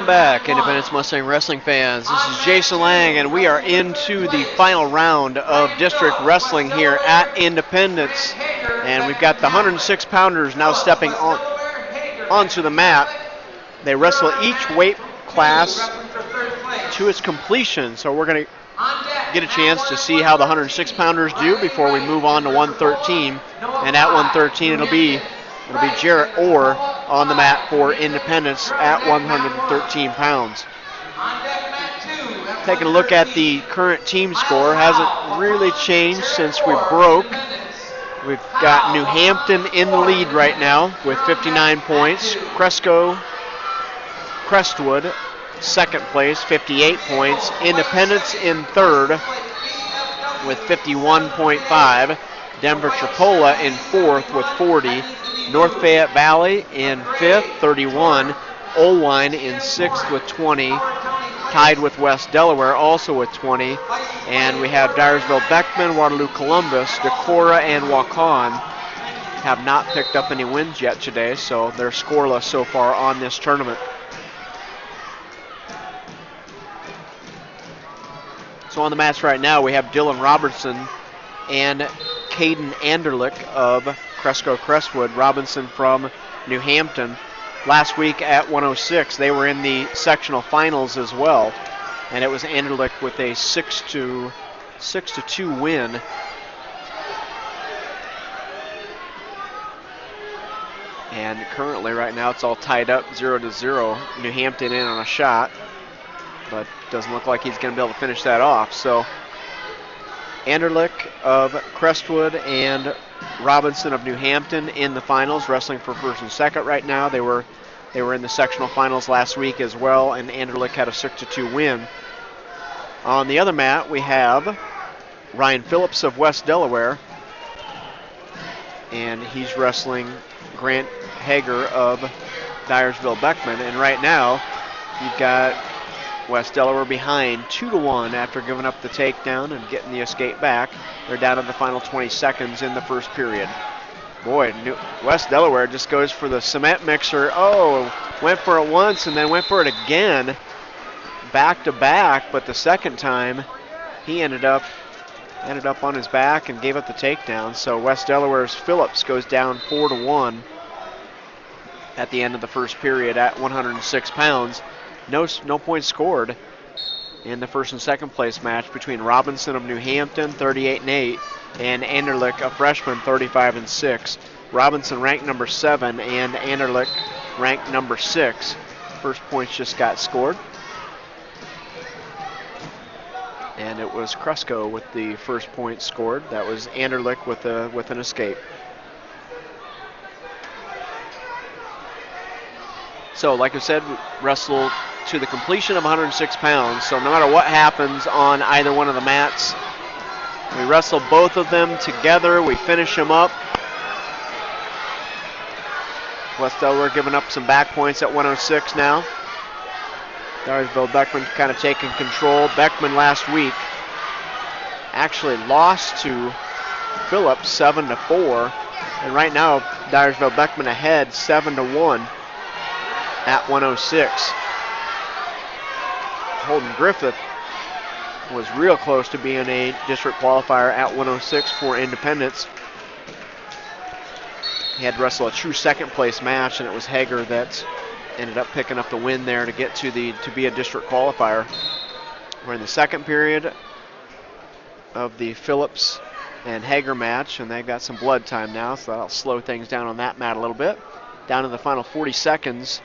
Welcome back, Independence Mustang Wrestling fans. This is Jason Lang, and we are into the final round of district wrestling here at Independence. And we've got the 106-pounders now stepping onto the mat. They wrestle each weight class to its completion, so we're going to get a chance to see how the 106-pounders do before we move on to 113. And at 113, it'll be Jarrett Orr on the mat for Independence at 113 pounds. Taking a look at the current team score, hasn't really changed since we broke. We've got New Hampton in the lead right now with 59 points. Crestwood, second place, 58 points. Independence in third with 51.5. Denver Tripola in fourth with 40. North Fayette Valley in fifth, 31. Olwine in sixth with 20. Tied with West Delaware also with 20. And we have Dyersville Beckman, Waterloo Columbus, Decorah, and Waukon have not picked up any wins yet today, so they're scoreless so far on this tournament. So on the mats right now, we have Dylan Robertson and Caden Anderlich of Cresco Crestwood. Robinson from New Hampton. Last week at 106, they were in the sectional finals as well, and it was Anderlich with a 6-2 win. And currently, right now, it's all tied up 0-0. New Hampton in on a shot, but doesn't look like he's going to be able to finish that off. So Anderlich of Crestwood and Robinson of New Hampton in the finals, wrestling for first and second right now. They were in the sectional finals last week as well, and Anderlich had a 6-2 win. On the other mat, we have Ryan Phillips of West Delaware, and he's wrestling Grant Hager of Dyersville Beckman. And right now, you've got West Delaware behind 2-1 after giving up the takedown and getting the escape back. They're down in the final 20 seconds in the first period. Boy, West Delaware just goes for the cement mixer. Oh, went for it once and then went for it again, back to back. But the second time, he ended up on his back and gave up the takedown. So West Delaware's Phillips goes down 4-1 at the end of the first period at 106 pounds. No points scored in the first and second place match between Robinson of New Hampton, 38-8, and Anderlich, a freshman, 35-6. Robinson ranked number 7 and Anderlich ranked number 6. First points just got scored. And it was Cresco with the first point scored. That was Anderlich with an escape. So, like I said, wrestle to the completion of 106 pounds. So no matter what happens on either one of the mats, we wrestle both of them together. We finish them up. West Delaware giving up some back points at 106 now. Dyersville Beckman kind of taking control. Beckman last week actually lost to Phillips 7-4. And right now, Dyersville Beckman ahead 7-1 at 106. Holden Griffith was real close to being a district qualifier at 106 for Independence. He had to wrestle a true second place match, and it was Hager that ended up picking up the win there to get to be a district qualifier. We're in the second period of the Phillips and Hager match, and they've got some blood time now, so that'll slow things down on that mat a little bit. Down in the final 40 seconds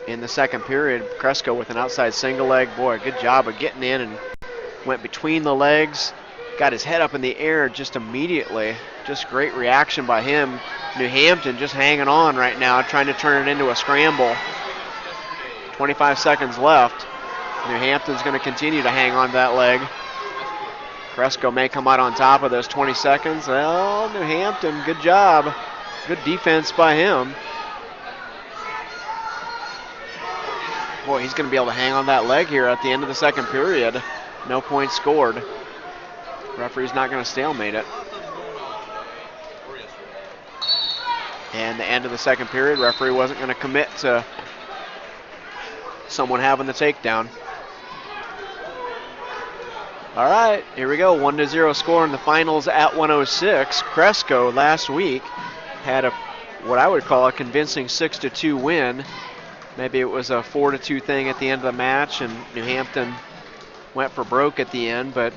in the second period, Cresco with an outside single leg. Boy, good job of getting in and went between the legs, got his head up in the air just immediately. Just great reaction by him. New Hampton just hanging on right now, trying to turn it into a scramble. 25 seconds left. New Hampton's going to continue to hang on to that leg. Cresco may come out on top of those 20 seconds. Well, New Hampton, good job. Good defense by him. Boy, he's going to be able to hang on that leg here at the end of the second period. No points scored. Referee's not going to stalemate it. And the end of the second period, referee wasn't going to commit to someone having the takedown. All right, here we go. 1-0 score in the finals at 106. Cresco last week had what I would call a convincing 6-2 win. Maybe it was a 4-2 thing at the end of the match, and New Hampton went for broke at the end, but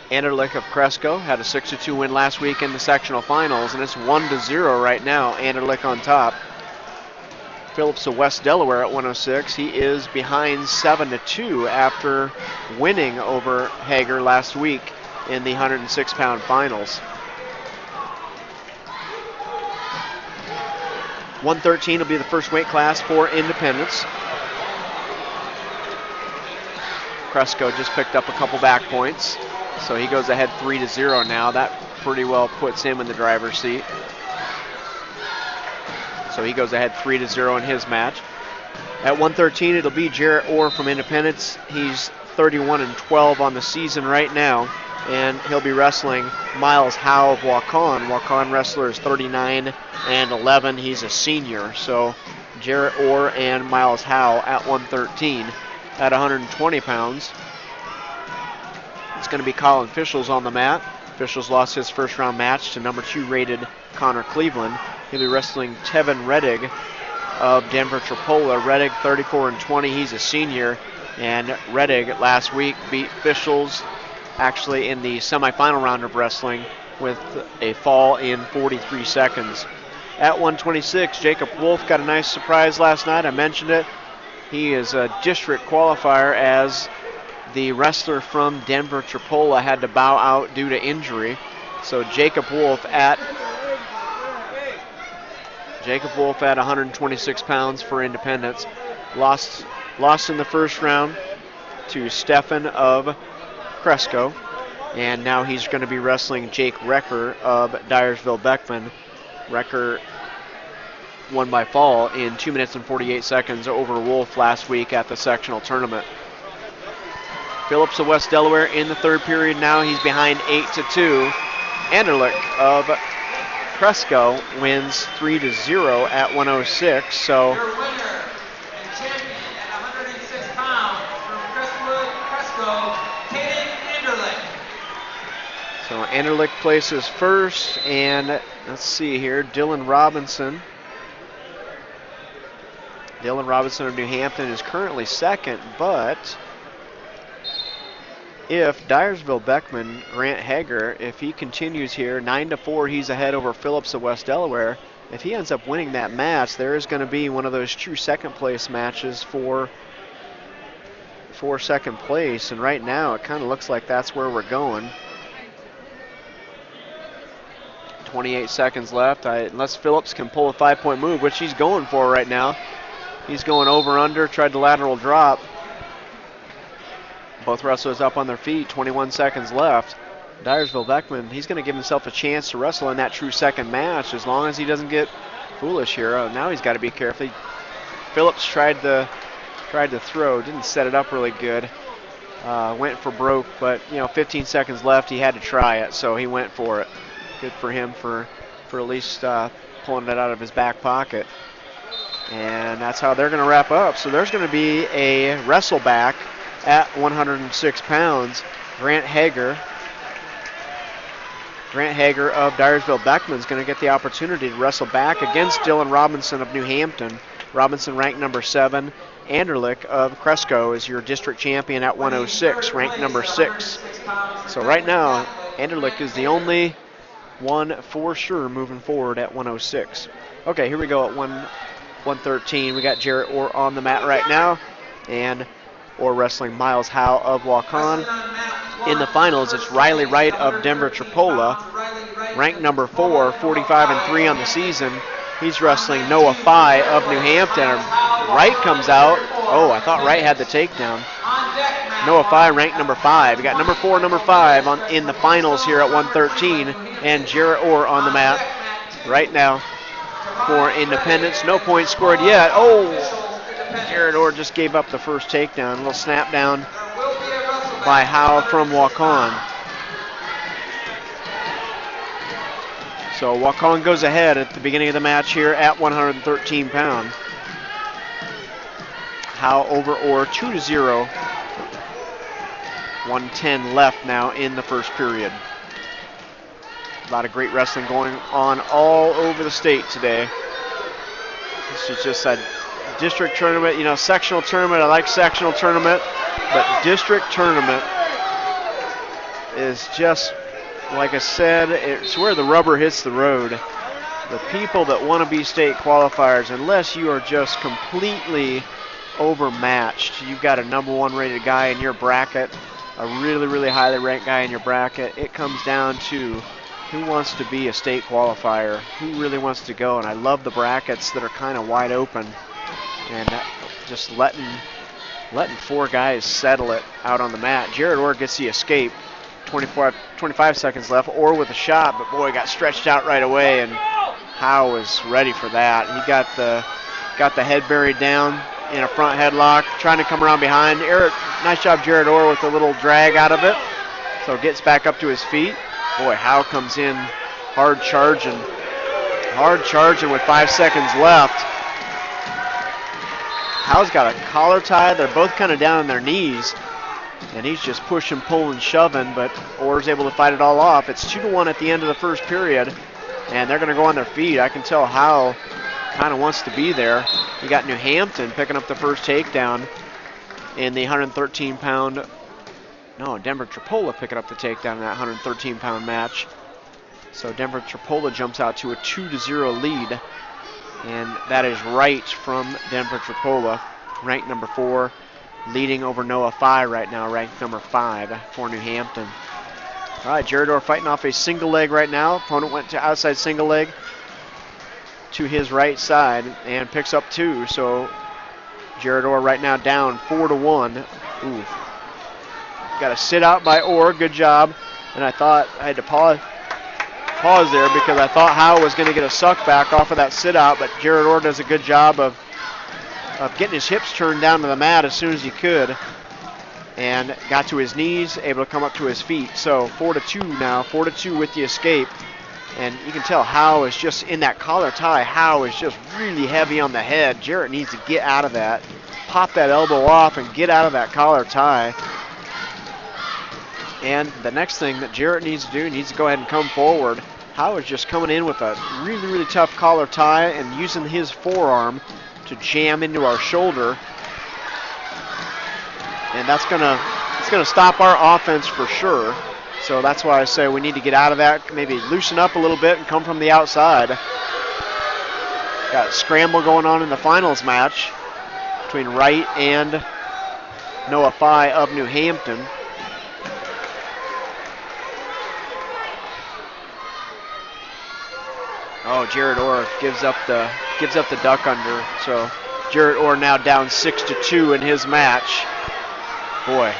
Anderlich of Cresco had a 6-2 win last week in the sectional finals, and it's 1-0 right now. Anderlich on top. Phillips of West Delaware at 106. He is behind 7-2 after winning over Hager last week in the 106-pound finals. 113 will be the first weight class for Independence. Cresco just picked up a couple back points, so he goes ahead 3-0 now. That pretty well puts him in the driver's seat. So he goes ahead 3-0 in his match. At 113, it'll be Jarrett Orr from Independence. He's 31-12 on the season right now, and he'll be wrestling Miles Howe of Waukon. Waukon wrestler is 39-11. He's a senior. So Jarrett Orr and Miles Howe at 113. At 120 pounds, it's going to be Colin Fischels on the mat. Fischels lost his first round match to number 2 rated Connor Cleveland. He'll be wrestling Tevin Reddig of Denver Tripola. Reddig 34-20, he's a senior, and Reddig last week beat Fischels actually in the semifinal round of wrestling with a fall in 43 seconds. At 126, Jacob Wolf got a nice surprise last night. I mentioned it. He is a district qualifier as the wrestler from Denver Tripola had to bow out due to injury. So Jacob Wolf at 126 pounds for Independence. Lost in the first round to Stefan of Cresco. And now he's going to be wrestling Jake Recker of Dyersville-Beckman. Recker won by fall in 2 minutes and 48 seconds over Wolf last week at the sectional tournament. Phillips of West Delaware in the third period now. He's behind 8-2. Anderlich of Cresco wins 3-0 at 106. So your winner and champion at 106 pounds from Crestwood, Cresco, Caden Anderlich. So Anderlich places first, and let's see here, Dylan Robinson. Dylan Robinson of New Hampton is currently second, but if Dyersville-Beckman, Grant Hager, if he continues here, 9-4, he's ahead over Phillips of West Delaware. If he ends up winning that match, there is going to be one of those true second place matches for second place, and right now it kind of looks like that's where we're going. 28 seconds left. Unless Phillips can pull a 5-point move, which he's going for right now. He's going over under, tried the lateral drop. Both wrestlers up on their feet, 21 seconds left. Dyersville-Beckman, he's going to give himself a chance to wrestle in that true second match as long as he doesn't get foolish here. Now he's got to be careful. Phillips tried to throw, didn't set it up really good. Went for broke, but 15 seconds left. He had to try it, so he went for it. Good for him for at least pulling it out of his back pocket. And that's how they're going to wrap up. So there's going to be a wrestle back at 106 pounds. Grant Hager of Dyersville-Beckman is going to get the opportunity to wrestle back against Dylan Robinson of New Hampton. Robinson ranked number 7. Anderlich of Cresco is your district champion at 106, ranked number 6. So right now, Anderlich is the only one for sure moving forward at 106. Okay, here we go at 113. We got Jarrett Orr on the mat right now, and Orr wrestling Miles Howe of Waukon. In the finals, it's Riley Wright of Denver Tripola, ranked number 4, 45-3 on the season. He's wrestling Noah Fye of New Hampton. Wright comes out. Oh, I thought Wright had the takedown. Noah Fye ranked number 5. We got number 4, number 5 in the finals here at 113, and Jarrett Orr on the mat right now for Independence. No points scored yet. Oh, Jarrett Orr just gave up the first takedown. A little snap down by Howe from Waukon. So Waukon goes ahead at the beginning of the match here at 113 pounds. Howe over Orr, 2-0. 1:10 left now in the first period. A lot of great wrestling going on all over the state today. This is just a district tournament, you know, sectional tournament. I like sectional tournament, but district tournament is just, like I said, it's where the rubber hits the road. The people that want to be state qualifiers, unless you are just completely overmatched, you've got a #1 rated guy in your bracket, a really, really highly ranked guy in your bracket, it comes down to who wants to be a state qualifier, who really wants to go. And I love the brackets that are kind of wide open and just letting 4 guys settle it out on the mat. Jared Orr gets the escape. 25 seconds left. Orr with a shot, but boy, got stretched out right away, and Howe was ready for that. He got the head buried down in a front headlock, trying to come around behind. Nice job, Jared Orr, with a little drag out of it. So gets back up to his feet. Boy, Howe comes in hard charging with 5 seconds left. Howe's got a collar tie. They're both kind of down on their knees, and he's just pushing, pulling, shoving, but Orr's able to fight it all off. It's 2-1 at the end of the first period, and they're going to go on their feet. I can tell Howe kind of wants to be there. You got New Hampton picking up the first takedown in the 113-pound. No, Denver Tripola picking up the takedown in that 113-pound match. So Denver Tripola jumps out to a 2-0 lead, and that is right from Denver Tripola, ranked #4, leading over Noah Phi right now, ranked #5 for New Hampton. All right, Jared Orr fighting off a single leg right now. Opponent went to outside single leg to his right side and picks up 2. So Jared Orr right now down 4-1. Ooh. Got a sit out by Orr, good job. And I thought I had to pause there because I thought Howe was going to get a suck back off of that sit out, but Jared Orr does a good job of getting his hips turned down to the mat as soon as he could, and got to his knees, able to come up to his feet. So 4-2 now, 4-2 with the escape. And you can tell Howe is just in that collar tie. Howe is just really heavy on the head. Jarrett needs to get out of that, pop that elbow off and get out of that collar tie. And the next thing that Jarrett needs to do, needs to go ahead and come forward. Howe is just coming in with a really, really tough collar tie and using his forearm to jam into our shoulder. And it's gonna stop our offense for sure. So that's why I say we need to get out of that, maybe loosen up a little bit and come from the outside. Got a scramble going on in the finals match between Wright and Noah Phi of New Hampton. Oh, Jared Orr gives up the duck under. So Jared Orr now down 6-2 in his match. Boy,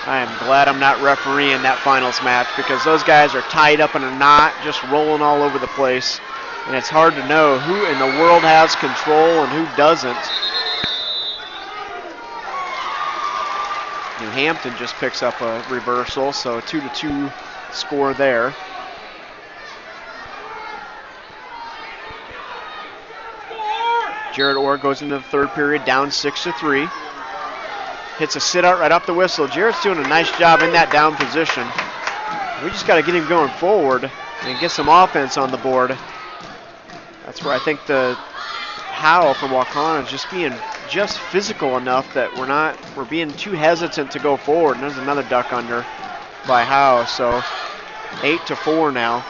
I am glad I'm not refereeing that finals match, because those guys are tied up in a knot, just rolling all over the place. And it's hard to know who in the world has control and who doesn't. New Hampton just picks up a reversal, so a 2-2 score there. Jared Orr goes into the third period down 6-3. Hits a sit out right off the whistle. Jarrett's doing a nice job in that down position. We just got to get him going forward and get some offense on the board. That's where I think the Howe from Wakana is just being physical enough that we're being too hesitant to go forward. And there's another duck under by Howe. So 8-4 now.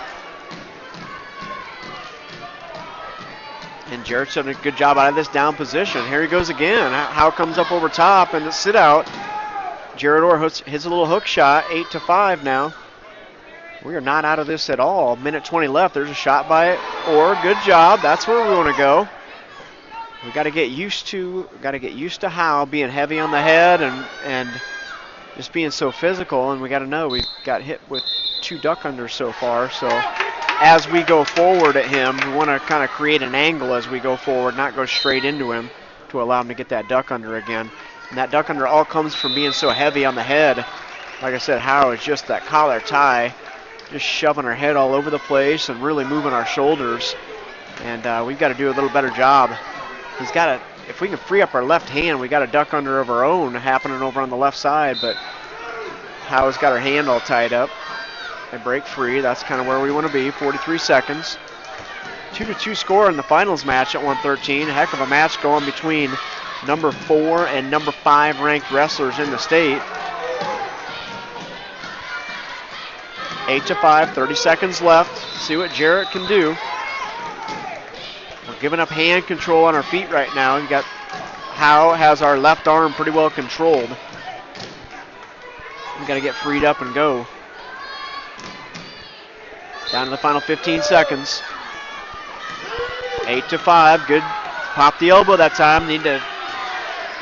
And Jarrett's done a good job out of this down position. Here he goes again. Howe comes up over top and the sit out. Jared Orr hits a little hook shot. 8-5 now. We are not out of this at all. Minute 20 left. There's a shot by Orr. Good job. That's where we want to go. We got to get used to Howe being heavy on the head and just being so physical. And we got to know we've got hit with 2 duck unders so far. So as we go forward at him, we want to kind of create an angle as we go forward, not go straight into him to allow him to get that duck under again. And that duck under all comes from being so heavy on the head. Like I said, Howe is just that collar tie, just shoving our head all over the place and really moving our shoulders. And we've got to do a little better job. He's got if we can free up our left hand, we got a duck under of our own happening over on the left side, but Howe's got her hand all tied up. They break free. That's kind of where we want to be. 43 seconds. 2-2 score in the finals match at 113. A heck of a match going between number 4 and number 5 ranked wrestlers in the state. 8-5, 30 seconds left. See what Jarrett can do. We're giving up hand control on our feet right now. We've got Howe has our left arm pretty well controlled. We've got to get freed up and go. Down to the final 15 seconds. 8-5, good. Pop the elbow that time. Need to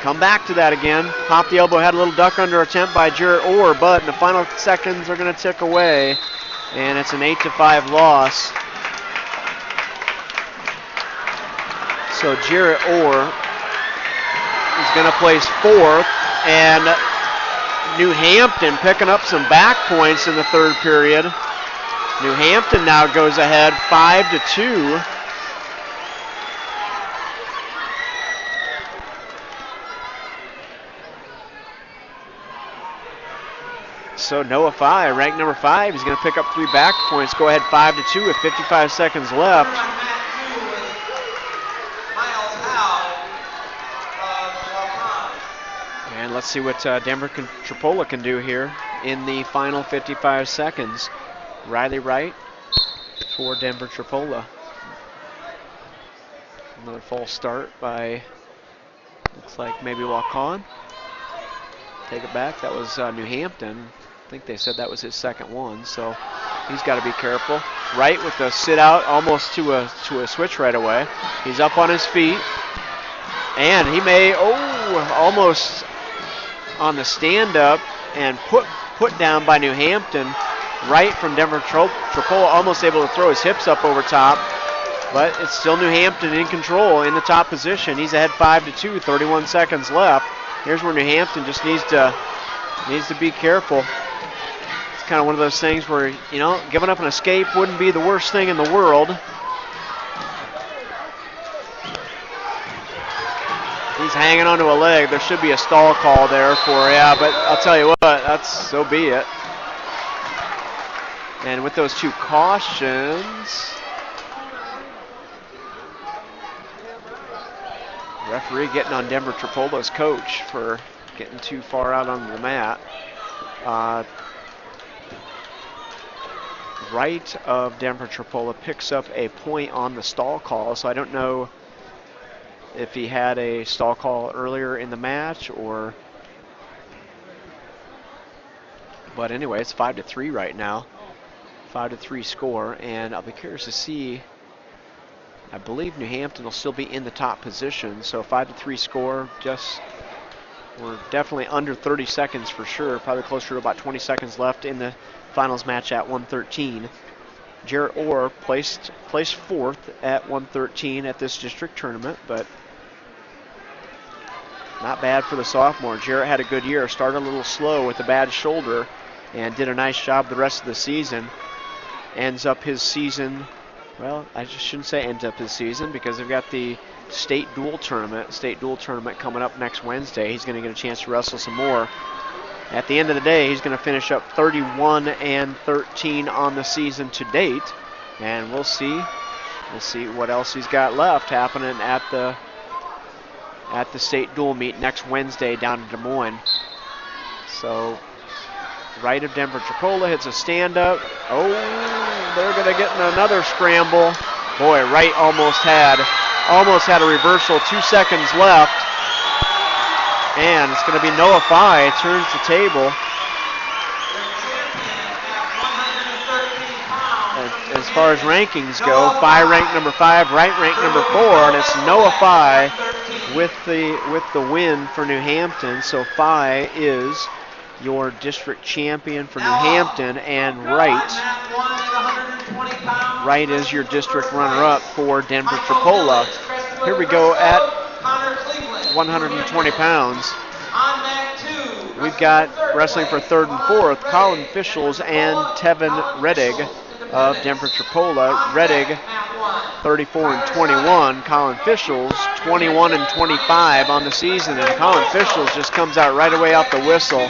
come back to that again. Pop the elbow, had a little duck under attempt by Jarrett Orr, but in the final seconds are going to tick away, and it's an 8-5 loss. So Jarrett Orr is going to place 4th, and New Hampton picking up some back points in the third period. New Hampton now goes ahead 5-2. So Noah Phi, ranked number 5, is going to pick up 3 back points, go ahead 5-2 with 55 seconds left. And let's see what Denver Trappola can do here in the final 55 seconds. Riley Wright for Denver Trappola. Another false start by, looks like maybe Waukon. Take it back, that was New Hampton. I think they said that was his second one, so he's got to be careful. Wright with the sit out almost to a switch right away. He's up on his feet, and he may, almost on the stand up and put down by New Hampton. Wright from Denver Trappola almost able to throw his hips up over top, but it's still New Hampton in control in the top position. He's ahead 5-2, 31 seconds left. Here's where New Hampton just needs to be careful. It's kind of one of those things where, you know, giving up an escape wouldn't be the worst thing in the world. He's hanging onto a leg. There should be a stall call there for, yeah, but I'll tell you what, so be it. And with those 2 cautions, referee getting on Denver Trappola's coach for getting too far out on the mat. Right of Denver Trappola picks up a point on the stall call, so I don't know if he had a stall call earlier in the match or, but anyway, it's 5-3 right now. 5-3 score, and I'll be curious to see. I believe New Hampton will still be in the top position, so 5-3 score. We're definitely under 30 seconds for sure, probably closer to about 20 seconds left in the finals match at 113. Jarrett Orr placed 4th at 113 at this district tournament, but not bad for the sophomore. Jarrett had a good year, started a little slow with a bad shoulder, and did a nice job the rest of the season. Ends up his season, well, I just shouldn't say ends up his season, because they've got the state dual tournament coming up next Wednesday. He's going to get a chance to wrestle some more. At the end of the day, he's going to finish up 31-13 on the season to date, and we'll see what else he's got left happening at the state dual meet next Wednesday down in Des Moines. So right of Denver Trappola hits a stand up. Oh, they're going to get in another scramble. Boy, Wright almost had a reversal. 2 seconds left. And it's going to be Noah Phi turns the table. As far as rankings go, Phi ranked number 5, Wright ranked number 4, and it's Noah Phi with the win for New Hampton. So Phi is your district champion for New Hampton, and Wright is your district runner-up for Denver Trappola. Here we go at 120 pounds. We've got wrestling for 3rd and 4th, Colin Fischels and Tevin Reddig of Denver Trappola. Reddig 34 and 21. Colin Fischels 21 and 25 on the season, and Colin Fischels just comes out right away off the whistle.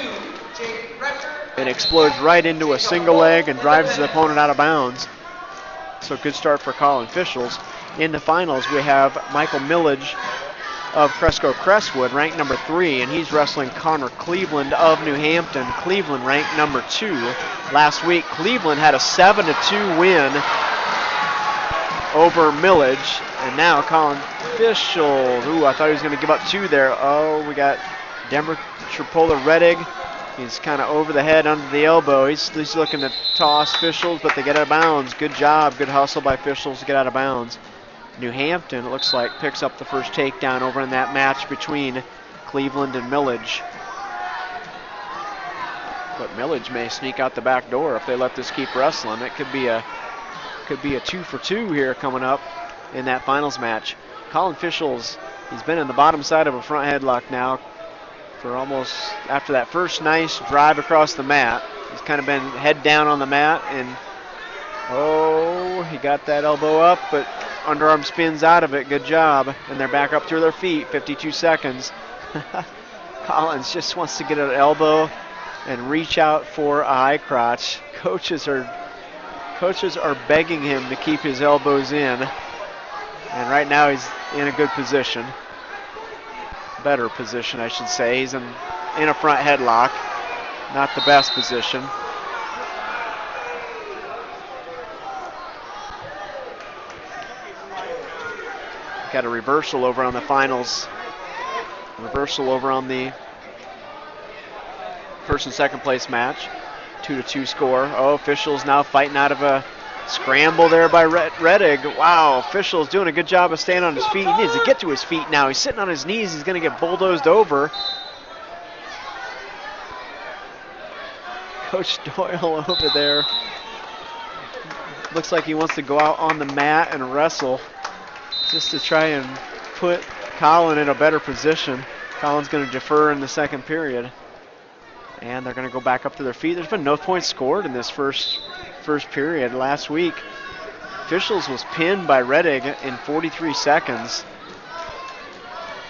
It explodes right into a single leg and drives the opponent out of bounds. So good start for Colin Fischels. In the finals, we have Michael Millage of Cresco Crestwood, ranked number 3, and he's wrestling Connor Cleveland of New Hampton. Cleveland ranked number 2. Last week, Cleveland had a 7-2 win over Millage, and now Colin Fischels. Ooh, I thought he was going to give up 2 there. Oh, we got Denver Tripola Rettig. He's kind of over the head, under the elbow. He's looking to toss Fischels, but they get out of bounds. Good job, good hustle by Fischels to get out of bounds. New Hampton, it looks like, picks up the first takedown over in that match between Cleveland and Millage. But Millage may sneak out the back door if they let this keep wrestling. It could be a 2 for 2 here coming up in that finals match. Colin Fischels, he's been in the bottom side of a front headlock now for almost, after that first nice drive across the mat. He's kind of been head down on the mat, and oh, he got that elbow up, but underarm spins out of it. Good job. And they're back up to their feet, 52 seconds. Collins just wants to get an elbow and reach out for a high crotch. Coaches are begging him to keep his elbows in. And right now he's in a good position. Better position, I should say. He's in a front headlock. Not the best position. Got a reversal over on the finals. Reversal over on the first and second place match. 2-2 score. Oh, Fischels now fighting out of a scramble there by Rettig. Wow, Fischels doing a good job of staying on his feet. He needs to get to his feet now. He's sitting on his knees. He's going to get bulldozed over. Coach Doyle over there. Looks like he wants to go out on the mat and wrestle, just to try and put Colin in a better position. Colin's going to defer in the second period. And they're going to go back up to their feet. There's been no points scored in this first period. Last week, Fischels was pinned by Rettig in 43 seconds.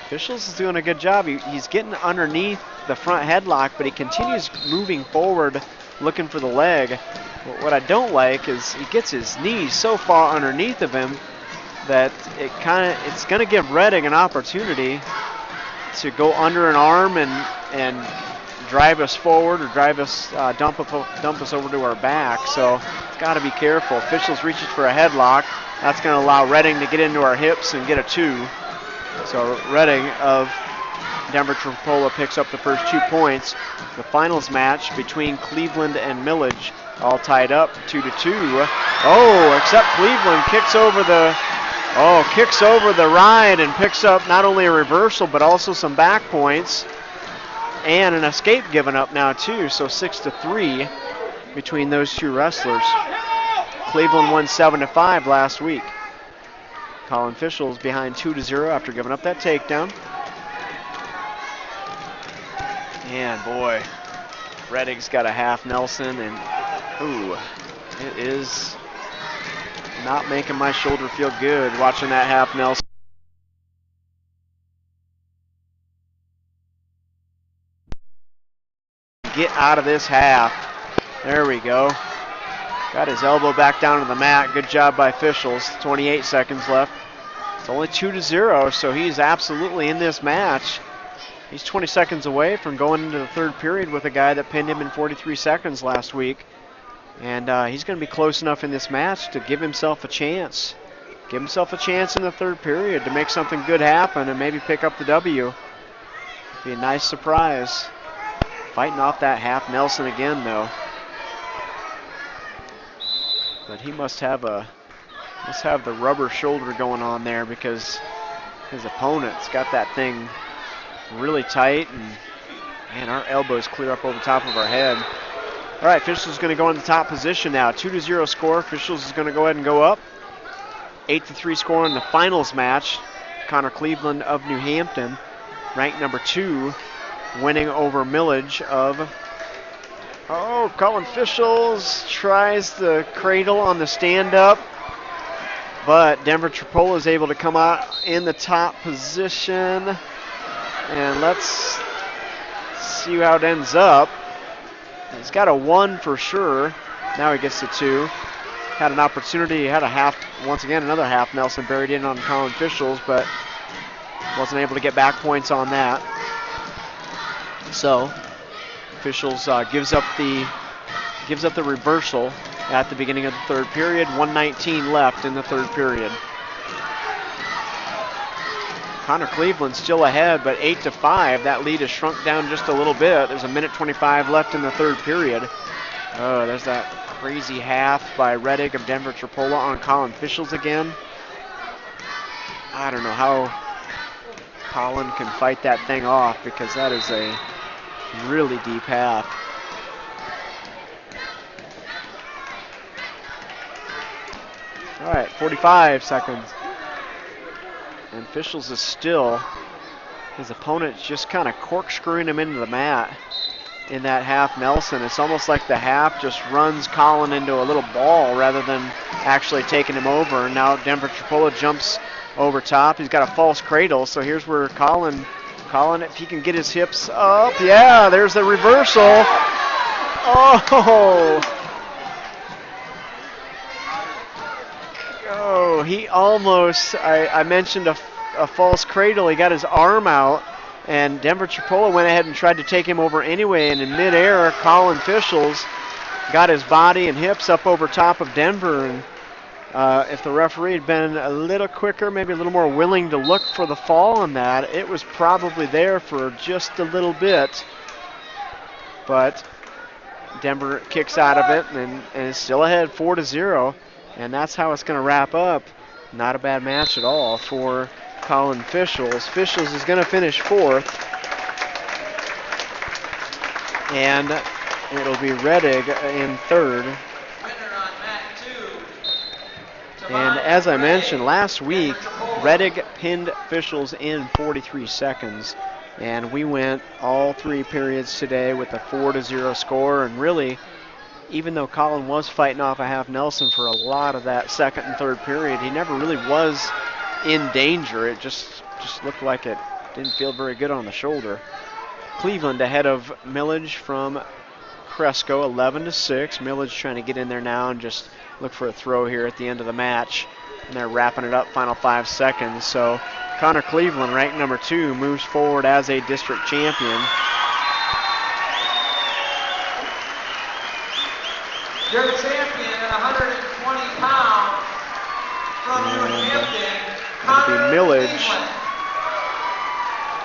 Fischels is doing a good job. He's getting underneath the front headlock, but he continues moving forward, looking for the leg. But what I don't like is he gets his knees so far underneath of him that it's going to give Rettig an opportunity to go under an arm and drive us forward, or drive us, dump us over to our back. So it's got to be careful. Fischels reaches for a headlock. That's going to allow Rettig to get into our hips and get a 2. So Rettig of Denver Tripola picks up the first 2 points. The finals match between Cleveland and Millage, all tied up 2-2. Oh, except Cleveland kicks over the ride and picks up not only a reversal but also some back points. And an escape given up now too, so 6-3 between those 2 wrestlers. Cleveland won 7-5 last week. Colin Fischels behind 2-0 after giving up that takedown. And boy, Rettig's got a half Nelson, and ooh, it is not making my shoulder feel good watching that half Nelson. Get out of this half. There we go. Got his elbow back down to the mat. Good job by Fischels. 28 seconds left. It's only 2-0, so he's absolutely in this match. He's 20 seconds away from going into the third period with a guy that pinned him in 43 seconds last week. And he's going to be close enough in this match to give himself a chance. Give himself a chance in the third period to make something good happen and maybe pick up the W. Be a nice surprise. Fighting off that half Nelson again, though. But he must have the rubber shoulder going on there, because his opponent's got that thing really tight, and man, our elbows clear up over the top of our head. All right, Fischels is going to go in the top position now. 2-0 score. Fischels is going to go ahead and go up. 8-3 score in the finals match. Connor Cleveland of New Hampton, ranked number 2, winning over Millage of, Colin Fischels tries the cradle on the stand-up, but Denver Tripolo is able to come out in the top position. And let's see how it ends up. He's got a 1 for sure. Now he gets the 2. Had an opportunity, had a half, once again, another half Nelson buried in on Colin Fischels, but wasn't able to get back points on that. So Fischels gives up the reversal at the beginning of the third period. 1:19 left in the third period. Connor Cleveland still ahead, but 8-5. That lead has shrunk down just a little bit. There's 1:25 left in the third period. Oh, there's that crazy half by Rettig of Denver Tripolo on Colin Fischels again. I don't know how Colin can fight that thing off, because that is a really deep half. All right, 45 seconds. And Fischels is still, his opponent's just kind of corkscrewing him into the mat in that half Nelson. It's almost like the half just runs Colin into a little ball rather than actually taking him over. And now Denver Tripolo jumps over top. He's got a false cradle, so here's where Colin, if he can get his hips up, yeah, there's the reversal. Oh, he almost, I mentioned a false cradle. He got his arm out, and Denver Tripolo went ahead and tried to take him over anyway, and in midair, Colin Fischels got his body and hips up over top of Denver, and if the referee had been a little quicker, maybe a little more willing to look for the fall on that, it was probably there for just a little bit. But Denver kicks out of it and is still ahead 4-0. And that's how it's going to wrap up. Not a bad match at all for Colin Fischels. Fischels is going to finish 4th. And it'll be Rettig in 3rd. And as I mentioned last week, Rettig pinned Fischels in 43 seconds. And we went all 3 periods today with a 4-0 score. And really, even though Colin was fighting off a half Nelson for a lot of that second and third period, he never really was in danger. It just looked like it didn't feel very good on the shoulder. Cleveland ahead of Millage from Cresco, 11-6. Millage trying to get in there now and just look for a throw here at the end of the match. And they're wrapping it up, final 5 seconds. So Connor Cleveland, ranked number 2, moves forward as a district champion. Your champion at 120 pounds from New Hampton, Connor Millage.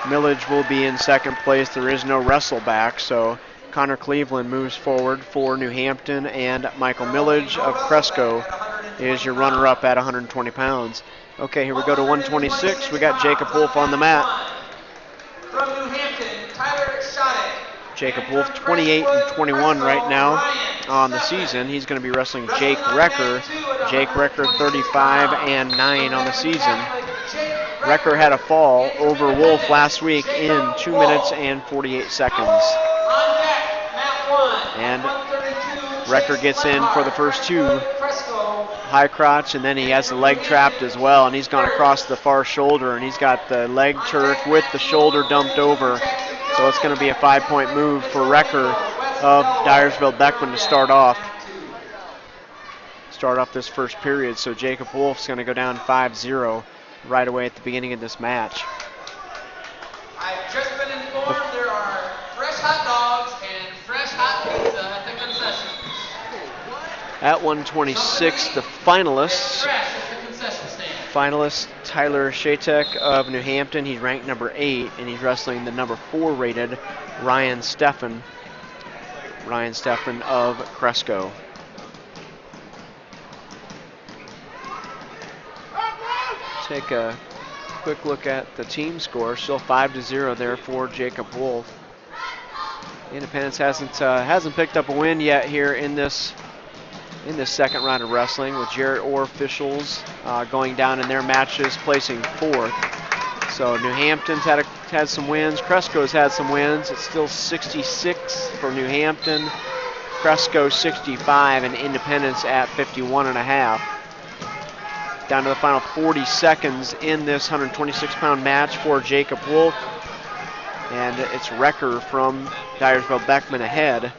Cleveland. Millage will be in second place. There is no wrestle back, so Connor Cleveland moves forward for New Hampton, and Michael Millage of Cresco is your runner-up at 120 pounds. Okay, here we go to 126. We got Jacob Wolf on the mat. From New Hampton, Tyler Shoddick. Jacob Wolf, 28-21 right now on the season. He's going to be wrestling Jake Recker. Jake Recker, 35-9 on the season. Recker had a fall over Wolf last week in 2 minutes and 48 seconds. And Recker gets in for the first 2 high crotch, and then he has the leg trapped as well, and he's gone across the far shoulder, and he's got the leg turf with the shoulder dumped over. So it's going to be a 5-point move for Recker of Dyersville Beckman to start off this first period. So Jacob Wolf's going to go down 5-0 right away at the beginning of this match. I've just been informed there are fresh hot dogs and fresh hot pizza at the concession. At 126, the finalists. Fresh at the concession stand. Finalist Tyler Shatek of New Hampton. He's ranked number 8, and he's wrestling the number 4 rated Ryan Steffen. Ryan Steffen of Cresco. Take a quick look at the team score. Still 5-0 there for Jacob Wolf. Independence hasn't picked up a win yet here in this second round of wrestling, with Jarrett Orr Fischels going down in their matches, placing 4th. So New Hampton's had some wins. Cresco's had some wins. It's still 66 for New Hampton. Cresco 65, and Independence at 51.5. Down to the final 40 seconds in this 126-pound match for Jacob Wolf. And it's Recker from Dyersville Beckman ahead.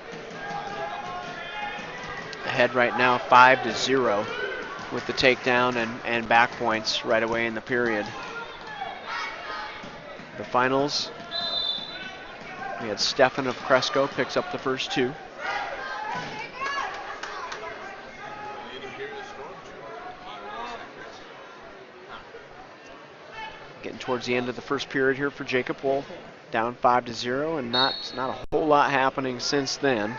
Ahead right now 5-0 with the takedown and back points right away in the period. The finals, we had Stefan of Cresco picks up the first two. Getting towards the end of the first period here for Jacob Wolf. Down 5-0, and not a whole lot happening since then.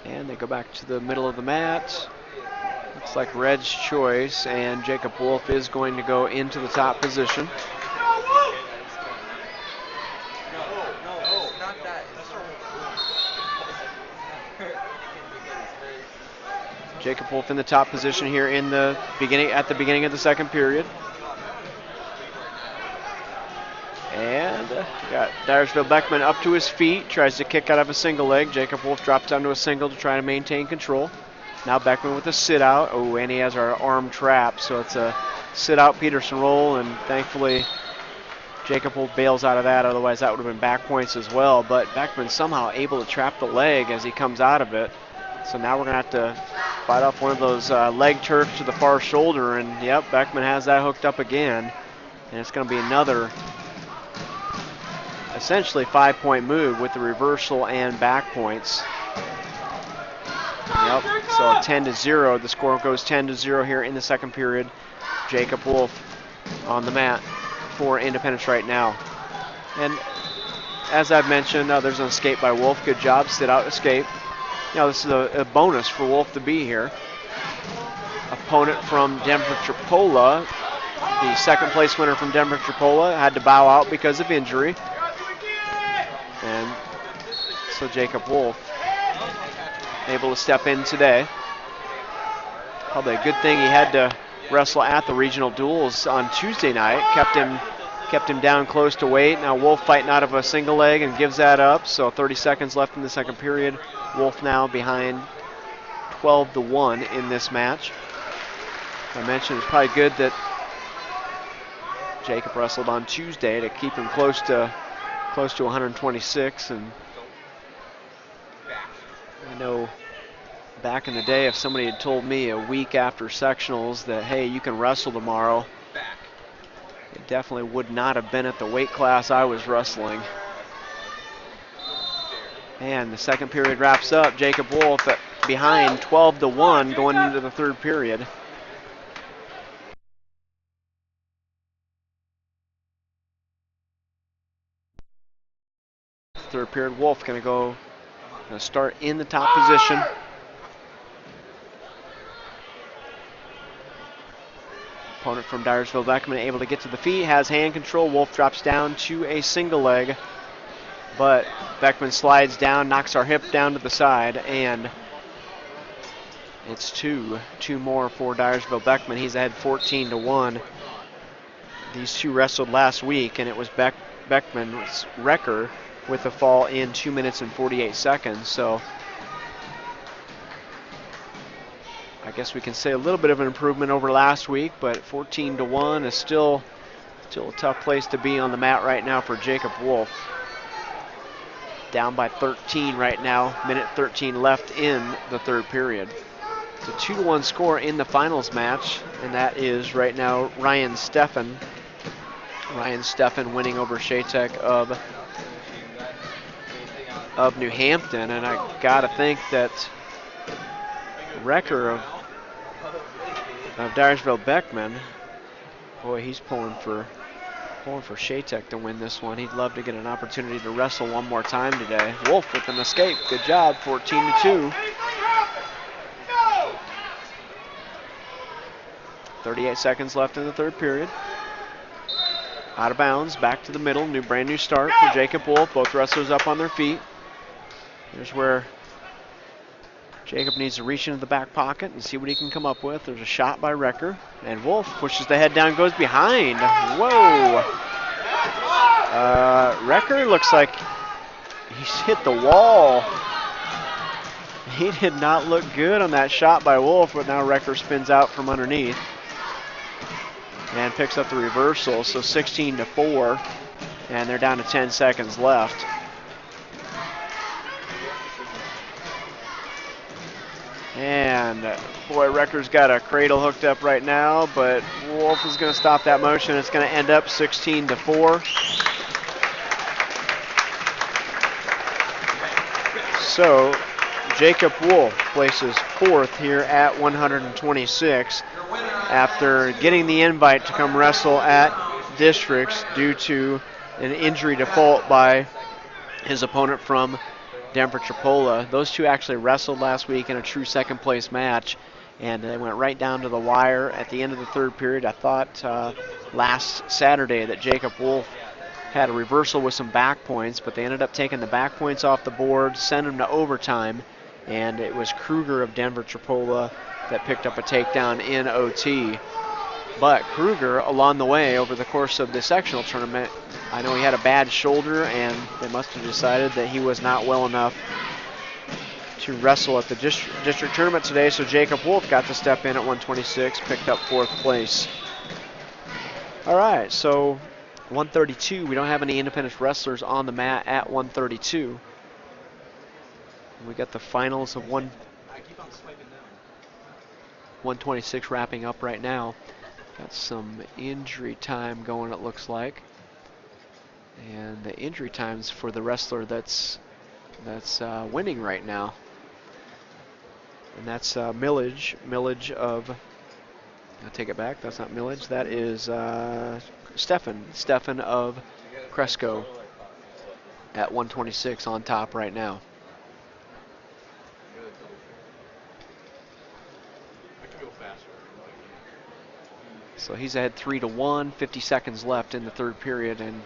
And they go back to the middle of the mat. Looks like Red's choice, and Jacob Wolf is going to go into the top position. Jacob Wolf in the top position here in the beginning at the beginning of the second period. And got Dyersville Beckman up to his feet, tries to kick out of a single leg. Jacob Wolf drops down to a single to try to maintain control. Now Beckman with a sit out. Oh, and he has our arm trap, so it's a sit out Peterson roll, and thankfully Jacob Wolf bails out of that, otherwise that would have been back points as well. But Beckman somehow able to trap the leg as he comes out of it. So now we're going to have to fight off one of those leg turfs to the far shoulder, and yep, Beckman has that hooked up again. And it's going to be another essentially 5-point move with the reversal and back points. Yep, so 10-0, the score goes 10-0 here in the second period. Jacob Wolf on the mat for Independence right now. And as I've mentioned, there's an escape by Wolf. Good job, sit out escape. You know, this is a bonus for Wolf to be here. Opponent from Denver Tripola, the second place winner from Denver Tripola, had to bow out because of injury. And so Jacob Wolf able to step in today. Probably a good thing he had to wrestle at the regional duels on Tuesday night. Kept him down close to weight. Now Wolf fighting out of a single leg and gives that up. So 30 seconds left in the second period. Wolf now behind 12-1 in this match. I mentioned it's probably good that Jacob wrestled on Tuesday to keep him close to 126. And I know back in the day, if somebody had told me a week after sectionals that, hey, you can wrestle tomorrow, it definitely would not have been at the weight class I was wrestling. And the second period wraps up. Jacob Wolf behind 12-1 going into the third period. Third period, Wolf going to start in the top position. Opponent from Dyersville Beckman able to get to the feet, has hand control. Wolf drops down to a single leg, but Beckman slides down, knocks our hip down to the side, and it's two more for Dyersville Beckman. He's ahead 14-1. These two wrestled last week, and it was Beckman's Recker with a fall in 2 minutes and 48 seconds. So I guess we can say a little bit of an improvement over last week, but 14-1 is still a tough place to be on the mat right now for Jacob Wolf. Down by 13 right now, minute 13 left in the third period. It's a 2-1 score in the finals match, and that is right now Ryan Steffen. Ryan Steffen winning over Shatek of New Hampton, and I gotta think that Recker of Dyersville Beckman, boy, he's pulling for Shatek to win this one. He'd love to get an opportunity to wrestle one more time today. Wolf with an escape. Good job, 14-2. 38 seconds left in the third period. Out of bounds, back to the middle. Brand new start for Jacob Wolf. Both wrestlers up on their feet. Here's where Jacob needs to reach into the back pocket and see what he can come up with. There's a shot by Recker, and Wolf pushes the head down, goes behind. Whoa! Recker looks like He's hit the wall. He did not look good on that shot by Wolf, but now Recker spins out from underneath and picks up the reversal. So 16-4, and they're down to 10 seconds left. And boy, Recker's got a cradle hooked up right now, but Wolf is going to stop that motion. It's going to end up 16-4. So Jacob Wolf places fourth here at 126 after getting the invite to come wrestle at Districts due to an injury default by his opponent from Denver Tripola. Those two actually wrestled last week in a true second place match, and they went right down to the wire at the end of the third period. I thought last Saturday that Jacob Wolf had a reversal with some back points, but they ended up taking the back points off the board, sent them to overtime, and it was Kruger of Denver Tripola that picked up a takedown in OT. But Kruger, along the way, over the course of the sectional tournament, I know he had a bad shoulder, and they must have decided that he was not well enough to wrestle at the district tournament today, so Jacob Wolf got to step in at 126, picked up fourth place. All right, so 132, we don't have any independent wrestlers on the mat at 132. We got the finals of 126 wrapping up right now. Got some injury time going, it looks like. And the injury times for the wrestler that's winning right now. And that's Millage. Millage of, I'll take it back, that's not Millage, that is Stefan of Cresco at 126 on top right now. So he's ahead 3-1, 50 seconds left in the third period, and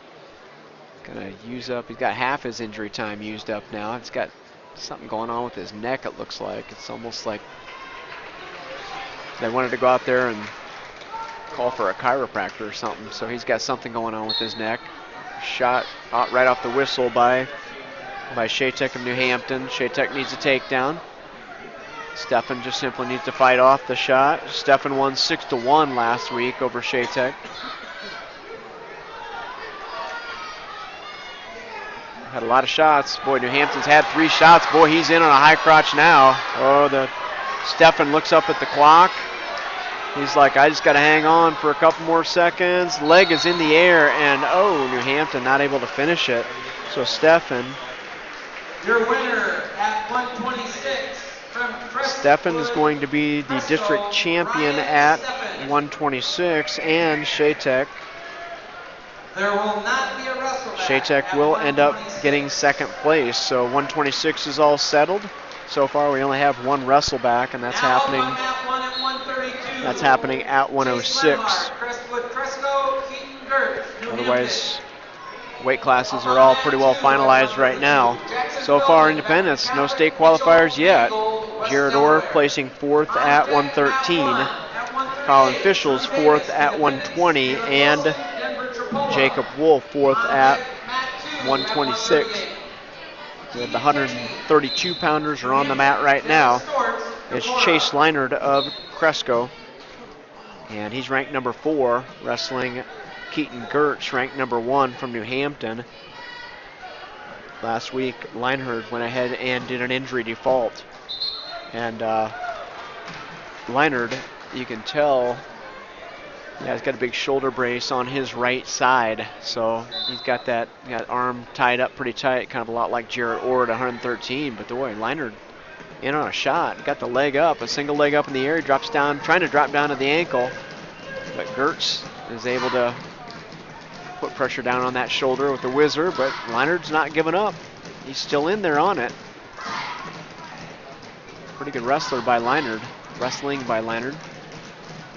gonna use up, he's got half his injury time used up now. He's got something going on with his neck, it looks like. It's almost like they wanted to go out there and call for a chiropractor or something, so he's got something going on with his neck. Shot out right off the whistle by Shatek of New Hampton. Shatek needs a takedown. Stefan just simply needs to fight off the shot. Stefan won 6-1 last week over Shatek. Had a lot of shots. Boy, New Hampton's had 3 shots. Boy, he's in on a high crotch now. Oh, Stefan looks up at the clock. He's like, I just got to hang on for a couple more seconds. Leg is in the air, and oh, New Hampton not able to finish it. So Stefan. Your winner at 126 from Stefan is going to be the district champion at 126, and Shatek. There will not be a wrestle back. Shatek will end up getting second place. So 126 is all settled. So far, we only have one wrestle back, and that's happening. That's happening at 106. Otherwise, weight classes are all pretty well finalized right now. So far, independents, no state qualifiers yet. Jared Orr placing fourth at 113. Colin Fischel's fourth at 120, and Jacob Wolf fourth at 126. The 132 pounders are on the mat right now. It's Chase Leinard of Cresco, and he's ranked number 4, wrestling Keaton Gertz, ranked number 1 from New Hampton. Last week, Leinard went ahead and did an injury default, and Leinard, you can tell, yeah, he's got a big shoulder brace on his right side, so he's got that arm tied up pretty tight, kind of a lot like Jared Orr at 113. But boy, Leinard in on a shot, got the leg up, a single leg up in the air, he drops down, trying to drop down to the ankle, but Gertz is able to put pressure down on that shoulder with the whizzer, but Leinard's not giving up. He's still in there on it. Pretty good wrestling by Leinard,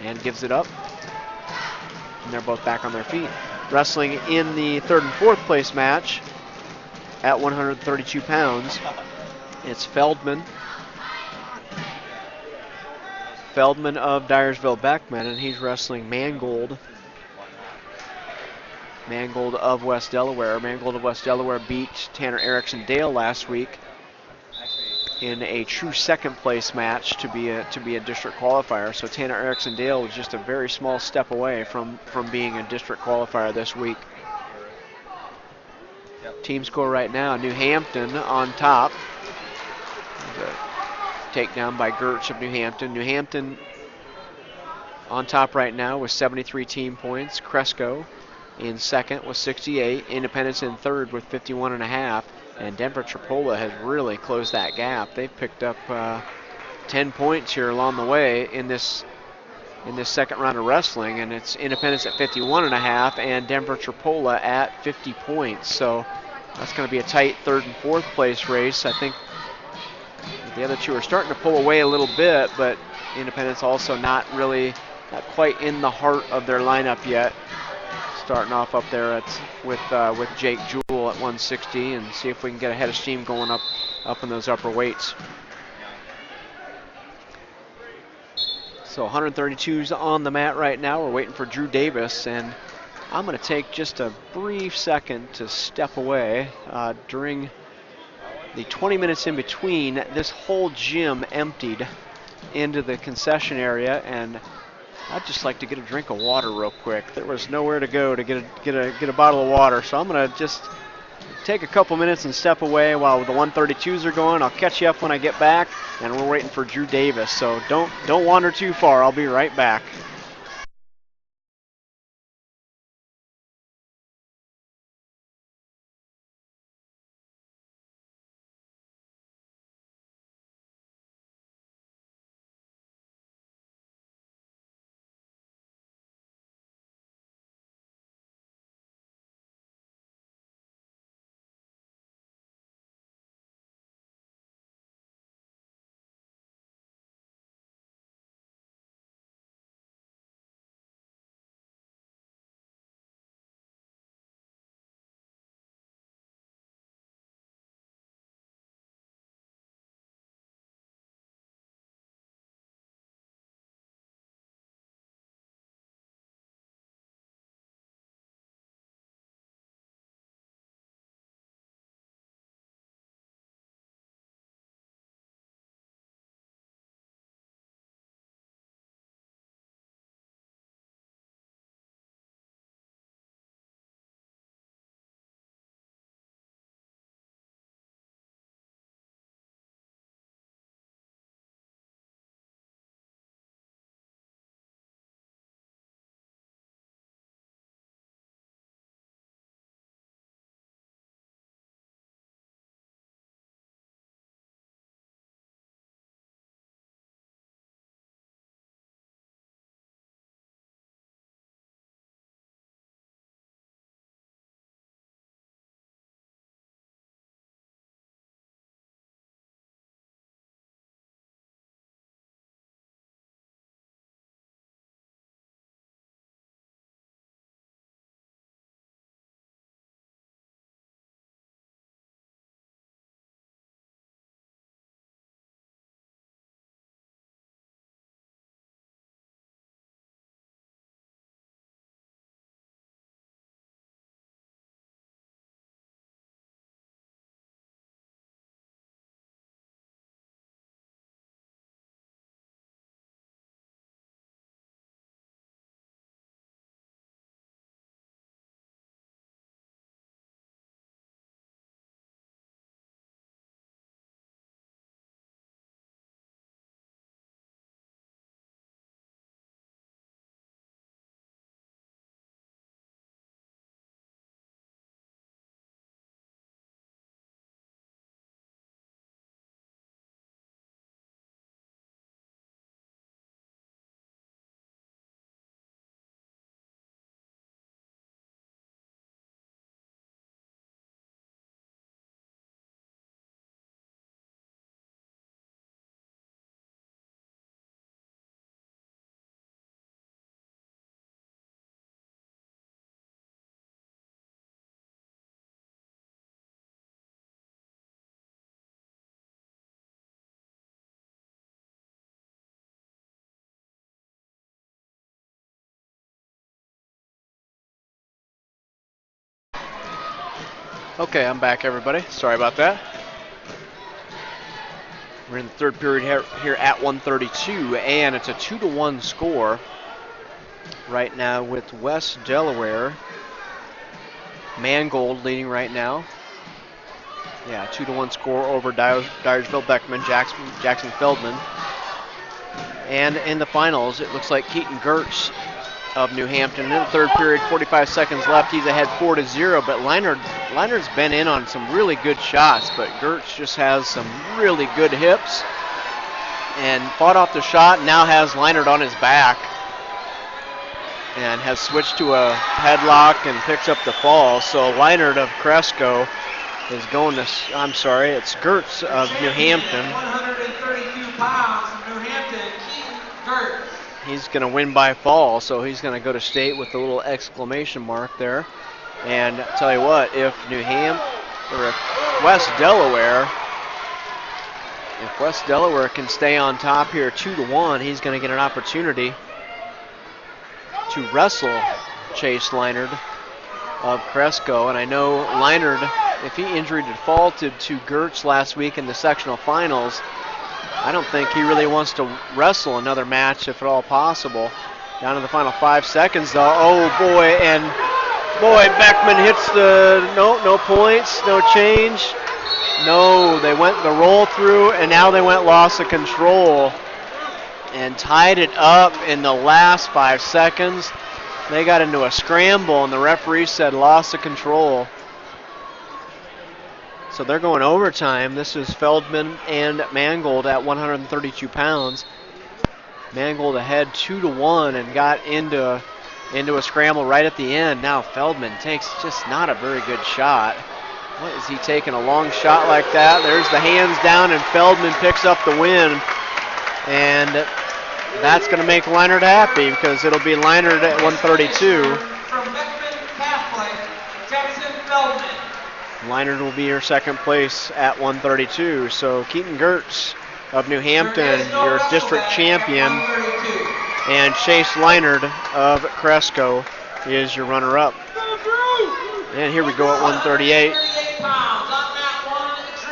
and gives it up. And they're both back on their feet. Wrestling in the third and fourth place match at 132 pounds, it's Feldman of Dyersville Beckman, and he's wrestling Mangold Mangold of West Delaware. Mangold of West Delaware beat Tanner Erickson Dale last week in a true second place match to be a district qualifier. So Tanner Erickson Dale was just a very small step away from being a district qualifier this week. Team score right now, New Hampton on top. Takedown by Gertz of New Hampton. New Hampton on top right now with 73 team points. Cresco in second with 68. Independence in third with 51.5. And Denver Tripola has really closed that gap. They've picked up 10 points here along the way in this second round of wrestling, and it's Independence at 51.5 and Denver Tripola at 50 points. So that's going to be a tight third and fourth place race. I think the other two are starting to pull away a little bit, but Independence also not quite in the heart of their lineup yet. Starting off up there with Jake Jewell at 160, and see if we can get a head of steam going up in those upper weights. So 132's on the mat right now. We're waiting for Drew Davis, and I'm going to take just a brief second to step away. During the 20 minutes in between, this whole gym emptied into the concession area, and I'd just like to get a drink of water real quick. There was nowhere to go to get a bottle of water, so I'm going to just take a couple minutes and step away while the 132s are going. I'll catch you up when I get back, and we're waiting for Drew Davis, so don't wander too far. I'll be right back. Okay, I'm back, everybody. Sorry about that. We're in the third period here at 132, and it's a 2-1 score right now with West Delaware. Mangold leading right now. Yeah, 2-1 score over Dyersville Beckman, Jackson Feldman. And in the finals, it looks like Keaton Gertz of New Hampton. In the third period, 45 seconds left. He's ahead 4-0, but Leinard's been in on some really good shots, but Gertz just has some really good hips and fought off the shot and now has Leinard on his back and has switched to a headlock and picks up the fall. So Leinard of Cresco is going to, I'm sorry, it's Gertz of New Hampton. 132 pounds from New Hampton, Keaton Gertz. He's going to win by fall, so he's going to go to state with a little exclamation mark there. And I'll tell you what, if West Delaware can stay on top here 2-1, he's going to get an opportunity to wrestle Chase Leinard of Cresco. And I know Leinard, if he injury defaulted to Gertz last week in the sectional finals, I don't think he really wants to wrestle another match if at all possible. Down to the final 5 seconds though. Oh boy, and boy, Beckman hits the, no points, no change. No, they went the roll through and now they went loss of control and tied it up in the last 5 seconds. They got into a scramble and the referee said loss of control. So they're going overtime. This is Feldman and Mangold at 132 pounds. Mangold ahead 2-1 and got into a scramble right at the end. Now Feldman takes just not a very good shot. What is he taking? A long shot like that? There's the hands down and Feldman picks up the win. And that's going to make Leinard happy because it'll be Leinard at 132. From Beckman Catholic, Jackson Feldman. Leinard will be your second place at 132. So Keaton Gertz of New Hampton, your district champion, and Chase Leinard of Cresco is your runner-up. And here we go at 138.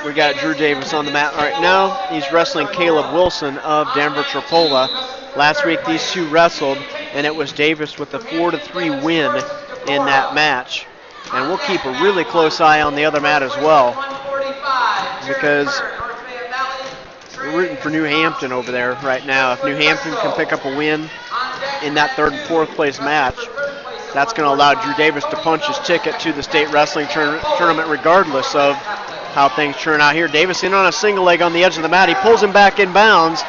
We got Drew Davis on the mat right now. He's wrestling Caleb Wilson of Denver Tripola. Last week these two wrestled, and it was Davis with a 4-3 win in that match. And we'll keep a really close eye on the other mat as well, because we're rooting for New Hampton over there right now. If New Hampton can pick up a win in that third and fourth place match, that's going to allow Drew Davis to punch his ticket to the state wrestling tournament regardless of how things turn out here. Davis in on a single leg on the edge of the mat. He pulls him back in bounds,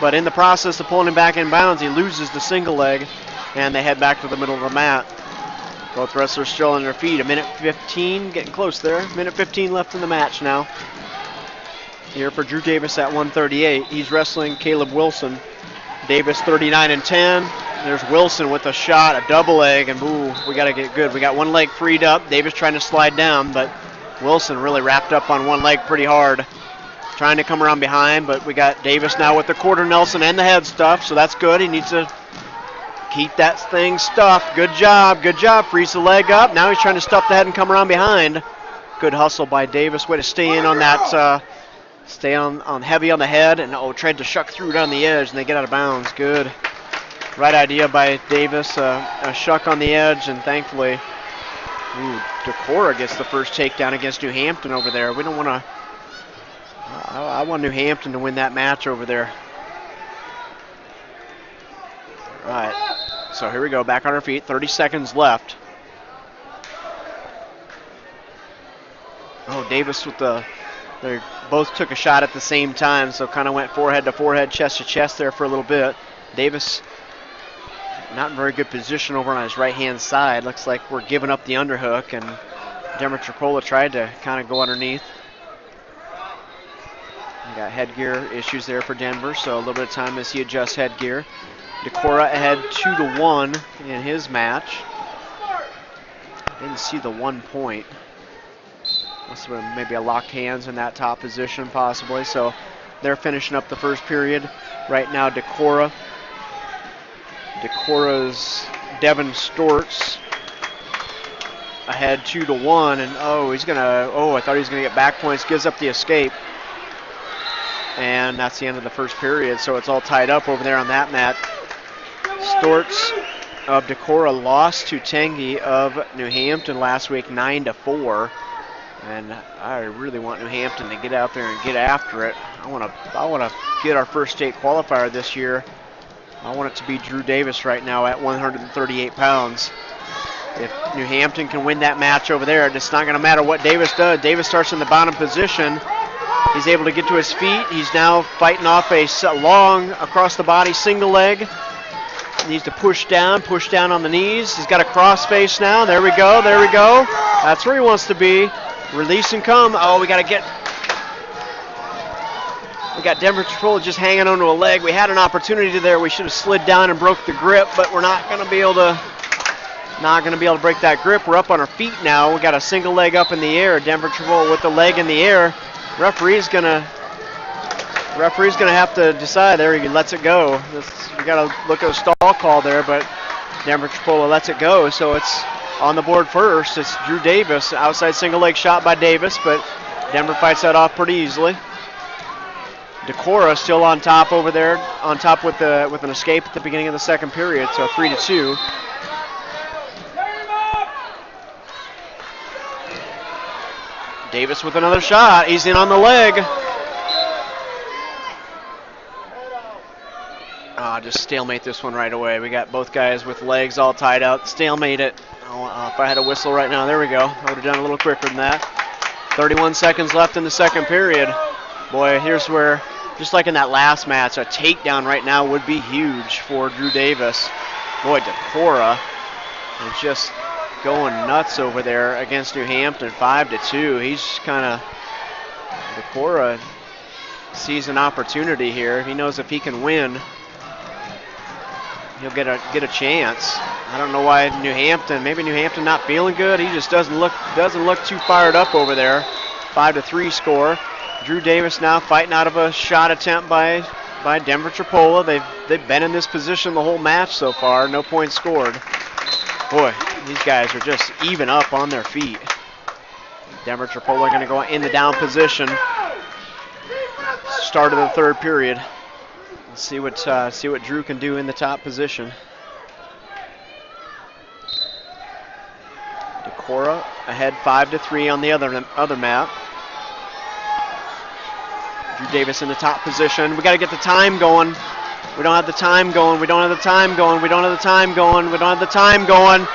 but in the process of pulling him back in bounds, he loses the single leg, and they head back to the middle of the mat. Both wrestlers still on their feet. A minute 15, getting close there. Minute 15 left in the match now. Here for Drew Davis at 138. He's wrestling Caleb Wilson. Davis 39-10. There's Wilson with a shot, a double leg, and ooh, we got to get good. We got one leg freed up. Davis trying to slide down, but Wilson really wrapped up on one leg pretty hard. Trying to come around behind, but we got Davis now with the quarter Nelson and the head stuff, so that's good. He needs to keep that thing stuffed. Good job. Frees the leg up. Now he's trying to stuff the head and come around behind. Good hustle by Davis. Way to stay in on that, stay on heavy on the head, and tried to shuck through down the edge, and they get out of bounds. Good. Right idea by Davis. A shuck on the edge, and thankfully, Decorah gets the first takedown against New Hampton over there. We don't want to. I want New Hampton to win that match over there. All right. So here we go, back on our feet, 30 seconds left. Oh, Davis with they both took a shot at the same time, so kind of went forehead to forehead, chest to chest there for a little bit. Davis not in very good position over on his right-hand side. Looks like we're giving up the underhook, and Denver Tripola tried to kind of go underneath. We got headgear issues there for Denver, so a little bit of time as he adjusts headgear. Decorah ahead 2-1 in his match. Didn't see the 1 point. Must have been maybe a locked hands in that top position possibly. So they're finishing up the first period. Right now Decorah's Devin Stortz ahead 2-1, and I thought he was gonna get back points, gives up the escape. And that's the end of the first period, so it's all tied up over there on that mat. Storts of Decorah lost to Tengi of New Hampton last week 9-4. And I really want New Hampton to get out there and get after it. I want to get our first state qualifier this year. I want it to be Drew Davis right now at 138 pounds. If New Hampton can win that match over there, it's not going to matter what Davis does. Davis starts in the bottom position. He's able to get to his feet. He's now fighting off a long across the body single leg. He needs to push down on the knees. He's got a cross face now. There we go. That's where he wants to be. Release and come. Oh, we got Denver Tripoli just hanging onto a leg. We had an opportunity there. We should have slid down and broke the grip, but we're not going to be able to break that grip. We're up on our feet now. We got a single leg up in the air. Denver Tripoli with the leg in the air. Referee's gonna have to decide there. He lets it go. We got to look at a stall call there, but Denver Tripoli lets it go, so it's on the board first. It's Drew Davis, outside single leg shot by Davis, but Denver fights that off pretty easily. Decorah still on top over there, on top with an escape at the beginning of the second period, so 3-2. Davis with another shot. He's in on the leg. Just stalemate this one right away. We got both guys with legs all tied out. Stalemate it. If I had a whistle right now, there we go. I would have done a little quicker than that. 31 seconds left in the second period. Boy, here's where, just like in that last match, a takedown right now would be huge for Drew Davis. Boy, Decorah is just going nuts over there against New Hampton, 5-2. He's Decorah sees an opportunity here. He knows if he can win, he'll get a chance. I don't know why maybe New Hampton not feeling good. He just doesn't look too fired up over there. 5-3 score. Drew Davis now fighting out of a shot attempt by Denver Tripoli. They've been in this position the whole match so far. No points scored. Boy, these guys are just even up on their feet. Denver Tripoli going to go in the down position. Start of the third period. Let's see what Drew can do in the top position. Decorah ahead 5-3 on the other map. Drew Davis in the top position. We got to get the time going. We don't have the time going. We don't have the time going. We don't have the time going. We don't have the time going.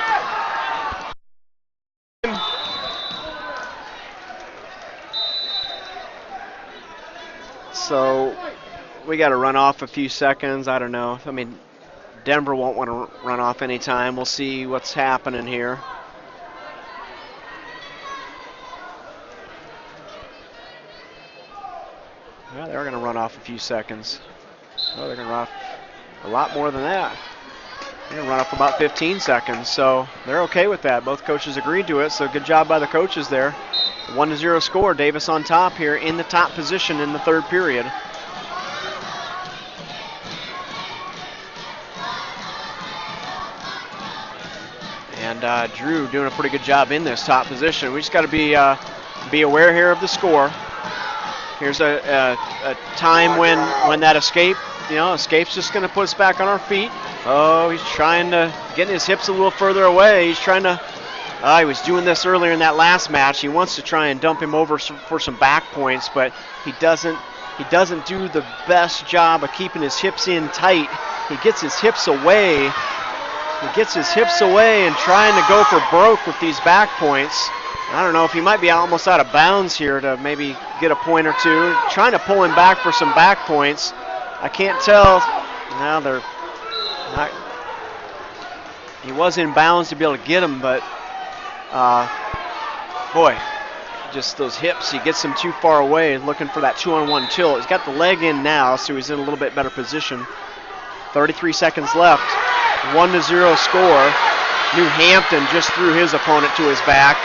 So we got to run off a few seconds. I don't know. I mean, Denver won't want to run off any time. We'll see what's happening here. Well, they're going to run off a few seconds. Oh, they're going to run off a lot more than that. They're going to run off about 15 seconds, so they're okay with that. Both coaches agreed to it, so good job by the coaches there. 1-0 score. Davis on top here in the top position in the third period. And Drew doing a pretty good job in this top position. We just got to be aware here of the score. Here's a time when that escape's just going to put us back on our feet. Oh, he's trying to get his hips a little further away. He's trying to, he was doing this earlier in that last match. He wants to try and dump him over for some back points, but he doesn't do the best job of keeping his hips in tight. He gets his hips away. And trying to go for broke with these back points. I don't know if he might be almost out of bounds here to maybe get a point or two. Trying to pull him back for some back points. I can't tell. Now they're not. He was in bounds to be able to get him, but boy, just those hips. He gets them too far away, looking for that 2-on-1 tilt. He's got the leg in now, so he's in a little bit better position. 33 seconds left. 1-0 score. New Hampton just threw his opponent to his back.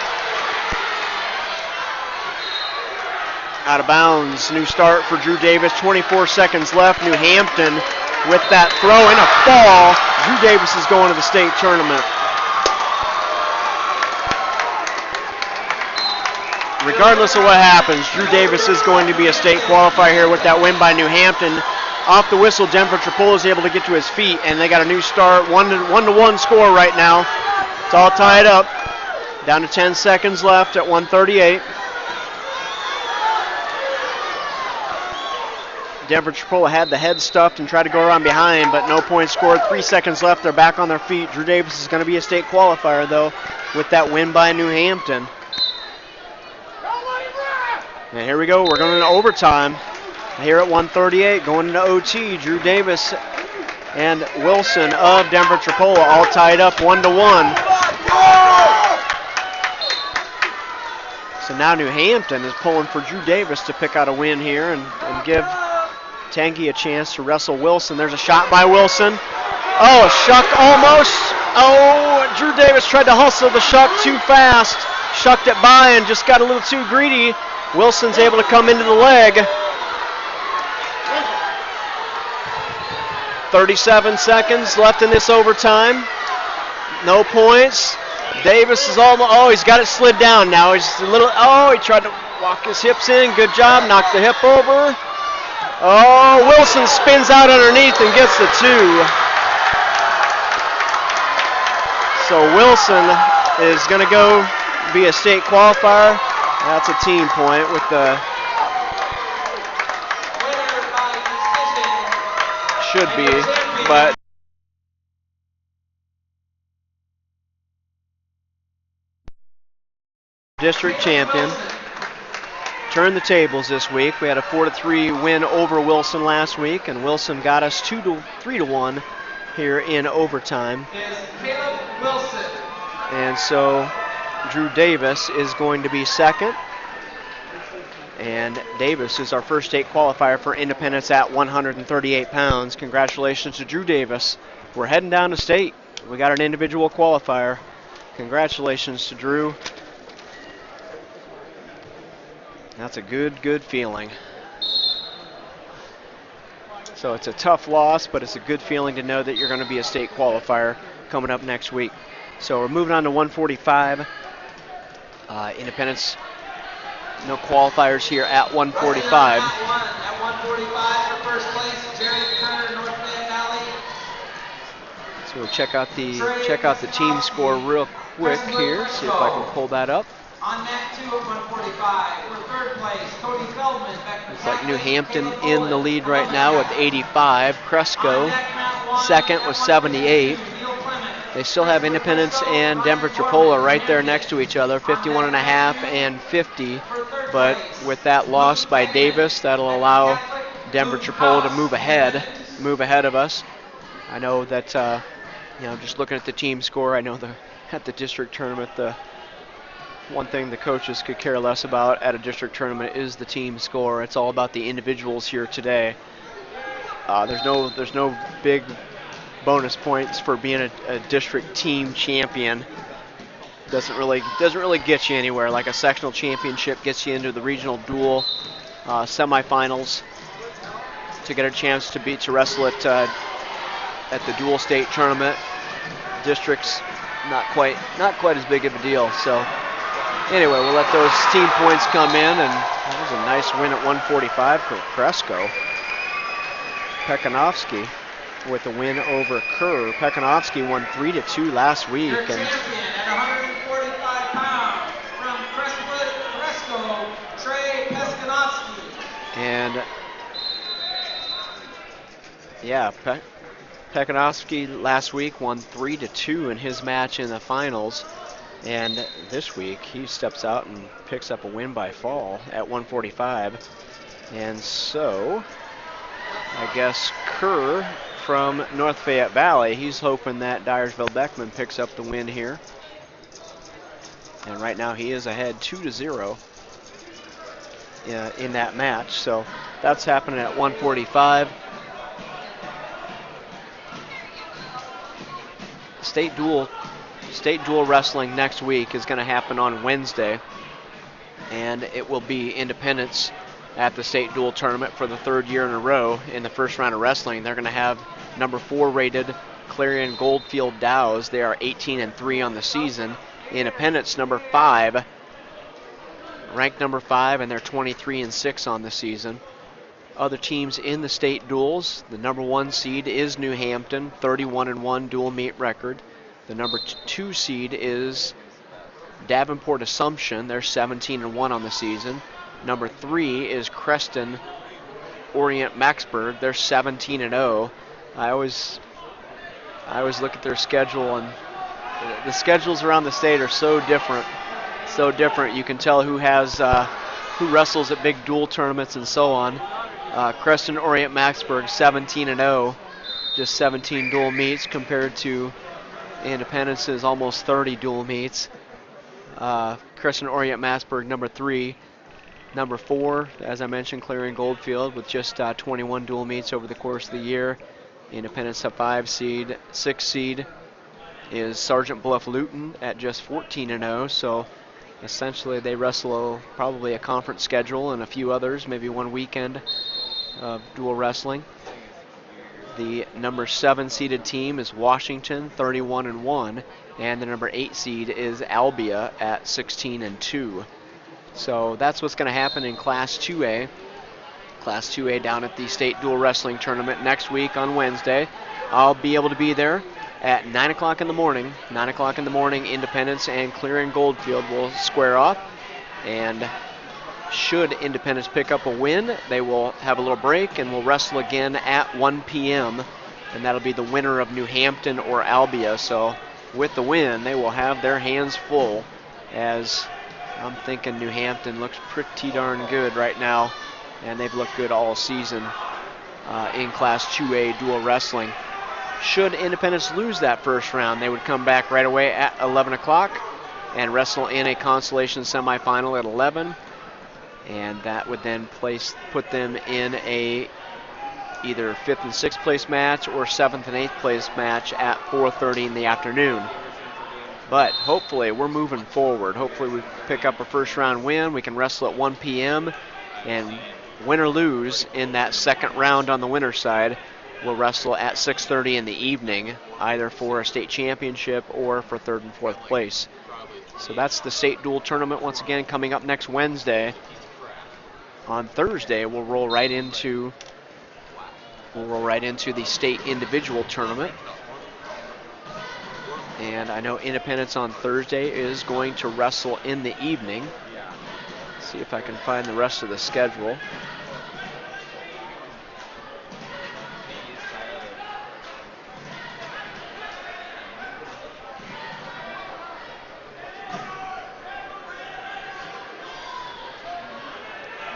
Out of bounds. New start for Drew Davis. 24 seconds left. New Hampton with that throw and a fall. Drew Davis is going to the state tournament. regardless of what happens, Drew Davis is going to be a state qualifier here with that win by New Hampton. Off the whistle, Denver Tripolo is able to get to his feet, and they got a new start. 1-1 score right now. It's all tied up. Down to 10 seconds left at 1:38. Denver Tripolo had the head stuffed and tried to go around behind, but no points scored. 3 seconds left. They're back on their feet. Drew Davis is going to be a state qualifier, though, with that win by New Hampton. And here we go. We're going into overtime. Here at 1:38, going into OT, Drew Davis and Wilson of Denver Tripolo all tied up 1-1. So now New Hampton is pulling for Drew Davis to pick out a win here and give Tanky a chance to wrestle Wilson. There's a shot by Wilson. Oh, a shuck almost. Oh, Drew Davis tried to hustle the shuck too fast. Shucked it by and just got a little too greedy. Wilson's able to come into the leg. 37 seconds left in this overtime. No points. Davis is almost, oh, he's got it slid down now. He's a little, oh, he tried to walk his hips in. Good job, knocked the hip over. Oh, Wilson spins out underneath and gets the 2. So Wilson is going to go be a state qualifier. That's a team point with the, should be, but district champion. Turned the tables this week. We had a 4-3 win over Wilson last week, and Wilson got us 3-1 here in overtime. Caleb Wilson. And so Drew Davis is going to be second. And Davis is our first state qualifier for Independence at 138 pounds. Congratulations to Drew Davis. We're heading down to state. We got an individual qualifier. Congratulations to Drew. That's a good feeling. So it's a tough loss, but it's a good feeling to know that you're going to be a state qualifier coming up next week. So we're moving on to 145. Independence, no qualifiers here at 145. At 145 for first place, Jared Kerner, North Fayette Valley. So we'll check out the team score real quick here. See if I can pull that up. On mat 2 at 145. For third place, Cody Feldman. Looks like New Hampton in the lead right now with 85. Cresco second with 78. They still have Independence and Denver Tripolo right there next to each other, 51.5 and 50. But with that loss by Davis, that'll allow Denver Tripolo to move ahead of us. I know that, just looking at the team score, I know at the district tournament, the one thing the coaches could care less about at a district tournament is the team score. It's all about the individuals here today. There's no big bonus points for being a district team champion. Doesn't really get you anywhere. Like a sectional championship gets you into the regional dual semifinals to get a chance to wrestle at the dual state tournament. Districts not quite as big of a deal. So anyway, we'll let those team points come in, and that was a nice win at 145 for Cresco. Pekonovsky with a win over Kerr. Pekonovsky won 3-2 last week. Your champion at 145 pounds from Cresco, Trey Pekonovsky. And yeah, Pekonovsky last week won 3-2 in his match in the finals. And this week he steps out and picks up a win by fall at 145. And so I guess Kerr from North Fayette Valley, he's hoping that Dyersville Beckman picks up the win here. And right now he is ahead 2-0 in that match. So that's happening at 145. State dual wrestling next week is going to happen on Wednesday, and it will be Independence at the state dual tournament for the third year in a row. In the first round of wrestling, they're going to have number 4 rated Clarion Goldfield Dows. They are 18-3 on the season. Independence number 5 ranked number 5, and they're 23-6 on the season. Other teams in the state duels, the number 1 seed is New Hampton, 31-1 dual meet record. The number 2 seed is Davenport Assumption, they're 17-1 on the season. Number 3 is Creston Orient Maxburg, they're 17-0. I always look at their schedule, and the schedules around the state are so different. So different. You can tell who has who wrestles at big dual tournaments and so on. Creston Orient Maxburg 17-0, just 17 dual meets compared to Independence's almost 30 dual meets. Creston Orient Maxburg number 3. Number 4, as I mentioned, Clarion Goldfield with just 21 dual meets over the course of the year. Independence a 5 seed. 6 seed is Sergeant Bluff Luton at just 14-0. So essentially they wrestle probably a conference schedule and a few others, maybe one weekend of dual wrestling. The number 7 seeded team is Washington, 31-1, and the number 8 seed is Albia at 16-2. So that's what's going to happen in Class 2A. Class 2A down at the State Dual Wrestling Tournament next week on Wednesday. I'll be able to be there at 9 o'clock in the morning. 9 o'clock in the morning, Independence and Clarion Goldfield will square off. And should Independence pick up a win, they will have a little break and will wrestle again at 1 p.m. And that'll be the winner of New Hampton or Albia. So with the win, they will have their hands full, as I'm thinking New Hampton looks pretty darn good right now, and they've looked good all season in Class 2A dual wrestling. Should Independence lose that first round, they would come back right away at 11 o'clock and wrestle in a consolation semifinal at 11. And that would then put them in a either 5th and 6th place match or 7th and 8th place match at 4:30 in the afternoon. But hopefully we're moving forward. Hopefully we pick up a first round win. We can wrestle at 1 p.m. and win or lose in that second round on the winner's side, we'll wrestle at 6:30 in the evening, either for a state championship or for 3rd and 4th place. So that's the state dual tournament once again coming up next Wednesday. On Thursday, we'll roll right into the state individual tournament. And I know Independence on Thursday is going to wrestle in the evening. See if I can find the rest of the schedule.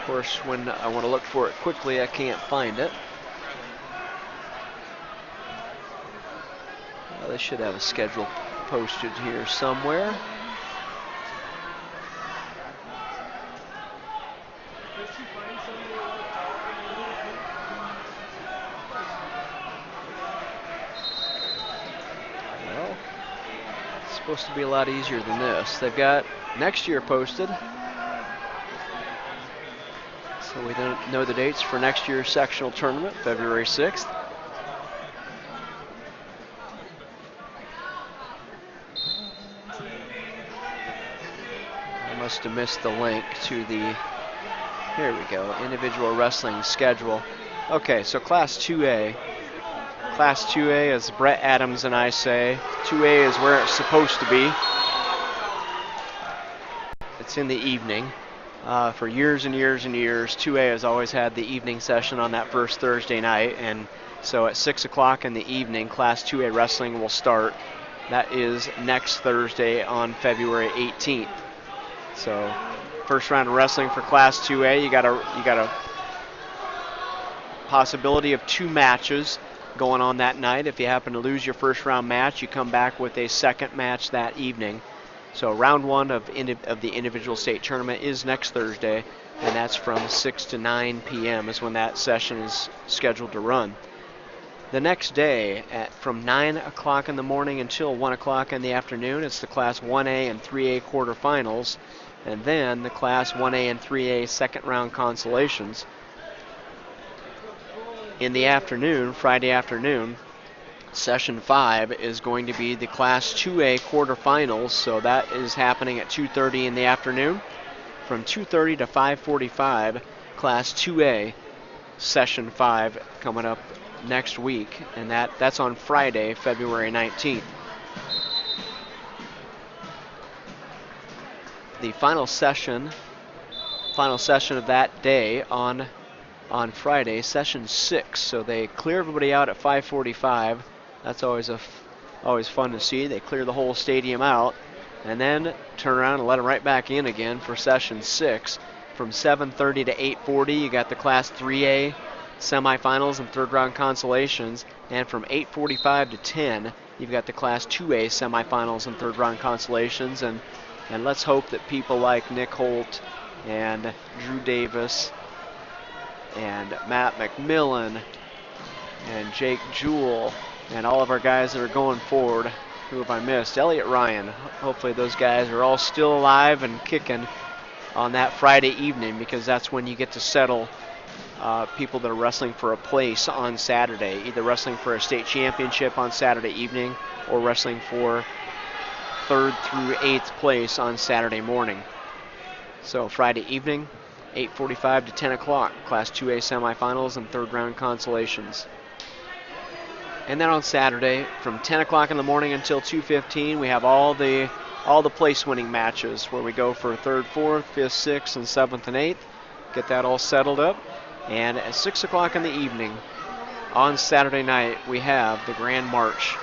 Of course, when I want to look for it quickly, I can't find it. Well, they should have a schedule posted here somewhere. Well, it's supposed to be a lot easier than this. They've got next year posted. So we don't know the dates for next year's sectional tournament, February 6th. I must have missed the link to the, here we go, individual wrestling schedule. Okay, so Class 2A. Class 2A, as Brett Adams and I say, 2A is where it's supposed to be. It's in the evening. For years and years and years, 2A has always had the evening session on that first Thursday night, and so at 6 o'clock in the evening, Class 2A wrestling will start. That is next Thursday on February 18th. So first round of wrestling for Class 2A, you got a possibility of 2 matches going on that night. If you happen to lose your first round match, you come back with a second match that evening. So round 1 of the individual state tournament is next Thursday, and that's from 6 to 9 p.m. is when that session is scheduled to run. The next day, from 9 o'clock in the morning until 1 o'clock in the afternoon, it's the Class 1A and 3A quarterfinals, and then the Class 1A and 3A second round consolations. In the afternoon, Friday afternoon, Session 5 is going to be the Class 2A quarterfinals, so that is happening at 2:30 in the afternoon. from 2:30 to 5:45. Class 2A, Session 5 coming up next week, and that's on Friday, February 19th. The final session of that day on Friday, Session 6. So they clear everybody out at 5:45. That's always fun to see. They clear the whole stadium out and then turn around and let them right back in again for Session 6. From 7:30 to 8:40, you got the Class 3A semifinals and third round consolations, and from 8:45 to 10, you've got the Class 2A semifinals and third round consolations, and let's hope that people like Nick Holt and Drew Davis and Matt McMillan and Jake Jewell and all of our guys that are going forward. Who have I missed? Elliot Ryan. Hopefully those guys are all still alive and kicking on that Friday evening, because that's when you get to settle people that are wrestling for a place on Saturday, either wrestling for a state championship on Saturday evening or wrestling for 3rd through 8th place on Saturday morning. So Friday evening, 8:45 to 10 o'clock, Class 2A semifinals and third round consolations. And then on Saturday, from 10 o'clock in the morning until 2:15, we have all the place winning matches where we go for 3rd, 4th, 5th, 6th, and 7th and 8th. Get that all settled up. And at 6 o'clock in the evening on Saturday night, we have the Grand March.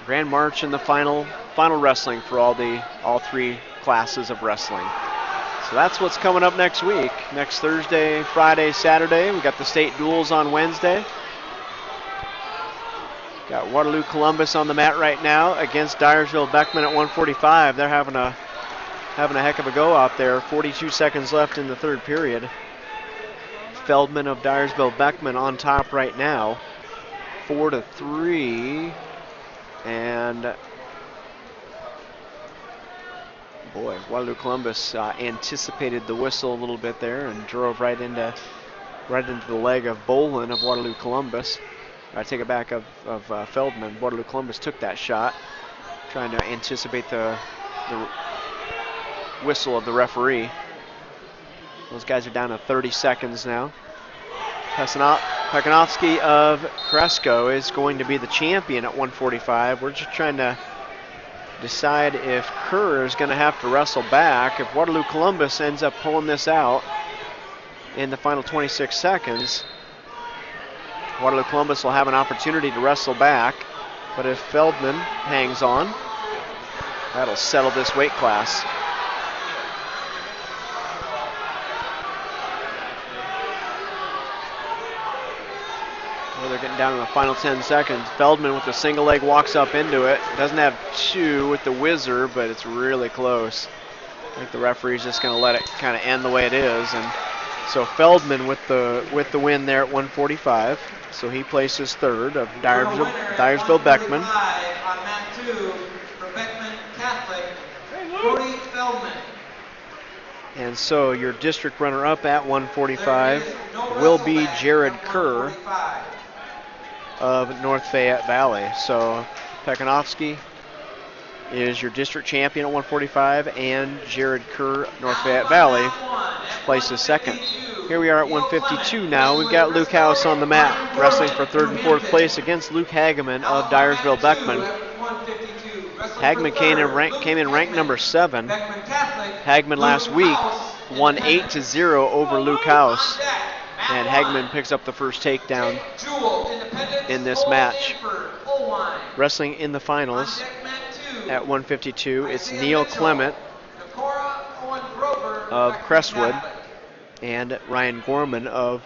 Grand March and the final wrestling for all 3 classes of wrestling. So that's what's coming up next week. Next Thursday, Friday, Saturday. We got the state duels on Wednesday. Got Waterloo Columbus on the mat right now against Dyersville Beckman at 1:45. They're having a heck of a go out there. 42 seconds left in the 3rd period. Feldman of Dyersville Beckman on top right now, 4-3, and boy, Waterloo Columbus anticipated the whistle a little bit there and drove right into the leg of Bolin of Waterloo Columbus. I take it back of Feldman. Waterloo Columbus took that shot, trying to anticipate the whistle of the referee. Those guys are down to 30 seconds now. Pekanovsky of Cresco is going to be the champion at 1:45. We're just trying to decide if Kerr is going to have to wrestle back. If Waterloo Columbus ends up pulling this out in the final 26 seconds, Waterloo Columbus will have an opportunity to wrestle back. But if Feldman hangs on, that'll settle this weight class. Well, they're getting down to the final 10 seconds. Feldman with the single leg walks up into it. Doesn't have 2 with the whizzer, but it's really close. I think the referee's just going to let it kind of end the way it is. And so Feldman with the win there at 1:45. So he places 3rd of Dyersville Beckman. On mat 2 for Beckman Catholic, Cody Feldman. And so your district runner-up at 1:45 will be Jared Kerr of North Fayette Valley. So Pekanovsky is your district champion at 1:45, and Jared Kerr, North Fayette Valley, places 2nd. Here we are at 1:52 now. We've got Luke House on the mat, wrestling for 3rd and 4th place against Luke Hageman of Dyersville Beckman. Hageman came in ranked number 7. Hageman last week won 8-0 over Luke House, and Hageman picks up the first takedown in this match. Wrestling in the finals at 1:52, it's Neil Clement of Crestwood and Ryan Gorman of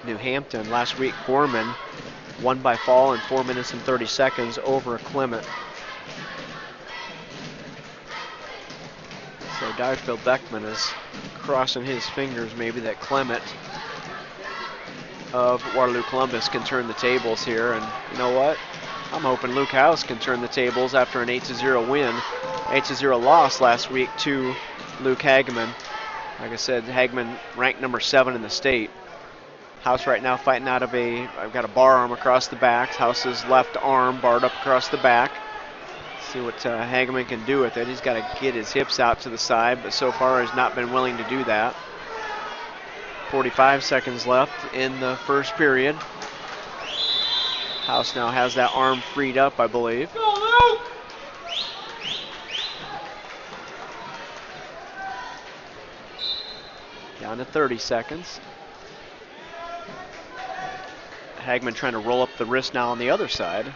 New Hampton. Last week, Gorman won by fall in 4 minutes and 30 seconds over Clement. So Dyersville Beckman is crossing his fingers maybe that Clement of Waterloo Columbus can turn the tables here. And you know what? I'm hoping Luke House can turn the tables after an 8-0 win. 8-0 loss last week to Luke Hageman. Like I said, Hageman ranked number 7 in the state. House right now fighting out of I've got a bar arm across the back. House's left arm barred up across the back. See what Hageman can do with it. He's got to get his hips out to the side, but so far has not been willing to do that. 45 seconds left in the first period. House now has that arm freed up, I believe. Down to 30 seconds. Hageman trying to roll up the wrist now on the other side.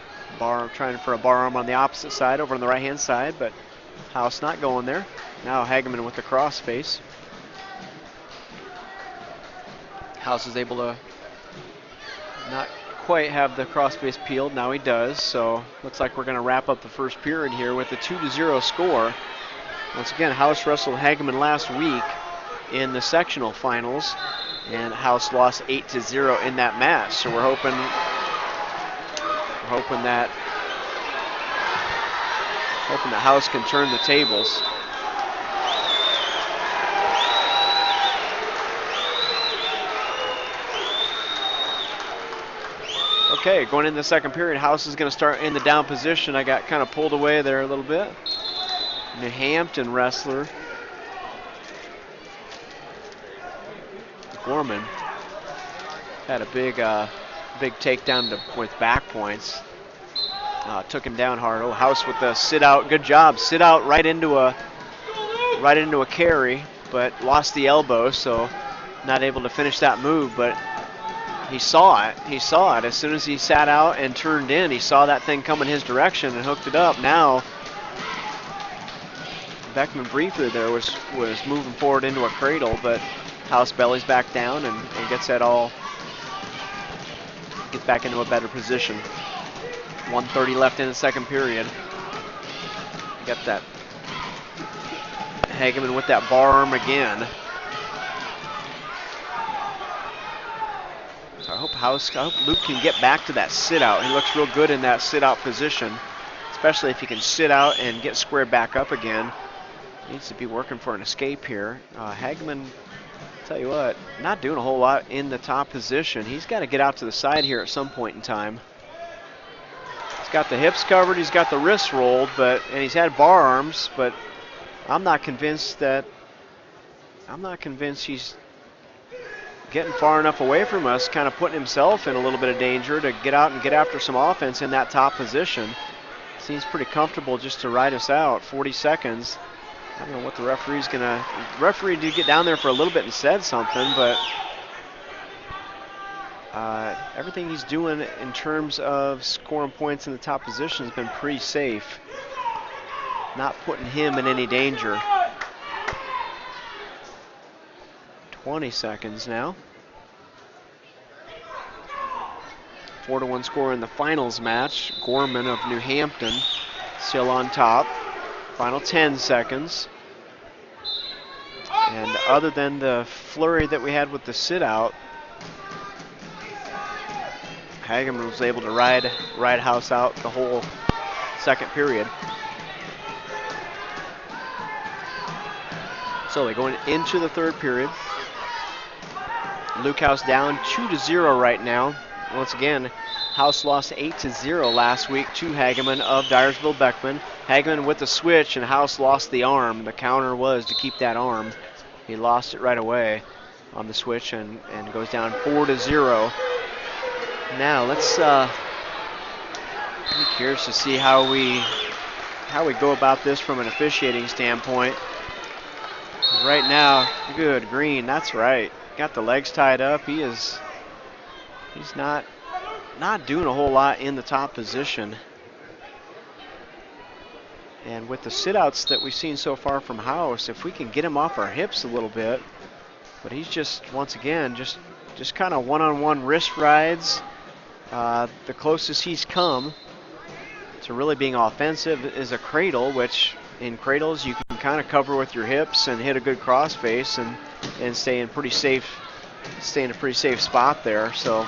Trying for a bar arm on the opposite side, over on the right-hand side, but House not going there. Now Hageman with the cross face. House is able to not quite have the cross face peeled. Now he does, so looks like we're going to wrap up the first period here with a 2-0 score. Once again, House wrestled Hageman last week in the sectional finals, and House lost 8-0 in that match. So we're hoping that House can turn the tables. Okay, going into the second period, House is going to start in the down position. I got kind of pulled away there a little bit. New Hampton wrestler Gorman had a big takedown with back points. Took him down hard. Oh, House with the sit out. Good job. Sit out right into a carry, but lost the elbow, so not able to finish that move. But he saw it. He saw it as soon as he sat out and turned in. He saw that thing coming his direction and hooked it up. Now Beckman briefly there was moving forward into a cradle, but House bellies back down and gets back into a better position. 1:30 left in the second period. You got that Hageman with that bar arm again. So I hope Luke can get back to that sit out. He looks real good in that sit out position, especially if he can sit out and get squared back up again. Needs to be working for an escape here. Hageman, tell you what, not doing a whole lot in the top position. He's got to get out to the side here at some point in time. He's got the hips covered, he's got the wrists rolled, and he's had bar arms, but I'm not convinced he's getting far enough away from us, kind of putting himself in a little bit of danger to get out and get after some offense in that top position. Seems pretty comfortable just to ride us out. 40 seconds. I don't know what the referee's gonna. The referee did get down there for a little bit and said something, but everything he's doing in terms of scoring points in the top position has been pretty safe. Not putting him in any danger. 20 seconds now. 4-1 score in the finals match. Gorman of New Hampton still on top. Final 10 seconds. And other than the flurry that we had with the sit out, Hageman was able to ride House out the whole second period. So they're going into the third period. Luke House down 2-0 right now. Once again, House lost 8-0 last week to Hageman of Dyersville Beckman. Hageman with the switch, and House lost the arm. The counter was to keep that arm. He lost it right away on the switch and goes down 4-0. Now let's I'm curious to see how we go about this from an officiating standpoint. Right now, good green, that's right. Got the legs tied up. He's not doing a whole lot in the top position. And with the sit-outs that we've seen so far from House, if we can get him off our hips a little bit, but he's just, once again, just kind of one-on-one wrist rides. The closest he's come to really being offensive is a cradle, which in cradles you can kind of cover with your hips and hit a good cross face and stay in a pretty safe spot there. So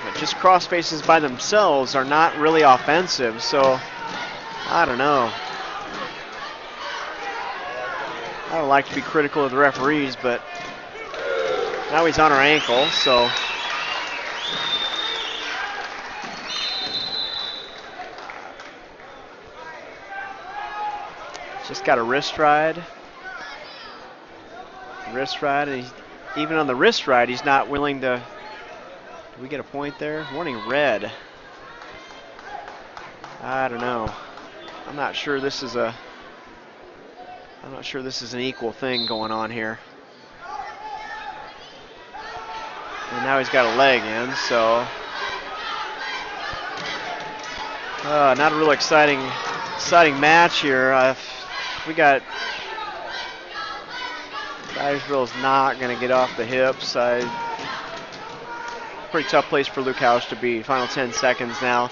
but just cross faces by themselves are not really offensive, so I don't know. I don't like to be critical of the referees, but now he's on our ankle, so Just got a wrist ride. And even on the wrist ride, he's not willing to. Do we get a point there? Warning red. I don't know. I'm not sure this is an equal thing going on here. And now he's got a leg in, so not a real exciting match here. We got Dyersville's not going to get off the hips. Pretty tough place for Luke Hausch to be. Final 10 seconds now.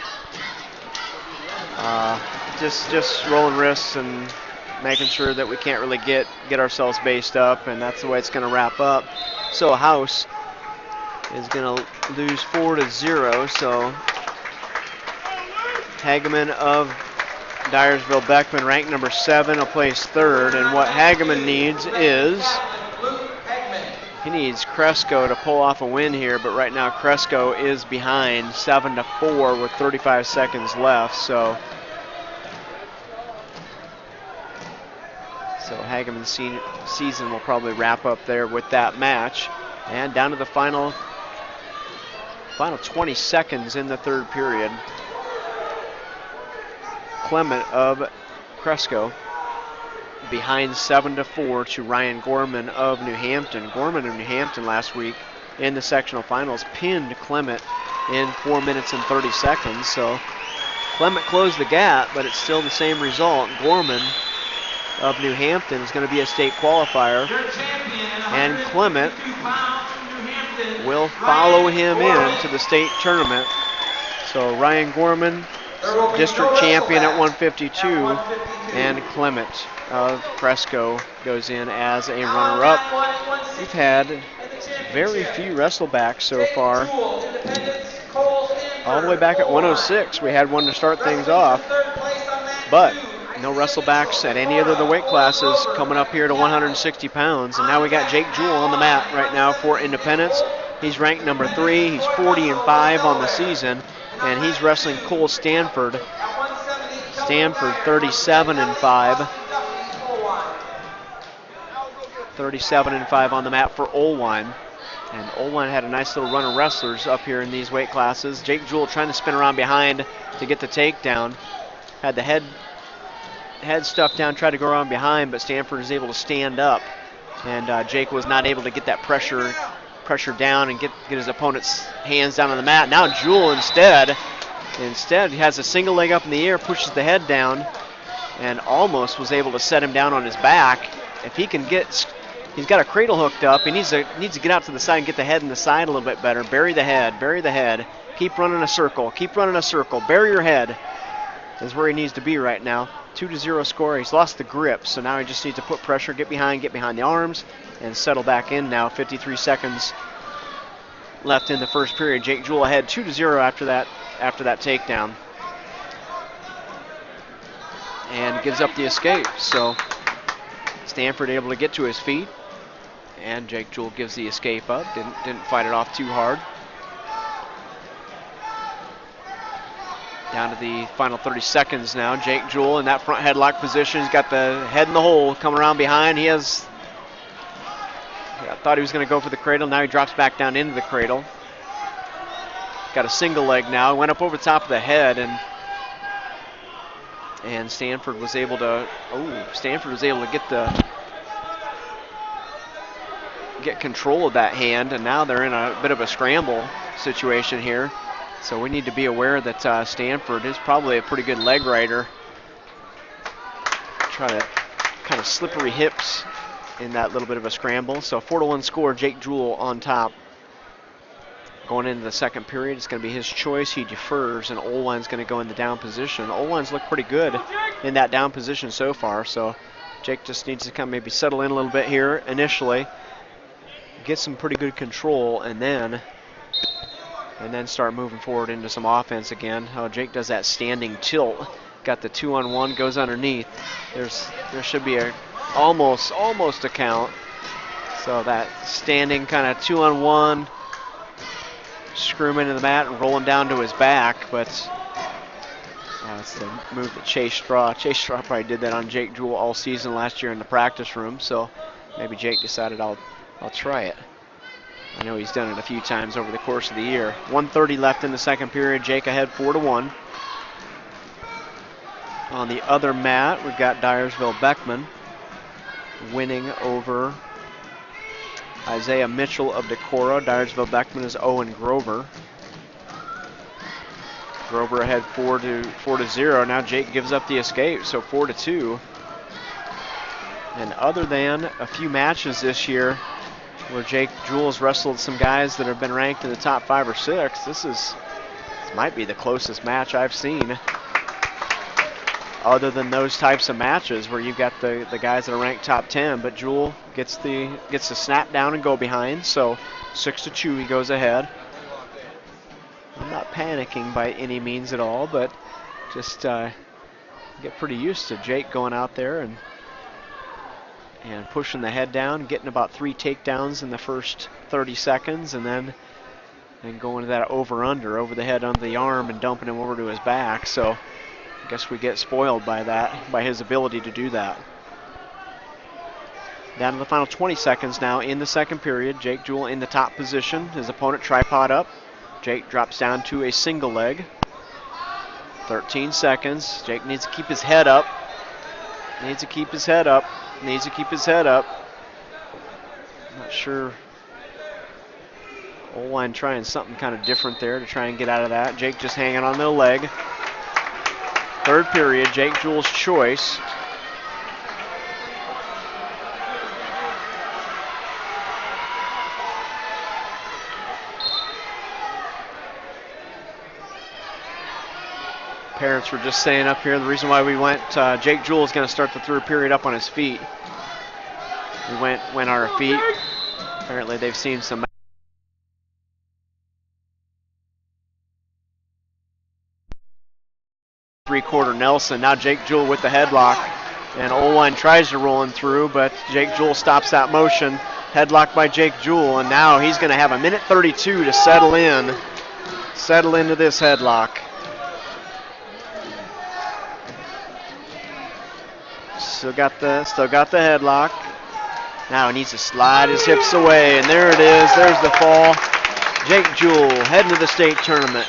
Just rolling wrists and making sure that we can't really get ourselves based up, and that's the way it's going to wrap up. So Hausch is going to lose 4-0. So Hageman of Dyersville Beckman, ranked number 7, will place 3rd. And what Hageman needs is he needs Cresco to pull off a win here, but right now Cresco is behind 7-4 with 35 seconds left. So Hageman's season will probably wrap up there with that match. And down to the final 20 seconds in the 3rd period. Clement of Cresco behind 7-4 to Ryan Gorman of New Hampton. Gorman of New Hampton last week in the sectional finals pinned Clement in 4 minutes and 30 seconds. So Clement closed the gap, but it's still the same result. Gorman of New Hampton is going to be a state qualifier, and Clement will follow him into the state tournament. So Ryan Gorman, district champion at 152, and Clement of Cresco goes in as a runner-up. We've had very few wrestlebacks so far. All the way back at 106, we had one to start things off, but no wrestlebacks at any other of the weight classes coming up here to 160 pounds. And now we got Jake Jewell on the mat right now for Independence. He's ranked number 3. He's 40-5 on the season, and he's wrestling Cole Stanford. Stanford 37-5. 37-5 on the mat for Olwine. And Olwine had a nice little run of wrestlers up here in these weight classes. Jake Jewell trying to spin around behind to get the takedown. Had the head stuff down, tried to go around behind, but Stanford is able to stand up. And Jake was not able to get that pressure down and get his opponent's hands down on the mat. Now Jewell instead has a single leg up in the air, pushes the head down, and almost was able to set him down on his back. If he can he's got a cradle hooked up. He needs to get out to the side and get the head in the side a little bit better. Bury the head. Keep running a circle. Bury your head is where he needs to be right now. 2-0 score. He's lost the grip, so now he just needs to put pressure, get behind the arms, and settle back in now. 53 seconds left in the 1st period. Jake Jewell ahead 2-0 after that takedown. And gives up the escape. So Stanford able to get to his feet, and Jake Jewell gives the escape up. Didn't fight it off too hard. Down to the final 30 seconds now. Jake Jewell in that front headlock position. He's got the head in the hole, coming around behind. I thought he was going to go for the cradle. Now he drops back down into the cradle. Got a single leg now. Went up over the top of the head, and Stanford was able to. Stanford was able to get control of that hand, and now they're in a bit of a scramble situation here. So we need to be aware that Stanford is probably a pretty good leg rider. Try to kind of slippery hips in that little bit of a scramble. So 4-1 score, Jake Jewell on top. Going into the 2nd period, it's going to be his choice. He defers, and Olwine's going to go in the down position. Olwine's looked pretty good in that down position so far. So Jake just needs to kind of maybe settle in a little bit here initially, get some pretty good control, and then start moving forward into some offense again. Jake does that standing tilt. Got the 2-on-1, goes underneath. There should be almost a count. So that standing kind of 2-on-1, screw him into the mat and roll him down to his back, but That's the move that Chase Straw. Chase Straw probably did that on Jake Jewell all season last year in the practice room, so maybe Jake decided I'll try it. I know he's done it a few times over the course of the year. 1:30 left in the second period. Jake ahead 4-1. On the other mat, we've got Dyersville Beckman winning over Isaiah Mitchell of Decorah. Dyersville Beckman is Owen Grover. Grover ahead 4-0. Now Jake gives up the escape, so 4-2. And other than a few matches this year where Jake Jewell's wrestled some guys that have been ranked in the top 5 or 6, this might be the closest match I've seen. Other than those types of matches where you've got the guys that are ranked top 10, but Jewell gets the snap down and go behind, so 6-2 he goes ahead. I'm not panicking by any means at all, but just get pretty used to Jake going out there and pushing the head down, getting about 3 takedowns in the first 30 seconds, and then going to that over the head, under the arm, and dumping him over to his back. So I guess we get spoiled by that, by his ability to do that. Down to the final 20 seconds now in the second period. Jake Jewell in the top position. His opponent tripod up. Jake drops down to a single leg. 13 seconds. Jake needs to keep his head up. Needs to keep his head up. Needs to keep his head up. Not sure. O-line trying something kind of different there to try and get out of that. Jake just hanging on the leg. Third period, Jake Jewell's choice. Parents were just saying up here, the reason why we went, Jake Jewell is going to start the third period up on his feet. We went on our feet. Apparently they've seen some three-quarter Nelson. Now Jake Jewell with the headlock. And O-line tries to roll him through, but Jake Jewell stops that motion. Headlock by Jake Jewell, and now he's going to have 1:32 to settle into this headlock. Still got the headlock. Now he needs to slide his hips away, and there it is. There's the fall. Jake Jewell heading to the state tournament.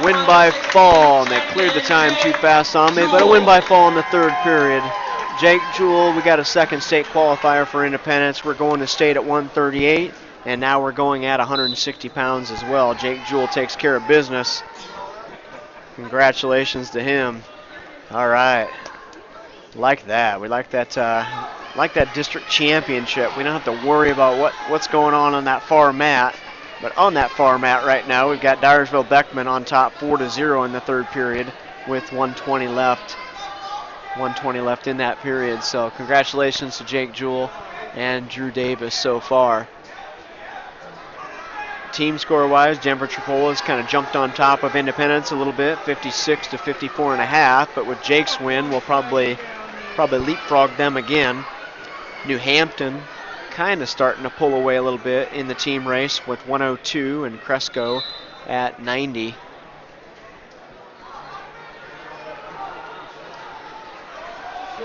Win by fall, and they cleared the time too fast on me, but a win by fall in the third period. Jake Jewell, we got a second state qualifier for Independence. We're going to state at 138, and now we're going at 160 pounds as well. Jake Jewell takes care of business. Congratulations to him. All right, like that. We like that district championship. We don't have to worry about what's going on that far mat. But on that far mat right now, we've got Dyersville Beckman on top 4-0 in the third period with 1:20 left. 1:20 left in that period. So congratulations to Jake Jewell and Drew Davis so far. Team score-wise, Denver Tripola's kind of jumped on top of Independence a little bit, 56-54.5. But with Jake's win, we'll probably leapfrog them again. New Hampton kind of starting to pull away a little bit in the team race with 102 and Cresco at 90.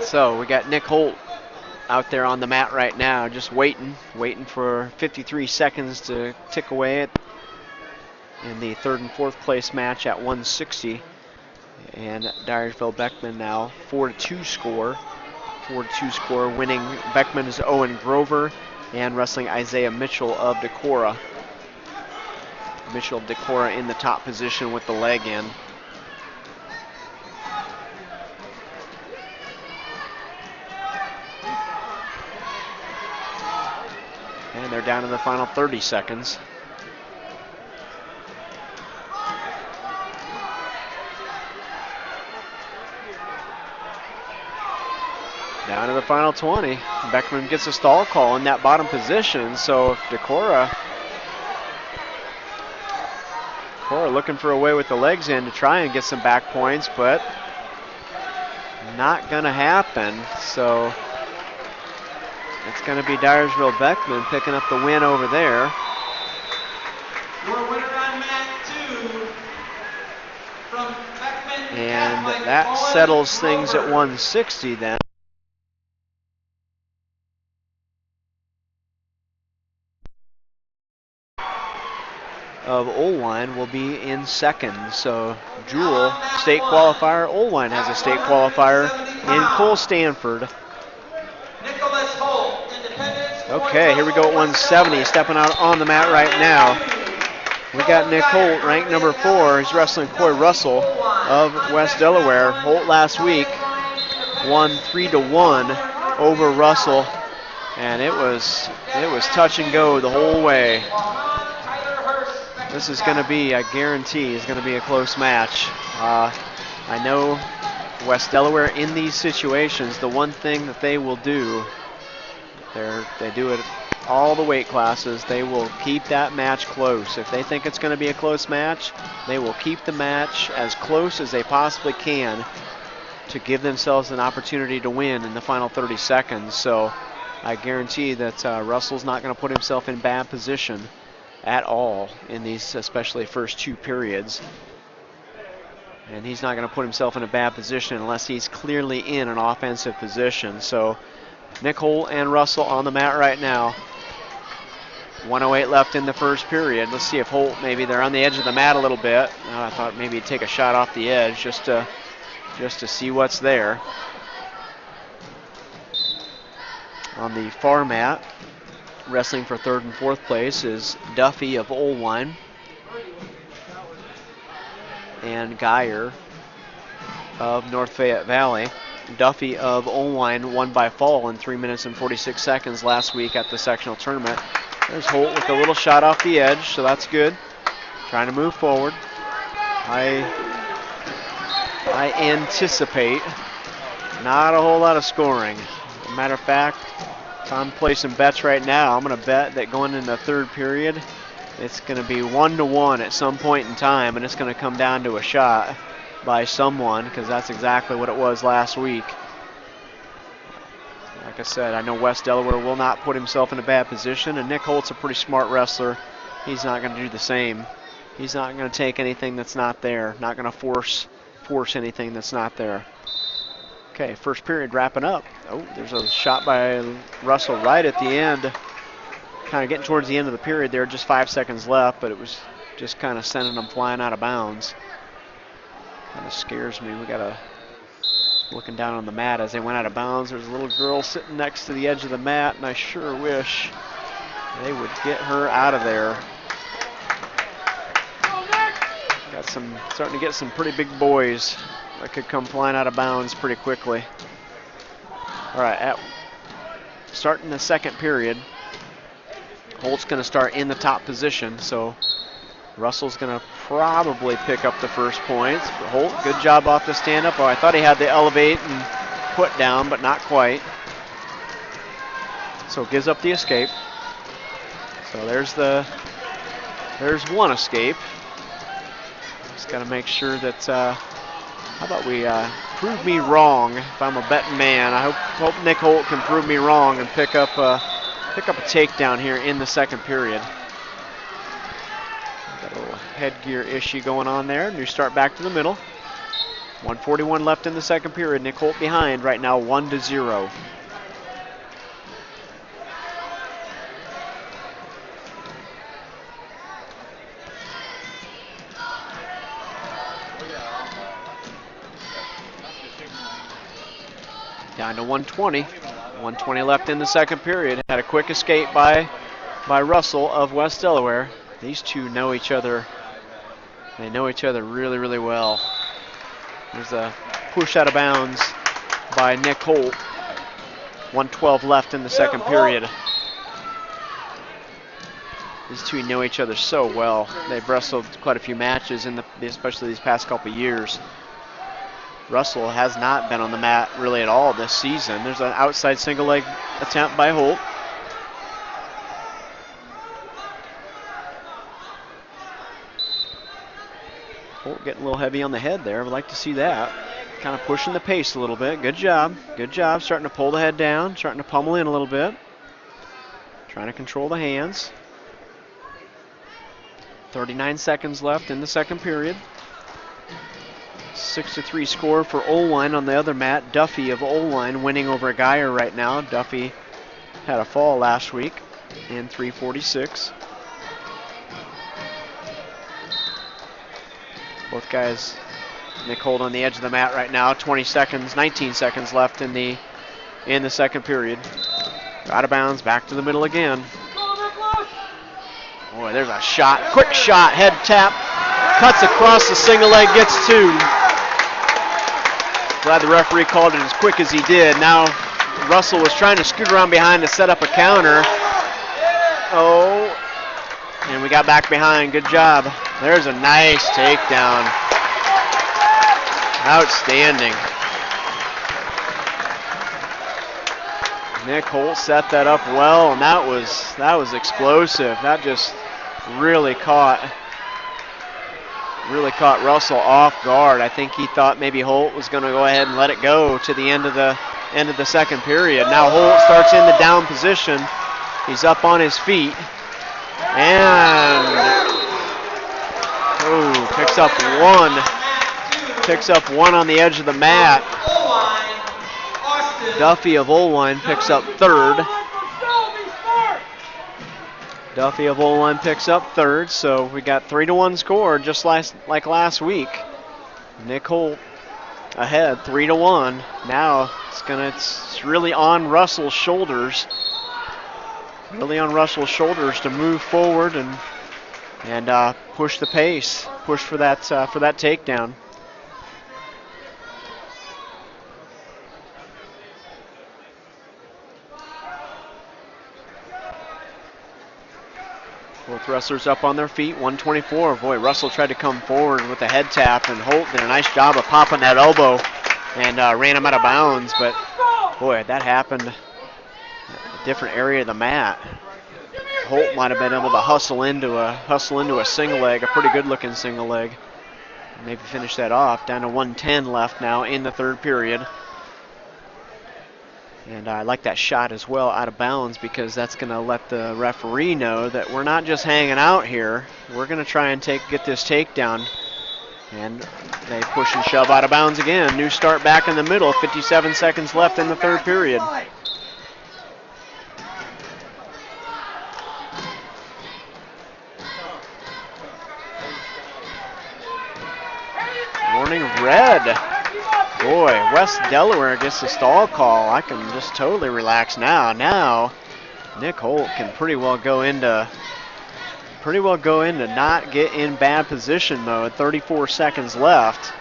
So we got Nick Holt out there on the mat right now, just waiting for 53 seconds to tick away in the third and fourth place match at 160. And Dyersville Beckman now 4-2 score. 4-2 score, winning. Beckman is Owen Grover and wrestling Isaiah Mitchell of Decorah. Mitchell of Decorah in the top position with the leg in. And they're down to the final 30 seconds. Down to the final 20. Beckman gets a stall call in that bottom position. So if Decorah looking for a way with the legs in to try and get some back points, but not going to happen. So it's going to be Dyersville Beckman picking up the win over there. Your winner on mat 2, from Beckman. And that settles things at 160 then. Of Oelwein will be in second. So Jewell, state qualifier. Oelwein has a state qualifier in Cole Stanford. Nicholas Holt, Independence. Okay, here we go at 170, stepping out on the mat right now. We got Nick Holt, ranked number 4. He's wrestling Coy Russell of West Delaware. Holt last week won 3-1 over Russell, and it was touch and go the whole way. This is going to be, I guarantee, is going to be a close match. I know West Delaware in these situations, the one thing that they will do, they do it all the weight classes, they will keep that match close. If they think it's going to be a close match, they will keep the match as close as they possibly can to give themselves an opportunity to win in the final 30 seconds. So I guarantee that Russell's not going to put himself in bad position at all in these, especially first 2 periods. And he's not going to put himself in a bad position unless he's clearly in an offensive position. So Nick Holt and Russell on the mat right now. 1:08 left in the first period. Let's see if Holt, maybe they're on the edge of the mat a little bit. I thought maybe he'd take a shot off the edge just to see what's there. On the far mat, wrestling for 3rd and 4th place is Duffy of Oelwein and Geyer of North Fayette Valley. Duffy of Oelwein won by fall in 3 minutes and 46 seconds last week at the sectional tournament. There's Holt with a little shot off the edge, so that's good. Trying to move forward. I anticipate not a whole lot of scoring. As a matter of fact, if I'm placing bets right now, I'm going to bet that going into the 3rd period, it's going to be 1-1 at some point in time, and it's going to come down to a shot by someone, because that's exactly what it was last week. Like I said, I know West Delaware will not put himself in a bad position, and Nick Holt's a pretty smart wrestler. He's not going to do the same. He's not going to take anything that's not there, not going to force anything that's not there. Okay, first period wrapping up. Oh, there's a shot by Russell right at the end. Kind of getting towards the end of the period there, just 5 seconds left, but it was just kind of sending them flying out of bounds. Kind of scares me. We got a, looking down on the mat as they went out of bounds, there's a little girl sitting next to the edge of the mat, and I sure wish they would get her out of there. Got some, starting to get some pretty big boys that could come flying out of bounds pretty quickly. All right, starting the 2nd period, Holt's going to start in the top position, so Russell's going to probably pick up the first points. But Holt, good job off the stand-up. Oh, I thought he had the elevate and put down, but not quite. So gives up the escape. So there's one escape. Just got to make sure that, how about we prove me wrong if I'm a betting man. I hope Nick Holt can prove me wrong and pick up a takedown here in the 2nd period. Got a little headgear issue going on there. New start back to the middle. 1:41 left in the 2nd period. Nick Holt behind right now, 1-0. Down to 120. 120 left in the 2nd period. Had a quick escape by Russell of West Delaware. These two know each other. They know each other really, really well. There's a push out of bounds by Nick Holt. 1:12 left in the 2nd period. These two know each other so well. They've wrestled quite a few matches, especially these past couple years. Russell has not been on the mat really at all this season. There's an outside single leg attempt by Holt. Holt getting a little heavy on the head there. I'd like to see that. Kind of pushing the pace a little bit. Good job. Good job. Starting to pull the head down. Starting to pummel in a little bit. Trying to control the hands. 39 seconds left in the 2nd period. 6-3 score for Olwine on the other mat. Duffy of Olwine winning over Geyer right now. Duffy had a fall last week in 346. Both guys, Nick Holt on the edge of the mat right now. 19 seconds left in the second period. Out of bounds, back to the middle again. Boy, there's a shot. Quick shot, head tap. Cuts across the single leg, gets two. Glad the referee called it as quick as he did. Now Russell was trying to scoot around behind to set up a counter. Oh, and we got back behind. Good job. There's a nice takedown. Outstanding. Nick Holt set that up well, and that was explosive. That just really caught Russell off guard. I think he thought maybe Holt was going to go ahead and let it go to the end of the second period. Now Holt starts in the down position. He's up on his feet and picks up one on the edge of the mat. Duffy of Olwine picks up third. Duffy of Olwine picks up third, so we got 3-1 score just like last week. Nick Holt ahead 3-1. Now it's really on Russell's shoulders. Really on Russell's shoulders to move forward and push the pace, push for that takedown. Both wrestlers up on their feet, 124. Boy, Russell tried to come forward with a head tap, and Holt did a nice job of popping that elbow and ran him out of bounds. But boy, that happened in a different area of the mat. Holt might have been able to hustle into a single leg, a pretty good-looking single leg. Maybe finish that off. Down to 1:10 left now in the third period. And I like that shot as well out of bounds, because that's going to let the referee know that we're not just hanging out here. We're going to try and get this takedown. And they push and shove out of bounds again. New start back in the middle. 57 seconds left in the third period. Warning red. Boy, West Delaware gets the stall call. I can just totally relax now. Now, Nick Holt can pretty well go into not get in bad position mode. 34 seconds left.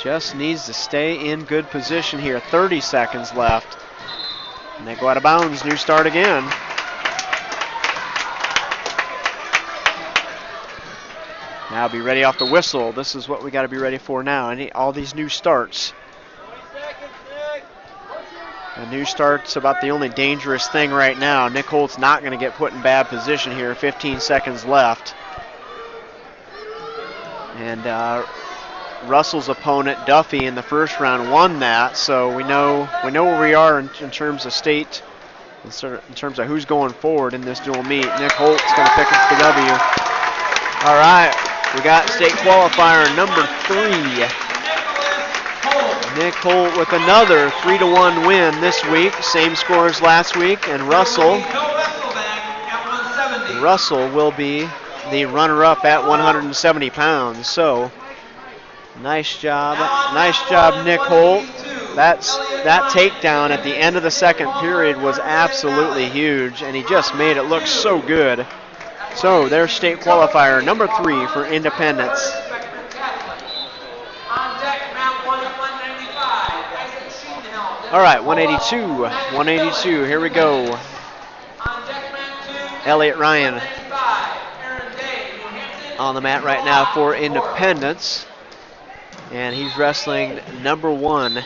Just needs to stay in good position here. 30 seconds left. And they go out of bounds. New start again. Now be ready off the whistle. This is what we got to be ready for now. All these new starts. A new start's about the only dangerous thing right now. Nick Holt's not going to get put in bad position here. 15 seconds left. And Russell's opponent, Duffy, in the first round won that. So we know where we are in terms of state, in terms of who's going forward in this dual meet. Nick Holt's going to pick up the W. All right. We got state qualifier number 3. Nick Holt with another 3-1 win this week. Same score as last week. And Russell will be the runner-up at 170 pounds. So, nice job, Nick Holt. That takedown at the end of the second period was absolutely huge, and he just made it look so good. So there's state qualifier number 3 for Independence. All right, 182, here we go. Elliot Ryan on the mat right now for Independence. And he's wrestling number one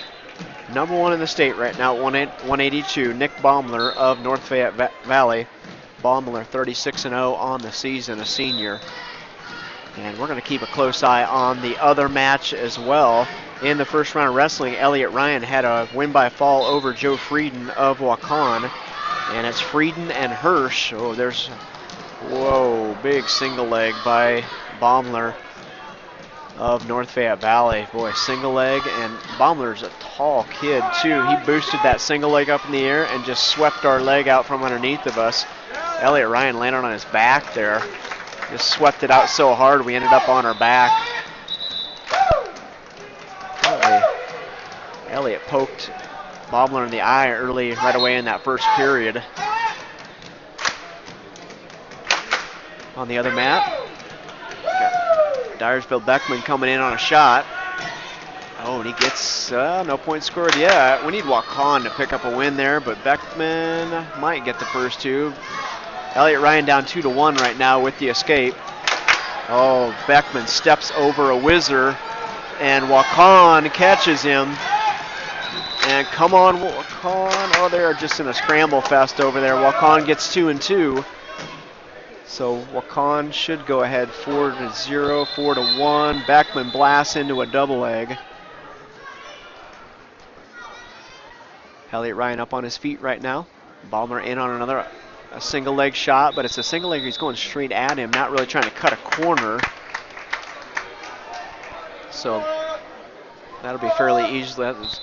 in the state right now, 182, Nick Baumler of North Fayette Valley. Baumler 36-0 on the season, a senior. And we're going to keep a close eye on the other match as well. In the first round of wrestling, Elliot Ryan had a win by fall over Joe Frieden of Waukon. And it's Frieden and Hirsch. Oh, there's, whoa, big single leg by Baumler. of North Fayette Valley. Boy, single leg, and Baumler's a tall kid too. He boosted that single leg up in the air and just swept our leg out from underneath of us. Elliot Ryan landed on his back there. Just swept it out so hard we ended up on our back. Elliot poked Baumler in the eye early, right away in that first period. On the other mat, Dyersville Beckman coming in on a shot. Oh, and he gets no points scored yet. We need Waukon to pick up a win there, but Beckman might get the first two. Elliot Ryan down 2-1 right now with the escape. Oh, Beckman steps over a whizzer, and Waukon catches him. And come on, Waukon. Oh, they're just in a scramble fest over there. Waukon gets 2 and 2. So Waukon should go ahead 4-0, 4-1. Beckman blasts into a double leg. Elliot Ryan up on his feet right now. Baumler in on a single leg shot, but it's a single leg. He's going straight at him, not really trying to cut a corner. So that'll be fairly easily. That was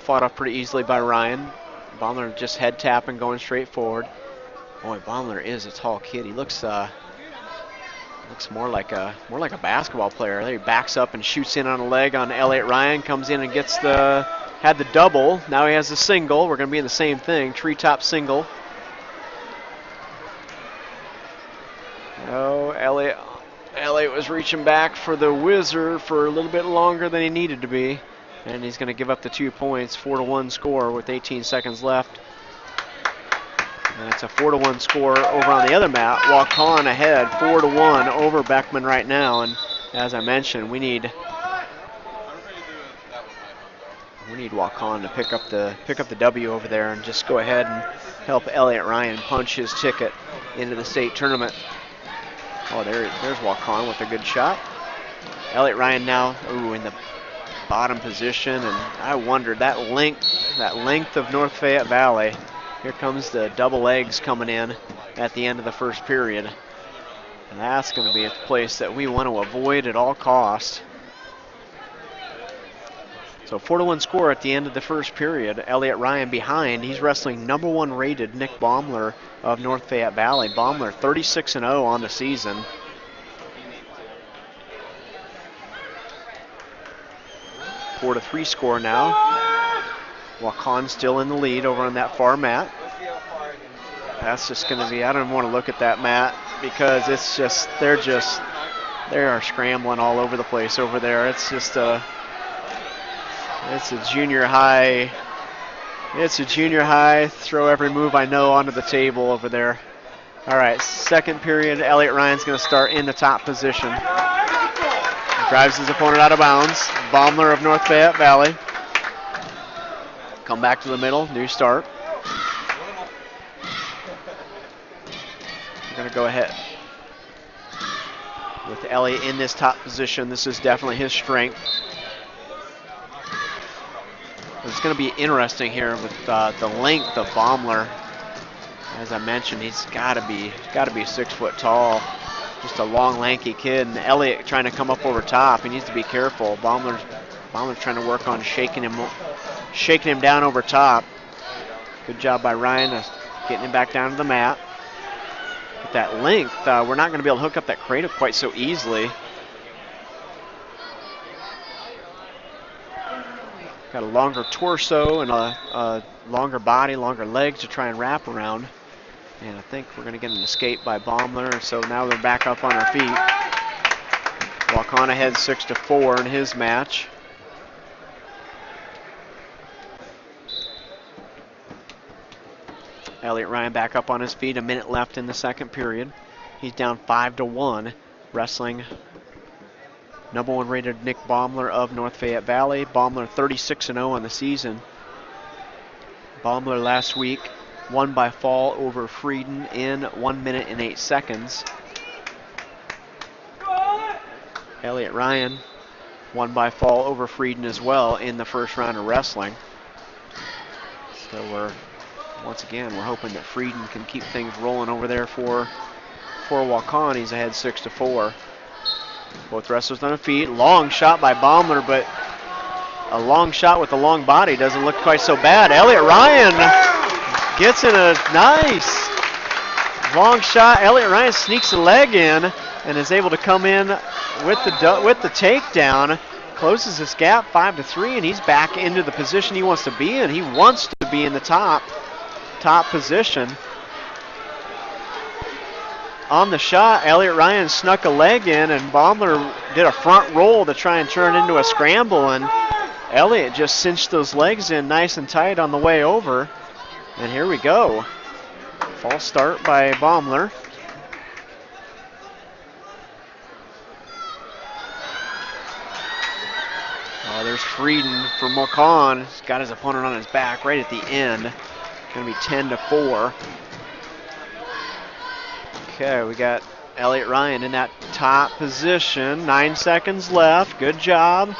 fought off pretty easily by Ryan. Baumler just head tapping, going straight forward. Boy, Baumler is a tall kid. He looks more like a basketball player. There he backs up and shoots in on a leg on Elliot Ryan. Comes in and gets had the double. Now he has the single. We're going to be in the same thing. Treetop single. Oh, Elliot was reaching back for the whizzer for a little bit longer than he needed to be. And he's going to give up the 2 points, 4-1 score with 18 seconds left. And it's a 4-1 score over on the other mat. Waukon ahead, 4-1 over Beckman right now. And as I mentioned, we need Waukon to pick up the W over there and just go ahead and help Elliot Ryan punch his ticket into the state tournament. Oh, there's Waukon with a good shot. Elliot Ryan now, in the bottom position, and I wondered that length of North Fayette Valley. Here comes the double legs coming in at the end of the first period. And that's going to be a place that we want to avoid at all costs. So 4-1 score at the end of the first period. Elliot Ryan behind. He's wrestling #1 rated Nick Baumler of North Fayette Valley. Baumler 36-0 on the season. Four to 3 score now. Waukon still in the lead over on that far mat. That's just going to be, I don't even want to look at that mat because it's just, they are scrambling all over the place over there. It's just it's a junior high throw every move I know onto the table over there. All right, second period, Elliot Ryan's going to start in the top position. Drives his opponent out of bounds. Baumler of North Fayette Valley. Come back to the middle, new start. We're going to go ahead with Elliot in this top position. This is definitely his strength. It's going to be interesting here with the length of Baumler. As I mentioned, he's got to be 6 foot tall. Just a long, lanky kid. And Elliot trying to come up over top. He needs to be careful. Baumler's trying to work on shaking him down over top. Good job by Ryan getting him back down to the mat. With that length, we're not going to be able to hook up that cradle quite so easily. Got a longer torso and a longer body, longer legs to try and wrap around. And I think we're going to get an escape by Baumler, so now they're back up on our feet. Waukon ahead 6-4 in his match. Elliot Ryan back up on his feet, a minute left in the second period. He's down 5-1, wrestling #1 rated Nick Baumler of North Fayette Valley. Baumler 36-0 on the season. Baumler last week won by fall over Frieden in 1 minute and 8 seconds. Elliot Ryan won by fall over Frieden as well in the first round of wrestling. So once again, we're hoping that Frieden can keep things rolling over there for Waukon. He's ahead 6-4. Both wrestlers on their feet. Long shot by Baumler, but a long shot with a long body doesn't look quite so bad. Elliot Ryan gets in a nice long shot. Elliot Ryan sneaks a leg in and is able to come in with the takedown. Closes this gap 5-3, and he's back into the position he wants to be in. He wants to be in the top position. On the shot, Elliot Ryan snuck a leg in, and Baumler did a front roll to try and turn it into a scramble, and Elliot just cinched those legs in nice and tight on the way over. And here we go. False start by Baumler. Oh, there's Frieden for Mokan. He's got his opponent on his back right at the end. Going to be 10-4. Okay, we got Elliot Ryan in that top position. 9 seconds left. Good job.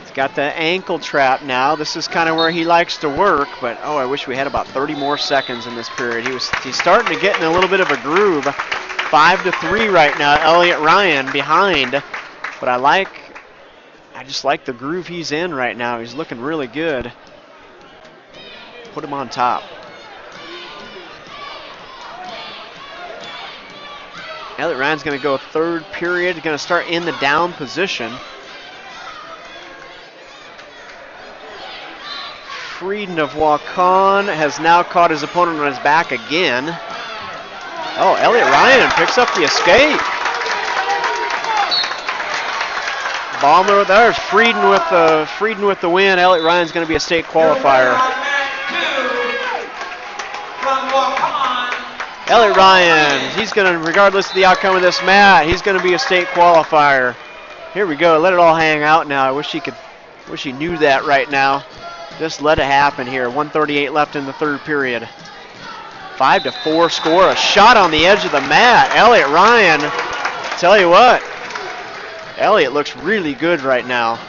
He's got the ankle trap now. This is kind of where he likes to work, but oh, I wish we had about 30 more seconds in this period. He's starting to get in a little bit of a groove. 5-3 right now. Elliot Ryan behind, but I just like the groove he's in right now. He's looking really good. Put him on top. Elliot Ryan's going to go third period. Going to start in the down position. Frieden of Waukon has now caught his opponent on his back again. Oh, Elliot Ryan picks up the escape. Baumler, there's Frieden with the win. Elliot Ryan's going to be a state qualifier. Elliot Ryan, he's going to, regardless of the outcome of this match, he's going to be a state qualifier. Here we go. Let it all hang out now. I wish he knew that right now. Just let it happen here. 1:38 left in the third period. 5-4 score. A shot on the edge of the mat. Elliot Ryan, tell you what, Elliot looks really good right now.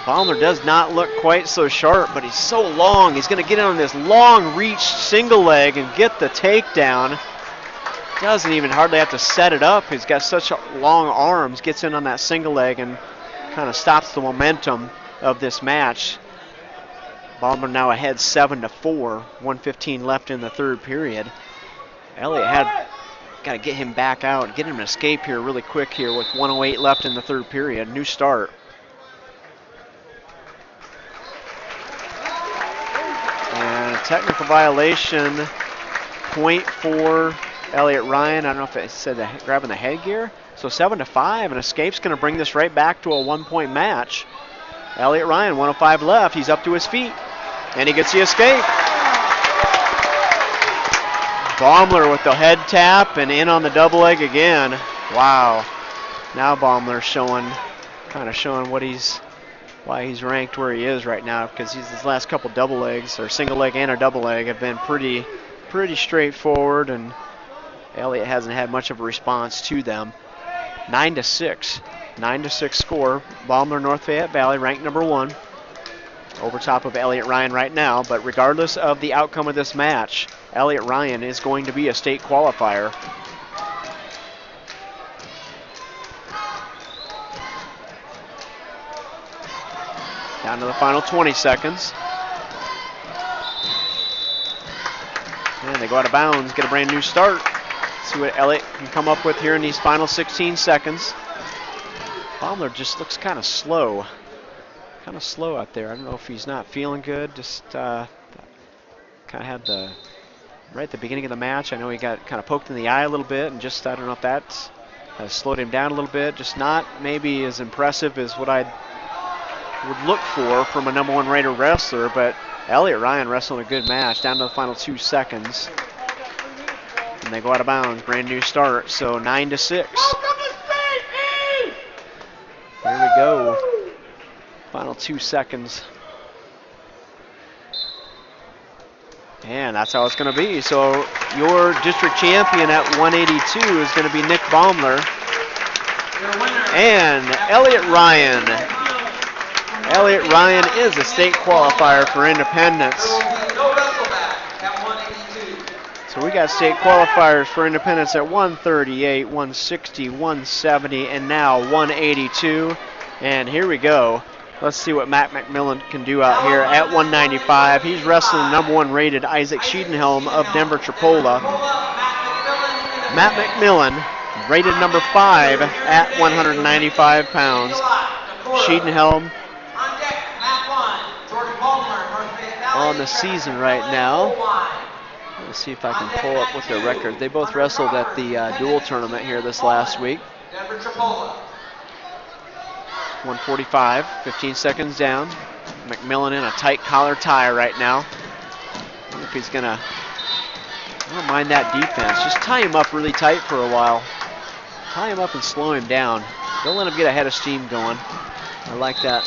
Baumler does not look quite so sharp, but he's so long. He's going to get in on this long reach single leg and get the takedown. Doesn't even hardly have to set it up. He's got such long arms. Gets in on that single leg and kind of stops the momentum of this match. Baumler now ahead 7-4. 1:15 left in the third period. Elliot had got to get him back out, get him an escape here really quick here with 1:08 left in the third period. New start. And a technical violation, point for Elliot Ryan. I don't know if it said grabbing the headgear. So 7-5, and escape's going to bring this right back to a 1-point match. Elliot Ryan, 1:05 left. He's up to his feet, and he gets the escape. Baumler with the head tap and in on the double leg again. Wow. Now Baumler showing why he's ranked where he is right now, because his last couple double legs, or single leg and a double leg, have been pretty straightforward, and Elliot hasn't had much of a response to them. 9-6. 9-6 score. Baumler, North Fayette Valley, ranked number 1. Over top of Elliot Ryan right now, but regardless of the outcome of this match, Elliot Ryan is going to be a state qualifier. Down to the final 20 seconds. And they go out of bounds, get a brand new start. See what Elliot can come up with here in these final 16 seconds. Baumler just looks kind of slow. Kind of slow out there. I don't know if he's not feeling good. Just kind of had right at the beginning of the match, I know he got kind of poked in the eye a little bit, and just, I don't know if that's slowed him down a little bit. Just not maybe as impressive as what I would look for from a number 1 rated wrestler, but Elliot Ryan wrestling a good match. Down to the final 2 seconds. And they go out of bounds. Brand new start. So 9-6. Here we go. Final 2 seconds. And that's how it's going to be. So your district champion at 182 is going to be Nick Baumler. And Elliot Ryan. Elliot Ryan is a state qualifier for Independence. So we got state qualifiers for Independence at 138, 160, 170, and now 182. And here we go. Let's see what Matt McMillan can do out here at 195. He's wrestling #1 rated Isaac Schiedenhelm of Denver Chipola. Matt McMillan, rated #5 at 195 pounds. Schiedenhelm on the season right now. Let's see if I can pull up what their record. They both wrestled at the dual tournament here this last week. 145, 15 seconds down. McMillan in a tight collar tie right now. I wonder if he's gonna, I don't mind that defense. Just tie him up really tight for a while. Tie him up and slow him down. Don't let him get a head of steam going. I like that.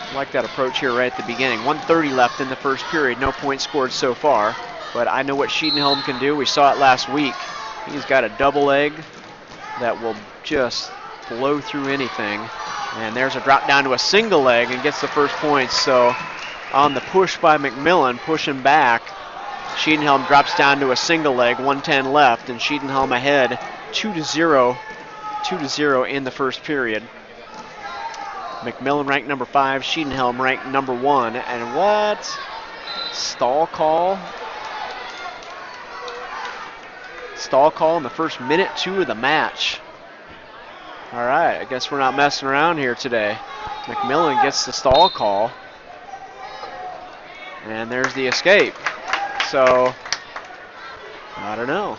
I like that approach here right at the beginning. 1:30 left in the first period. No points scored so far. But I know what Schiedenhelm can do. We saw it last week. He's got a double leg that will just blow through anything. And there's a drop down to a single leg and gets the first points. So on the push by McMillan, pushing back, Schiedenhelm drops down to a single leg, 1:10 left, and Schiedenhelm ahead 2-0 in the first period. McMillan ranked #5, Schiedenhelm ranked #1. And what? Stall call? Stall call in the first minute 2 of the match. All right, I guess we're not messing around here today. McMillan gets the stall call. And there's the escape. So, I don't know.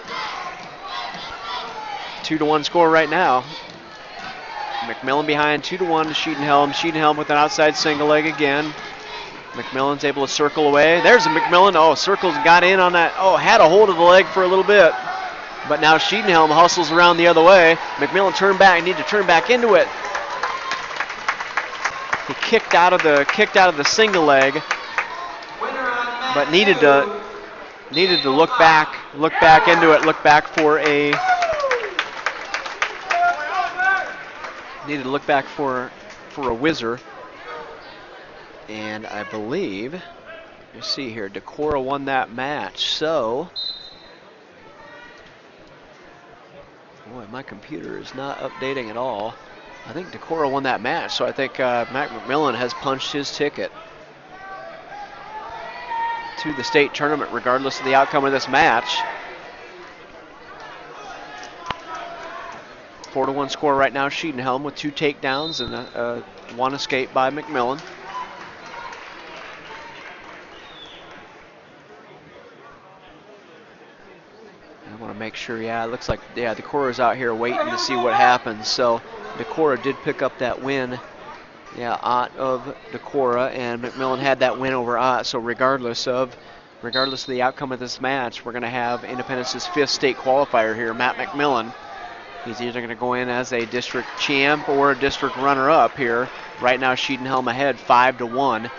2-1 score right now. McMillan behind 2-1 to Schiedenhelm. Schiedenhelm with an outside single leg again. McMillan's able to circle away. There's a McMillan. Oh, circles got in on that. Oh, had a hold of the leg for a little bit. But now Schiedenhelm hustles around the other way. McMillan turned back, need to turn back into it. He kicked out of the single leg, but needed to look back into it, look back for a whizzer. And I believe, let's see here, Decorah won that match. So, boy, my computer is not updating at all. I think Decorah won that match, so I think Matt McMillan has punched his ticket to the state tournament regardless of the outcome of this match. 4-1 score right now. Schiedenhelm with 2 takedowns and 1 escape by McMillan. I want to make sure, yeah, it looks like, yeah, Decorah's out here waiting to see what happens. So Decorah did pick up that win. Yeah, Ott of Decorah, and McMillan had that win over Ott. So regardless of the outcome of this match, we're going to have Independence's 5th state qualifier here, Matt McMillan. He's either going to go in as a district champ or a district runner-up here. Right now, Schiedenhelm ahead 5-1.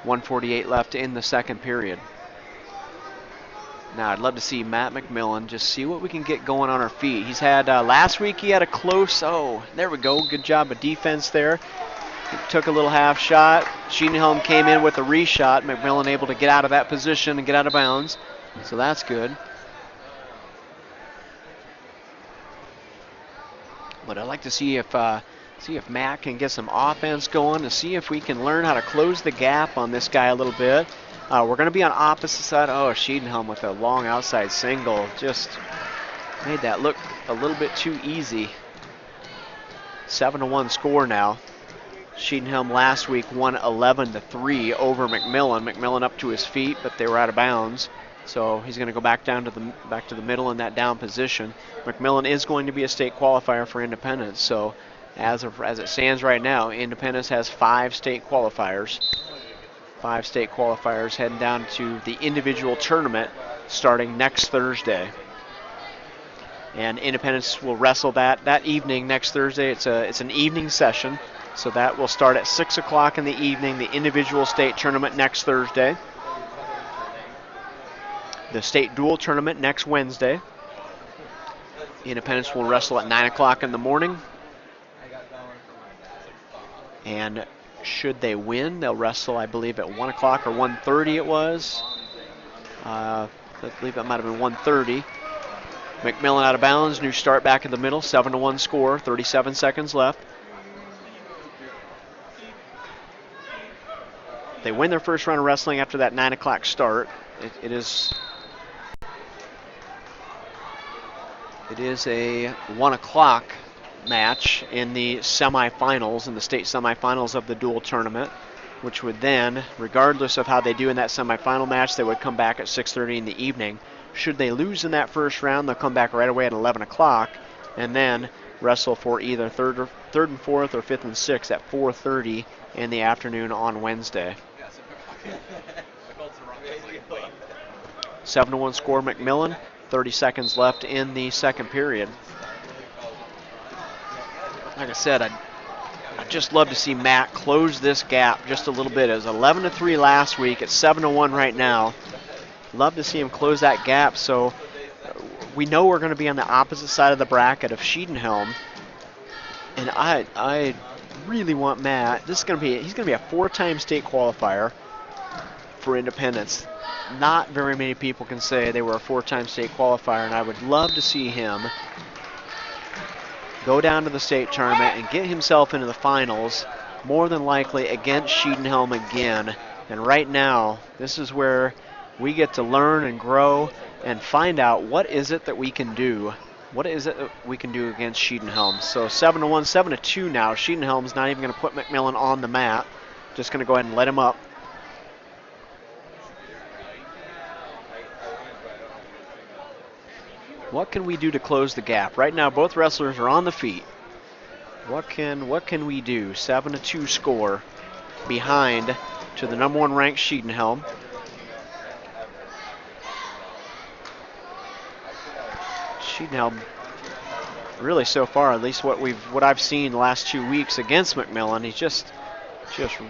1:48 left in the second period. Now, I'd love to see Matt McMillan just see what we can get going on our feet. He's had, last week he had a close, oh, there we go. Good job of defense there. He took a little half shot. Schiedenhelm came in with a reshot. McMillan able to get out of that position and get out of bounds. So that's good. But I'd like to see if Matt can get some offense going, to see if we can learn how to close the gap on this guy a little bit. We're going to be on opposite side. Oh, Schiedenhelm with a long outside single. Just made that look a little bit too easy. 7-1 score now. Schiedenhelm last week won 11-3 over McMillan. McMillan up to his feet, but they were out of bounds. So he's going to go back to the middle in that down position. McMillan is going to be a state qualifier for Independence. So as it stands right now, Independence has 5 state qualifiers. 5 state qualifiers heading down to the individual tournament starting next Thursday. And Independence will wrestle that evening next Thursday. It's an evening session. So that will start at 6 o'clock in the evening, the individual state tournament next Thursday. The state dual tournament next Wednesday. Independence will wrestle at 9 o'clock in the morning. And should they win, they'll wrestle, I believe, at 1 o'clock or 1:30 it was. I believe that might have been 1:30. McMillan out of bounds, new start back in the middle, 7-1 score, 37 seconds left. They win their first round of wrestling after that 9 o'clock start. It is a 1 o'clock match in the semifinals, in the state semifinals of the dual tournament, which would then, regardless of how they do in that semifinal match, they would come back at 6:30 in the evening. Should they lose in that first round, they'll come back right away at 11 o'clock and then wrestle for either third and fourth or fifth and sixth at 4:30 in the afternoon on Wednesday. 7-1 score McMillan, 30 seconds left in the second period. Like I said, I'd just love to see Matt close this gap just a little bit. It was 11-3 last week. It's 7-1 right now. Love to see him close that gap, so we know we're going to be on the opposite side of the bracket of Cheadenhelm. And I really want Matt. He's going to be a 4-time state qualifier for Independence. Not very many people can say they were a 4-time state qualifier, and I would love to see him go down to the state tournament and get himself into the finals, more than likely against Cheadenhelm again. And right now, this is where we get to learn and grow and find out what is it that we can do. What is it that we can do against Cheadenhelm? So 7-1, 7-2 now. Cheadenhelm's not even going to put McMillan on the mat. Just going to go ahead and let him up. What can we do to close the gap? Right now, both wrestlers are on the feet. What can we do? 7-2 score behind to the number 1 ranked Cheadenhelm. Cheadenhelm, really so far, at least what I've seen the last 2 weeks against McMillan, he's just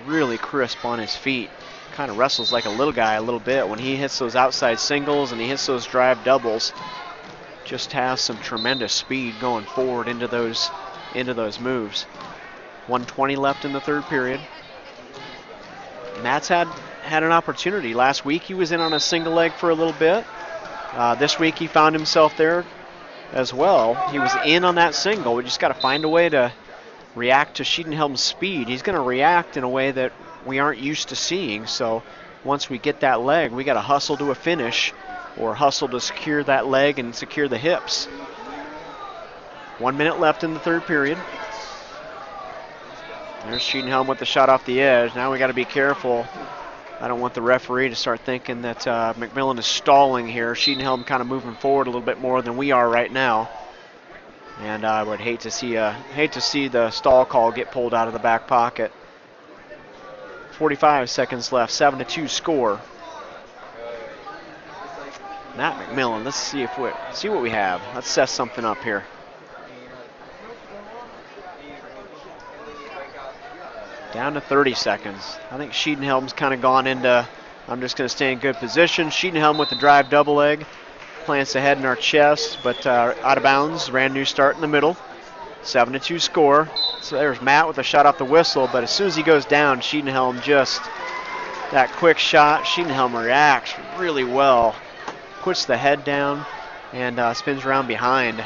really crisp on his feet. Kind of wrestles like a little guy a little bit when he hits those outside singles and he hits those drive doubles. Just has some tremendous speed going forward into those moves. 1:20 left in the third period. Matt's had an opportunity. Last week he was in on a single leg for a little bit. This week he found himself there as well. He was in on that single. We just got to find a way to react to Cheadenhelm's speed. He's going to react in a way that we aren't used to seeing. So once we get that leg, we got to hustle to a finish, or hustle to secure that leg and secure the hips. 1 minute left in the third period. There's Cheadenhelm with the shot off the edge. Now we got to be careful. I don't want the referee to start thinking that McMillan is stalling here. Cheadenhelm kind of moving forward a little bit more than we are right now. And I would hate to see the stall call get pulled out of the back pocket. 45 seconds left, 7-2 score. Matt McMillan, let's see what we have. Let's set something up here. Down to 30 seconds. I think Cheadenhelm's kind of gone into, I'm just going to stay in good position. Cheadenhelm with the drive double leg. Plants ahead in our chest, but out of bounds. Brand new start in the middle. 7-2 score. So there's Matt with a shot off the whistle, but as soon as he goes down, Cheadenhelm just, that quick shot, Cheadenhelm reacts really well. Puts the head down and spins around behind.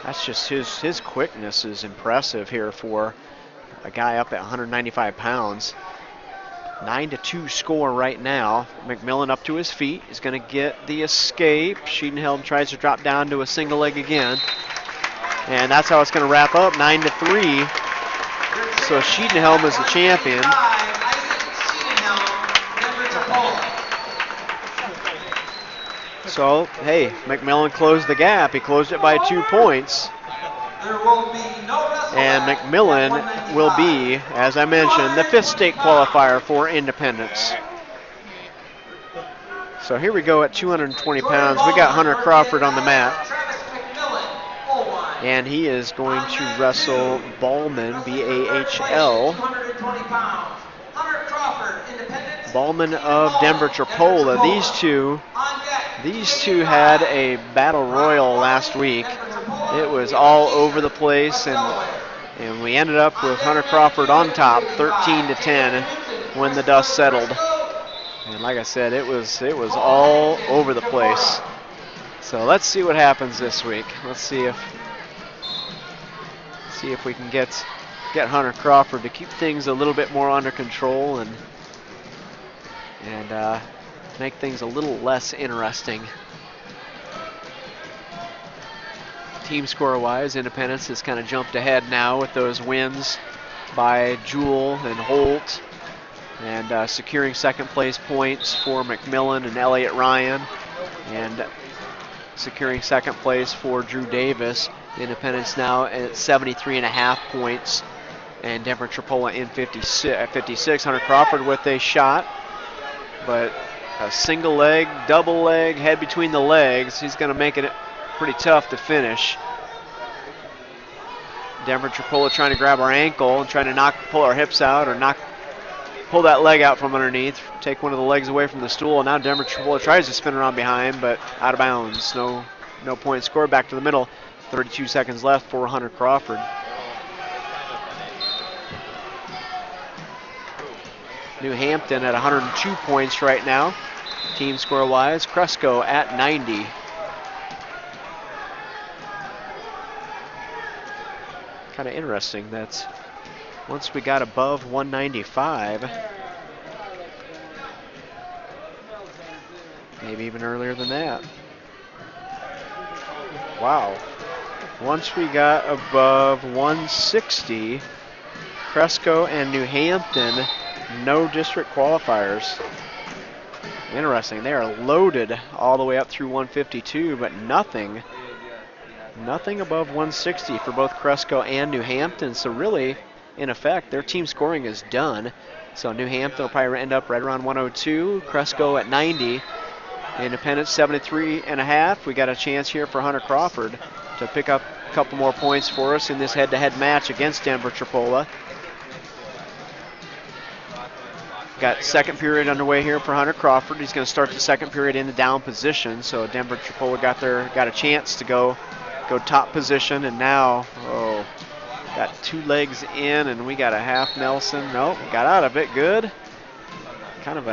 That's just his quickness is impressive here for a guy up at 195 pounds. 9-2 score right now. McMillan up to his feet. He's going to get the escape. Cheadenhelm tries to drop down to a single leg again. And that's how it's going to wrap up, 9-3. So Cheadenhelm is the champion. So, hey, McMillan closed the gap. He closed it by 2 points. And McMillan will be, as I mentioned, the 5th state qualifier for Independence. So here we go at 220 pounds. We got Hunter Crawford on the mat. And he is going to wrestle Ballman, B-A-H-L. Ballman of Denver Tripola. These two had a battle royal last week. It was all over the place, and And we ended up with Hunter Crawford on top, 13-10, when the dust settled. And like I said, it was all over the place. So let's see what happens this week. Let's see if we can get Hunter Crawford to keep things a little bit more under control and make things a little less interesting. Team score-wise, Independence has kind of jumped ahead now with those wins by Jewell and Holt, and securing second place points for McMillan and Elliott Ryan, and securing second place for Drew Davis. Independence now at 73.5 points, and Denver Trapola in 56. Hunter Crawford with a shot, but a single leg, double leg, head between the legs. He's going to make it pretty tough to finish. Denver Trapola trying to grab our ankle and trying to pull our hips out, or pull that leg out from underneath, take one of the legs away from the stool. Now Denver Trapola tries to spin around behind, but out of bounds. No point scored. Back to the middle. 32 seconds left for Hunter Crawford. New Hampton at 102 points right now, team score-wise. Cresco at 90. Kind of interesting that once we got above 195, maybe even earlier than that. Wow. Once we got above 160, Cresco and New Hampton, no district qualifiers. Interesting. They are loaded all the way up through 152, but nothing above 160 for both Cresco and New Hampton. So really, in effect, their team scoring is done. So New Hampton will probably end up right around 102, Cresco at 90, Independence 73.5. We got a chance here for Hunter Crawford to pick up a couple more points for us in this head-to-head match against Denver Trapola. Got second period underway here for Hunter Crawford. He's going to start the second period in the down position. So Denver Trapola got a chance to go top position, and now got two legs in, and we got a half Nelson. Nope, got out of it. Good. Kind of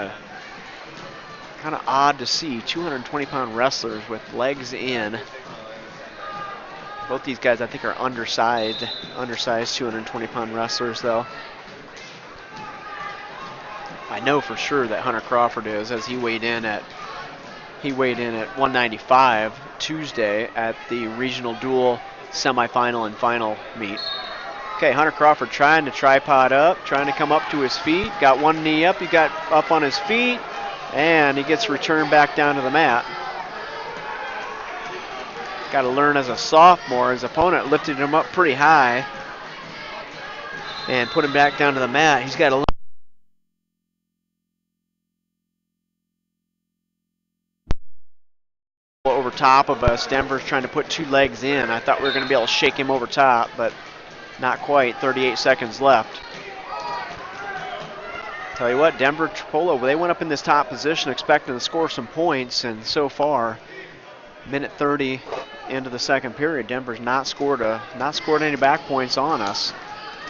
odd to see 220-pound wrestlers with legs in. Both these guys, I think, are undersized 220-pound wrestlers, though. I know for sure that Hunter Crawford is, as he weighed in at 195 Tuesday at the regional dual semifinal and final meet. Okay, Hunter Crawford trying to tripod up, trying to come up to his feet. Got one knee up, he got up on his feet, and he gets returned back down to the mat. Got to learn as a sophomore. His opponent lifted him up pretty high and put him back down to the mat. He's got to learn over top of us. Denver's trying to put two legs in. I thought we were going to be able to shake him over top, but not quite. 38 seconds left. Tell you what, Denver Trapola, they went up in this top position expecting to score some points, and so far, minute 30 into the second period, Denver's not scored any back points on us.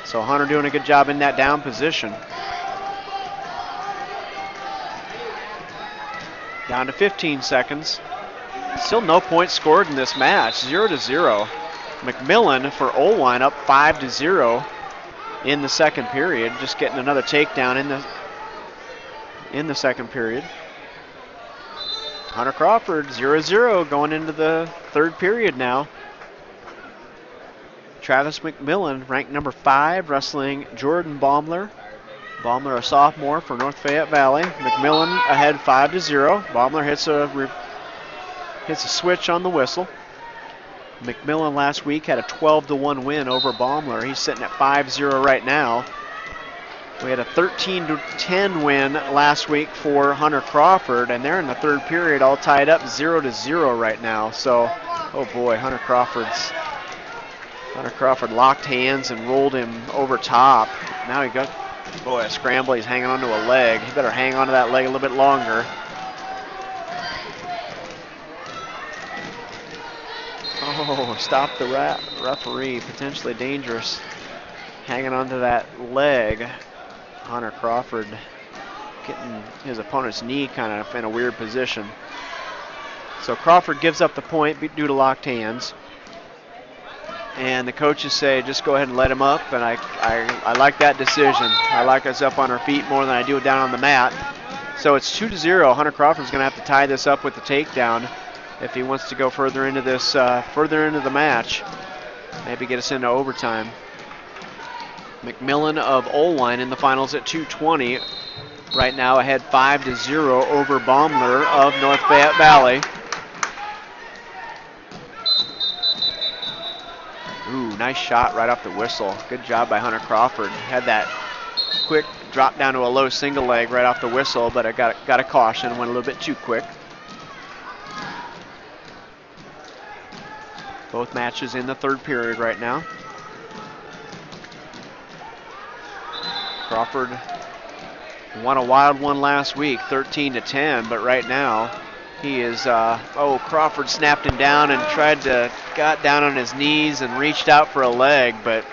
So Hunter doing a good job in that down position. Down to 15 seconds. Still no points scored in this match, 0-0. McMillan for Olwine up 5-0 in the second period, just getting another takedown in the second period. Hunter Crawford 0-0 going into the third period now. Travis McMillan, ranked number 5, wrestling Jordan Baumler. Baumler, a sophomore for North Fayette Valley. McMillan ahead 5-0. Baumler hits a switch on the whistle. McMillan last week had a 12-1 win over Baumler. He's sitting at 5-0 right now. We had a 13-10 win last week for Hunter Crawford, and they're in the third period all tied up 0-0 right now. So, oh boy, Hunter Crawford locked hands and rolled him over top. Now he got, boy, a scramble. He's hanging onto a leg. He better hang onto that leg a little bit longer. Oh, stop the referee, potentially dangerous. hanging onto that leg. Hunter Crawford getting his opponent's knee kind of in a weird position. So Crawford gives up the point due to locked hands. And the coaches say, just go ahead and let him up. And I like that decision. I like us up on our feet more than I do down on the mat. So it's 2-0. Hunter Crawford's going to have to tie this up with the takedown if he wants to go further into this, further into the match. Maybe get us into overtime. McMillan of Oelwein in the finals at 2:20. Right now ahead 5-0 over Baumler of North Fayette Valley. Ooh, nice shot right off the whistle. Good job by Hunter Crawford. Had that quick drop down to a low single leg right off the whistle, but I got a caution, went a little bit too quick. Both matches in the third period right now. Crawford won a wild one last week, 13-10, but right now he is, Crawford snapped him down and got down on his knees and reached out for a leg, but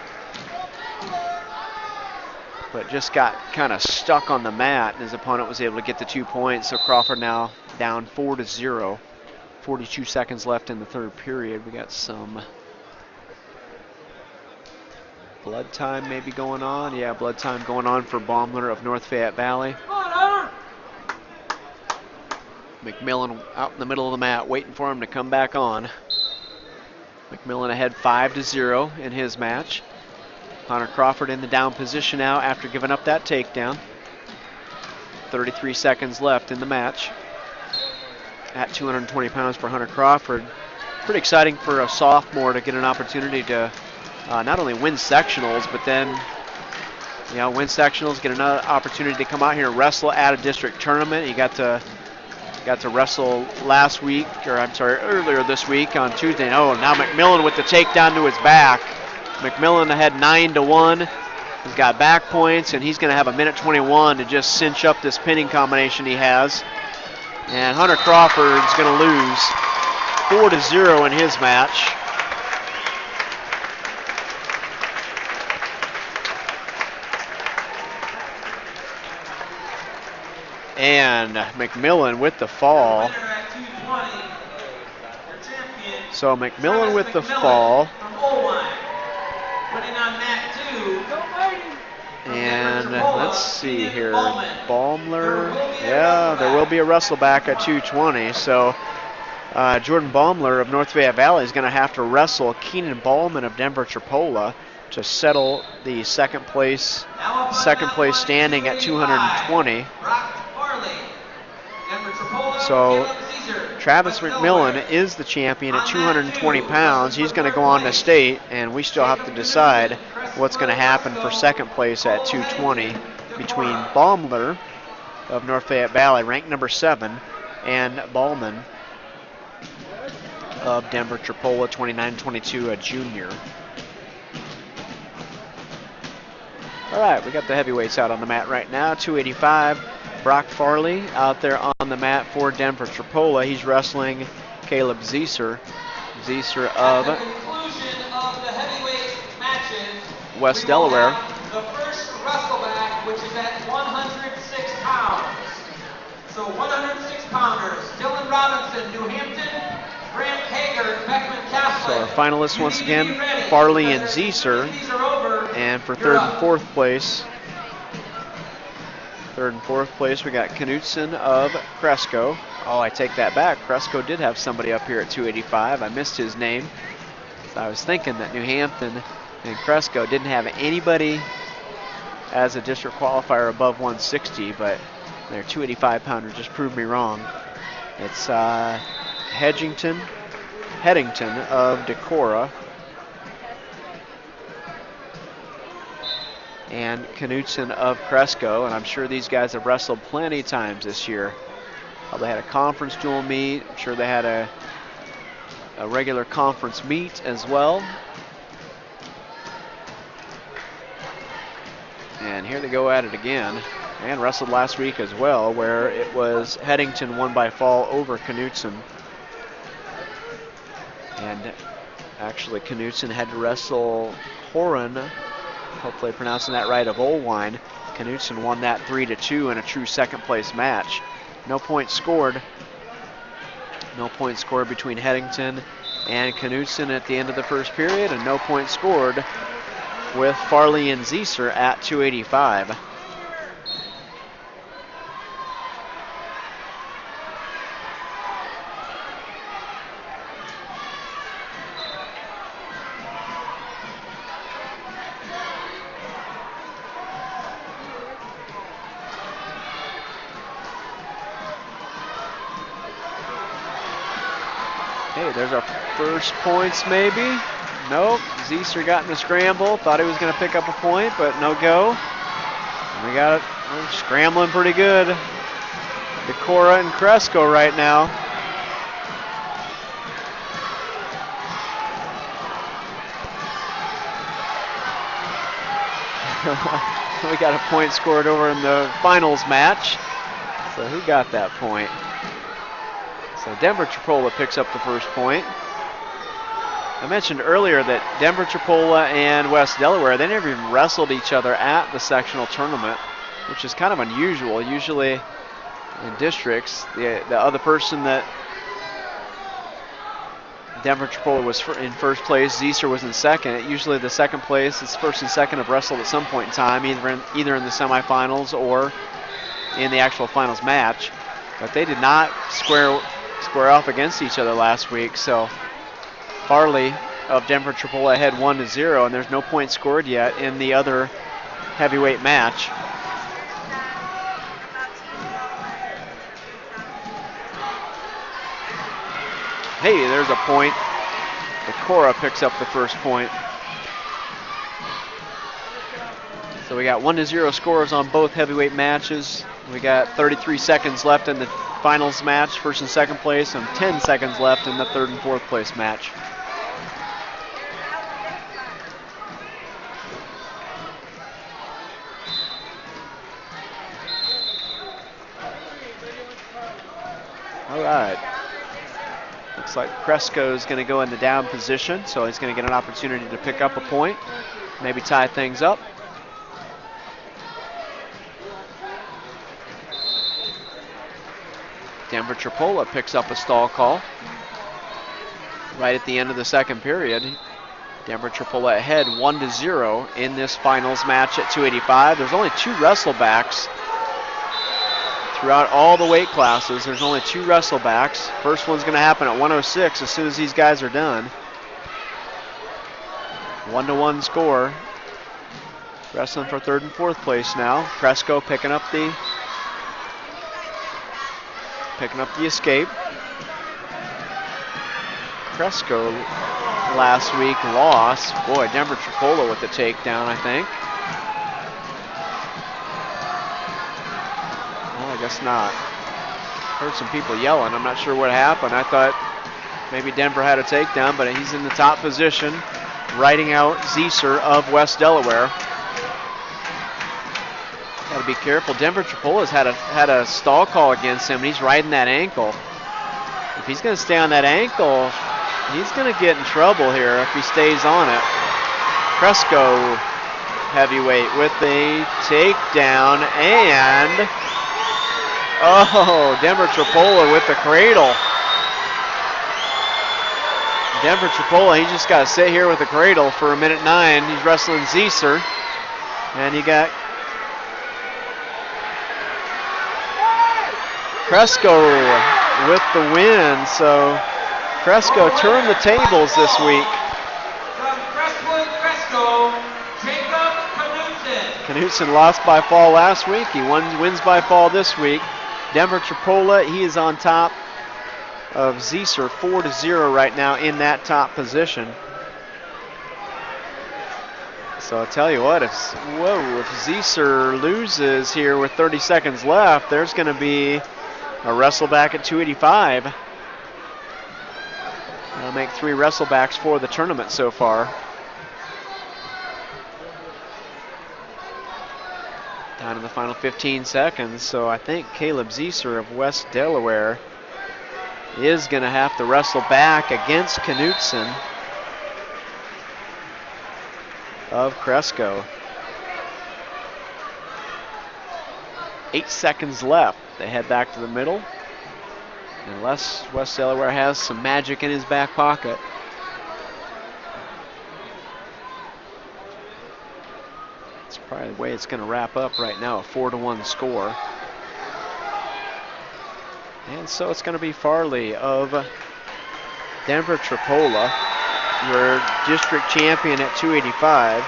just got kind of stuck on the mat, and his opponent was able to get the 2 points. So Crawford now down 4-0. 42 seconds left in the third period. We got some blood time maybe going on. Yeah, blood time going on for Baumler of North Fayette Valley. McMillan out in the middle of the mat waiting for him to come back on. McMillan ahead 5-0 in his match. Hunter Crawford in the down position now after giving up that takedown. 33 seconds left in the match. At 220 pounds for Hunter Crawford. Pretty exciting for a sophomore to get an opportunity to not only win sectionals, but then win sectionals, get another opportunity to come out here and wrestle at a district tournament. He got to wrestle last week, or I'm sorry, earlier this week on Tuesday. Oh, now McMillan with the takedown to his back. McMillan ahead 9-1. He's got back points, and he's going to have a minute 21 to just cinch up this pinning combination he has. And Hunter Crawford's going to lose 4-0 in his match. And McMillan with the fall. So McMillan with the fall. And let's see here, Baumler, yeah, there will be a wrestle back at 2:20. So Jordan Baumler of North Fayette Valley is going to have to wrestle Keenan Ballman of Denver Tripola to settle the second place standing at 220. So Travis McMillan is the champion at 220 pounds. He's going to go on to state, and we still have to decide what's going to happen for second place at 220 between Baumler of North Fayette Valley, ranked number 7, and Ballman of Denver Tripola, 29-22, a junior. All right, we got the heavyweights out on the mat right now. 285, Brock Farley out there on the mat for Denver Tripola. He's wrestling Caleb Zieser. Zieser of West Delaware. The first wrestleback, which is at 106 pounds. So 106 pounders, Dylan Robinson, New Hampton, Grant Hager, Beckman Catholic. So our finalists once again, Farley and Zieser. And for third and fourth place, we got Knutson of Cresco. Oh, I take that back. Cresco did have somebody up here at 285. I missed his name. So I was thinking that New Hampton and Cresco didn't have anybody as a district qualifier above 160, but their 285-pounder just proved me wrong. It's Headington of Decorah and Knutson of Cresco, and I'm sure these guys have wrestled plenty of times this year. Probably had a conference dual meet. I'm sure they had a regular conference meet as well. And here they go at it again. And wrestled last week as well, where it was Headington won by fall over Knutson. And actually Knutson had to wrestle Horan hopefully pronouncing that right, of Olwine. Knutson won that 3-2 in a true second place match. No points scored. No points scored between Headington and Knutson at the end of the first period, and no points scored with Farley and Zieser at 285. Hey, there's our first points maybe. Nope, Zieser got in the scramble. Thought he was going to pick up a point, but no go. And we're scrambling pretty good. Decorah and Cresco right now. We got a point scored over in the finals match. So who got that point? So Denver Chipola picks up the first point. I mentioned earlier that Denver Chipola and West Delaware, they never even wrestled each other at the sectional tournament, which is kind of unusual. Usually in districts, the other person that Denver Chipola was in first place, Zieser was in second. Usually the second place, it's first and second, have wrestled at some point in time, either in the semifinals or in the actual finals match. But they did not square off against each other last week. So Farley of Denver Chipola ahead 1-0, and there's no points scored yet in the other heavyweight match. Hey, there's a point. Decorah picks up the first point. So we got 1-0 scores on both heavyweight matches. We got 33 seconds left in the finals match, first and second place, and 10 seconds left in the third and fourth place match. All right. Looks like Cresco's going to go in the down position, so he's going to get an opportunity to pick up a point, maybe tie things up. Denver Chipola picks up a stall call right at the end of the second period. Denver Chipola ahead 1-0 in this finals match at 285. There's only 2 wrestlebacks throughout all the weight classes. There's only 2 wrestlebacks. First one's going to happen at 106 as soon as these guys are done. 1-1 score. Wrestling for third and fourth place now. Cresco picking up the escape. Cresco last week lost. Boy, Denver Chipola with the takedown, I think. Well, I guess not. Heard some people yelling. I'm not sure what happened. I thought maybe Denver had a takedown, but he's in the top position, riding out Zieser of West Delaware. Got to be careful. Denver Chipola's had a stall call against him, and he's riding that ankle. If he's going to stay on that ankle, he's going to get in trouble here if he stays on it. Cresco, heavyweight, with a takedown, and oh, Denver Chipola with the cradle. Denver Chipola, he just got to sit here with the cradle for 1:09. He's wrestling Zieser, and you got Cresco with the win. So Cresco turned the tables this week. From Crestwood, Cresco, Jacob Knutson. Knutson lost by fall last week. He wins by fall this week. Denver Chipola, he is on top of Zieser 4-0 right now in that top position. So I'll tell you what, if Zieser loses here with 30 seconds left, there's going to be a wrestleback at 285. That'll make 3 wrestlebacks for the tournament so far. Down in the final 15 seconds, so I think Caleb Zieser of West Delaware is going to have to wrestle back against Knutson of Cresco. 8 seconds left. They head back to the middle. Unless West Delaware has some magic in his back pocket. It's probably the way it's going to wrap up right now, a 4-1 score. And so it's going to be Farley of Denver Tripola, your district champion at 285.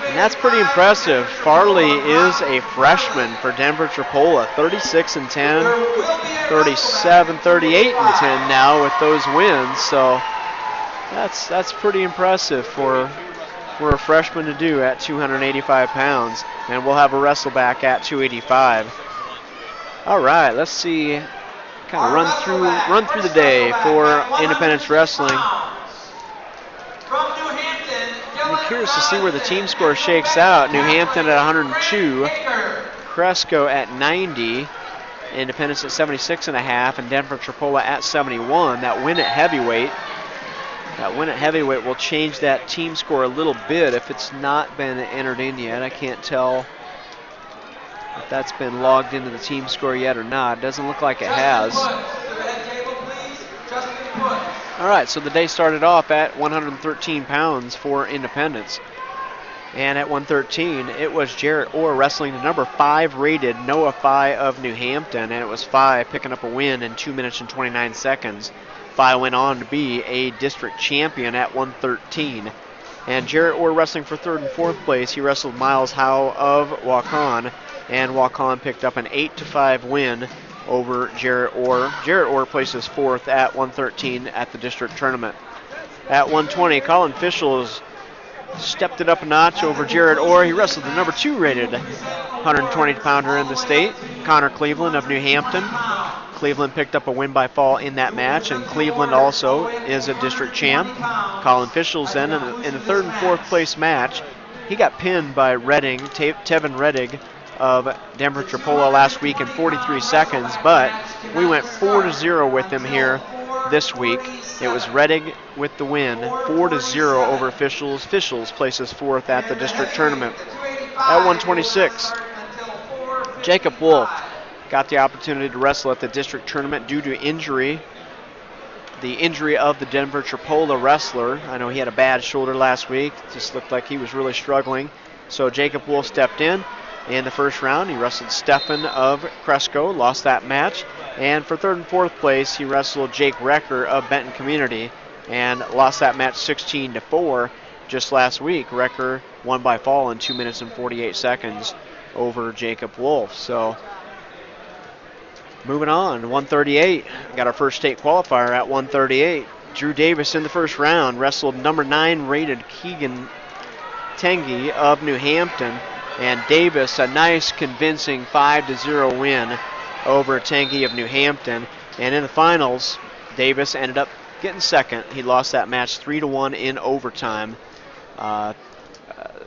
And that's pretty impressive. Farley is a freshman for Denver Tripola, 36 and 10, 37, 38 and 10 now with those wins. So that's pretty impressive for a freshman to do at 285 pounds. And we'll have a wrestle back at 285. All right, let's see. Kind of run through the day for Independence Wrestling. I'm curious to see where the team score shakes out. New Hampton at 102, Cresco at 90, Independence at 76.5, and Denver Tripola at 71. That win at heavyweight will change that team score a little bit if it's not been entered in yet. I can't tell if that's been logged into the team score yet or not. It doesn't look like it has. All right, so the day started off at 113 pounds for Independence. And at 113, it was Jarrett Orr wrestling the number 5 rated Noah Phi of New Hampton, and it was Phi picking up a win in 2 minutes and 29 seconds. Phi went on to be a district champion at 113. And Jarrett Orr wrestling for 3rd and 4th place. He wrestled Miles Howe of Waukon, and Waukon picked up an 8-5 win over Jarrett Orr. Jarrett Orr places 4th at 113 at the district tournament. At 120, Colin Fischels stepped it up a notch over Jarrett Orr. He wrestled the number 2 rated 120-pounder in the state, Connor Cleveland of New Hampton. Cleveland picked up a win by fall in that match, and Cleveland also is a district champ. Colin Fischels then in the 3rd and 4th place match, he got pinned by Redding, Tevin Reddig of Denver Tripola last week in 43 seconds, but we went 4-0 with him here this week. It was Reddig with the win, 4-0 over Fischels. Fischels places 4th at the district tournament. At 126, Jacob Wolf got the opportunity to wrestle at the district tournament due to injury. The injury of the Denver Tripola wrestler. I know he had a bad shoulder last week. It just looked like he was really struggling. So Jacob Wolf stepped in. In the first round, he wrestled Stefan of Cresco, lost that match. And for 3rd and 4th place, he wrestled Jake Recker of Benton Community and lost that match 16-4 just last week. Recker won by fall in 2 minutes and 48 seconds over Jacob Wolf. So moving on, 138. Got our first state qualifier at 138. Drew Davis in the first round wrestled number 9 rated Keegan Tengi of New Hampton. And Davis, a nice convincing 5-0 win over Tengi of New Hampton. And in the finals, Davis ended up getting 2nd. He lost that match 3-1 in overtime.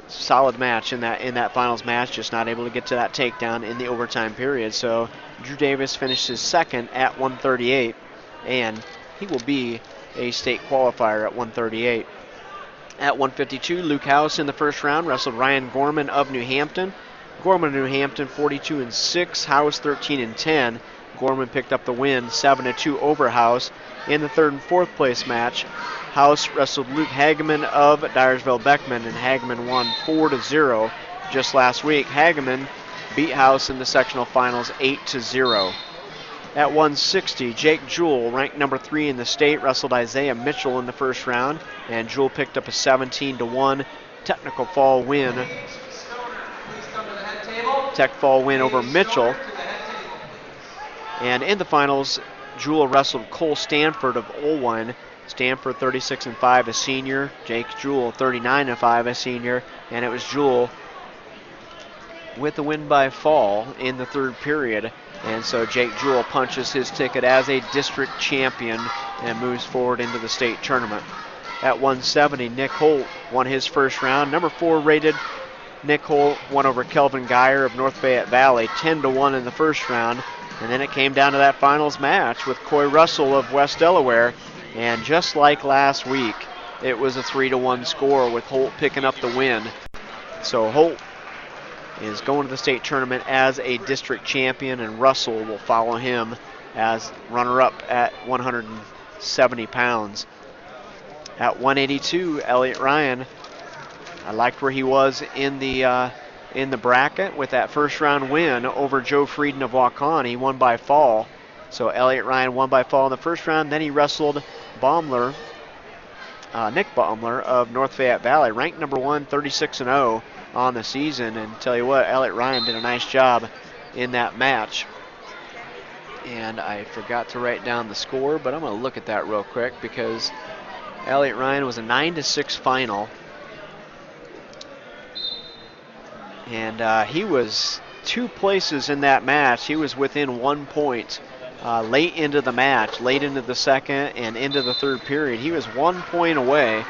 Solid match in that finals match, just not able to get to that takedown in the overtime period. So Drew Davis finishes 2nd at 138, and he will be a state qualifier at 138. At 152, Luke House in the first round wrestled Ryan Gorman of New Hampton. Gorman of New Hampton 42-6, House 13-10. Gorman picked up the win 7-2 over House. In the 3rd and 4th place match, House wrestled Luke Hageman of Dyersville Beckman, and Hageman won 4-0 just last week. Hageman beat House in the sectional finals 8-0. At 160, Jake Jewell, ranked number 3 in the state, wrestled Isaiah Mitchell in the first round, and Jewell picked up a 17-1 technical fall win. Tech fall win over Mitchell. And in the finals, Jewell wrestled Cole Stanford of Olwine. Stanford 36-5, a senior. Jake Jewell 39-5, a senior. And it was Jewell with the win by fall in the 3rd period. And so Jake Jewell punches his ticket as a district champion and moves forward into the state tournament. At 170, Nick Holt won his first round. Number 4 rated Nick Holt won over Kelvin Geyer of North Fayette Valley, 10-1 in the first round. And then it came down to that finals match with Coy Russell of West Delaware. And just like last week, it was a 3-1 score with Holt picking up the win. So Holt is going to the state tournament as a district champion, and Russell will follow him as runner-up at 170 pounds. At 182, Elliott Ryan, I liked where he was in the bracket with that first round win over Joe Frieden of Waukon. He won by fall. So Elliott Ryan won by fall in the first round. Then he wrestled Baumler, Nick Baumler of North Fayette Valley, ranked number 1, 36-0 on the season. And tell you what, Elliott Ryan did a nice job in that match. And I forgot to write down the score, but I'm going to look at that real quick because Elliott Ryan was a 9-6 final. And he was 2 places in that match. He was within 1 point late into the match, late into the second and into the third period. He was 1 point away,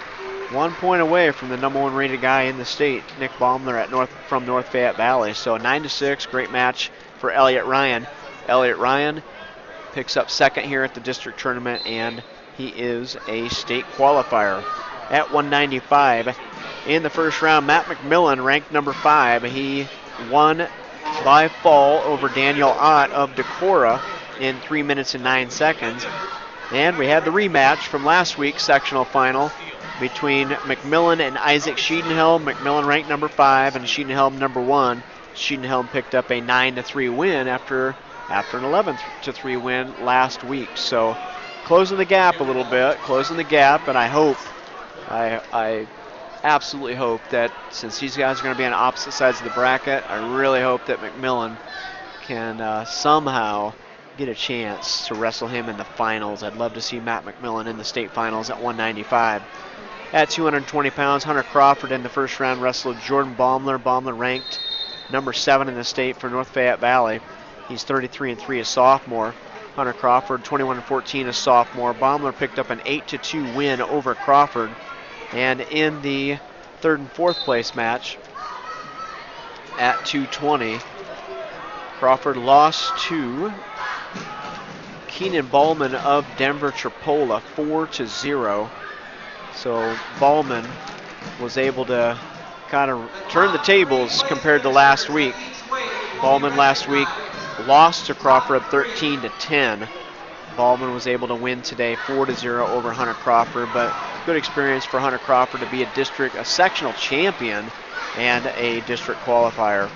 1 point away from the number 1 rated guy in the state, Nick Baumler from North Fayette Valley. So 9-6, great match for Elliott Ryan. Elliott Ryan picks up second here at the district tournament, and he is a state qualifier. At 195, in the first round, Matt McMillan, ranked number 5. He won by fall over Daniel Ott of Decorah in 3 minutes and 9 seconds. And we had the rematch from last week's sectional final between McMillan and Isaac Schiedenhelm. McMillan ranked number 5 and Schiedenhelm number 1. Schiedenhelm picked up a 9-3 win after an 11-3 win last week. So closing the gap a little bit, and I absolutely hope that since these guys are going to be on opposite sides of the bracket, I really hope that McMillan can somehow get a chance to wrestle him in the finals. I'd love to see Matt McMillan in the state finals at 195. At 220 pounds, Hunter Crawford in the first round wrestled Jordan Baumler. Baumler ranked number 7 in the state for North Fayette Valley. He's 33-3, a sophomore. Hunter Crawford, 21-14, a sophomore. Baumler picked up an 8-2 win over Crawford. And in the third and fourth place match at 220, Crawford lost to Keenan Ballman of Denver Tripola 4-0. So Ballman was able to kind of turn the tables compared to last week. Ballman last week lost to Crawford 13-10. Ballman was able to win today 4-0 over Hunter Crawford, but good experience for Hunter Crawford to be a sectional champion and a district qualifier.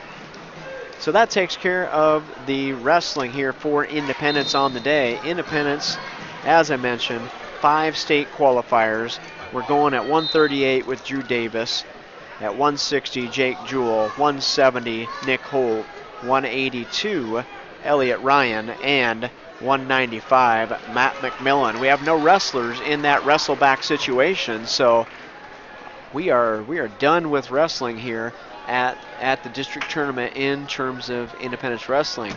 So that takes care of the wrestling here for Independence on the day. Independence, as I mentioned, 5 state qualifiers. We're going at 138 with Drew Davis, at 160 Jake Jewell, 170 Nick Holt, 182 Elliott Ryan, and 195 Matt McMillan. We have no wrestlers in that wrestle back situation, so we are done with wrestling here at the district tournament in terms of Independence wrestling.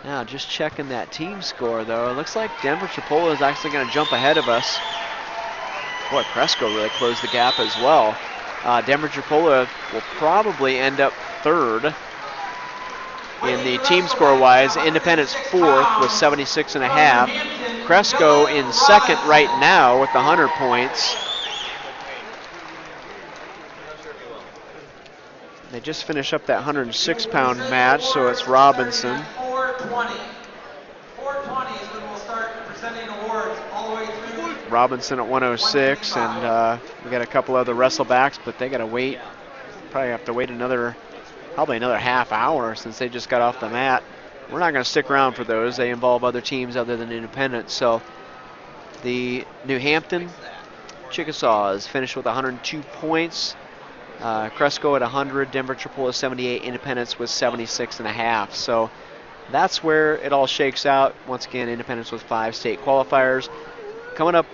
Now just checking that team score though, it looks like Denver Tripola is actually going to jump ahead of us. Boy, Cresco really closed the gap as well. Denver Tripola will probably end up third in the team score wise. Independence fourth with 76.5. Cresco in second right now with the 100 points. They just finished up that 106-pound match, so it's Robinson. 420. 420 is when we'll start presenting awards all the way through. Robinson at 106, and we got a couple other wrestlebacks, but they got to wait. Probably have to wait probably another half hour since they just got off the mat. We're not going to stick around for those. They involve other teams other than Independence. So the New Hampton Chickasaws finished with 102 points. Cresco at 100, Denver Tripola 78, Independence with 76.5. So that's where it all shakes out. Once again, Independence with 5 state qualifiers. Coming up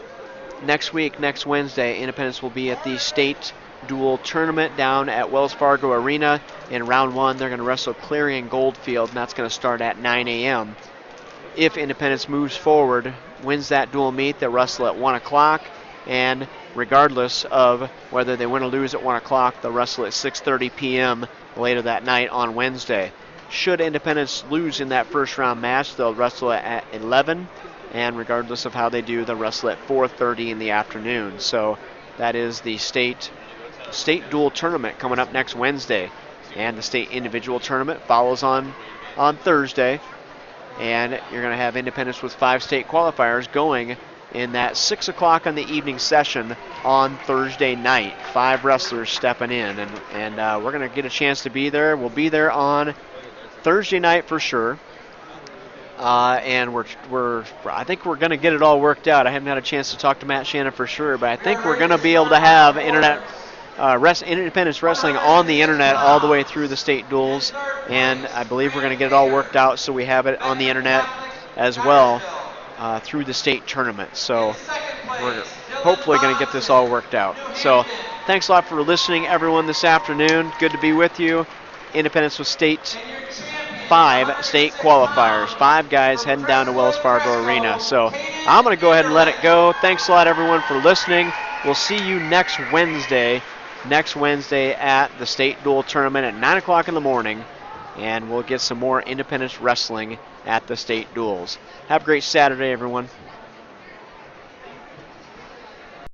next week, next Wednesday, Independence will be at the state dual tournament down at Wells Fargo Arena. In round 1, they're going to wrestle Cleary and Goldfield, and that's going to start at 9 a.m. If Independence moves forward, wins that dual meet, they'll wrestle at 1 o'clock. And regardless of whether they win or lose at 1 o'clock, they'll wrestle at 6:30 p.m. later that night on Wednesday. Should Independence lose in that first round match, they'll wrestle at 11, and regardless of how they do, they'll wrestle at 4:30 in the afternoon. So that is the state dual tournament coming up next Wednesday. And the state individual tournament follows on Thursday. And you're going to have Independence with 5 state qualifiers going in that 6 o'clock on the evening session on Thursday night. 5 wrestlers stepping in, and we're going to get a chance to be there. We'll be there on Thursday night for sure. And I think we're going to get it all worked out. I haven't had a chance to talk to Matt Shannon for sure, but I think we're going to be able to have Independence Wrestling on the internet all the way through the state duels, and I believe we're going to get it all worked out so we have it on the internet as well through the state tournament. So we're hopefully going to get this all worked out. So thanks a lot for listening, everyone, this afternoon. Good to be with you. Independence with 5 state qualifiers. 5 guys heading down to Wells Fargo Arena. So I'm going to go ahead and let it go. Thanks a lot, everyone, for listening. We'll see you next Wednesday at the state duel tournament at 9 o'clock in the morning, and we'll get some more Independence wrestling at the state duels. Have a great Saturday, everyone.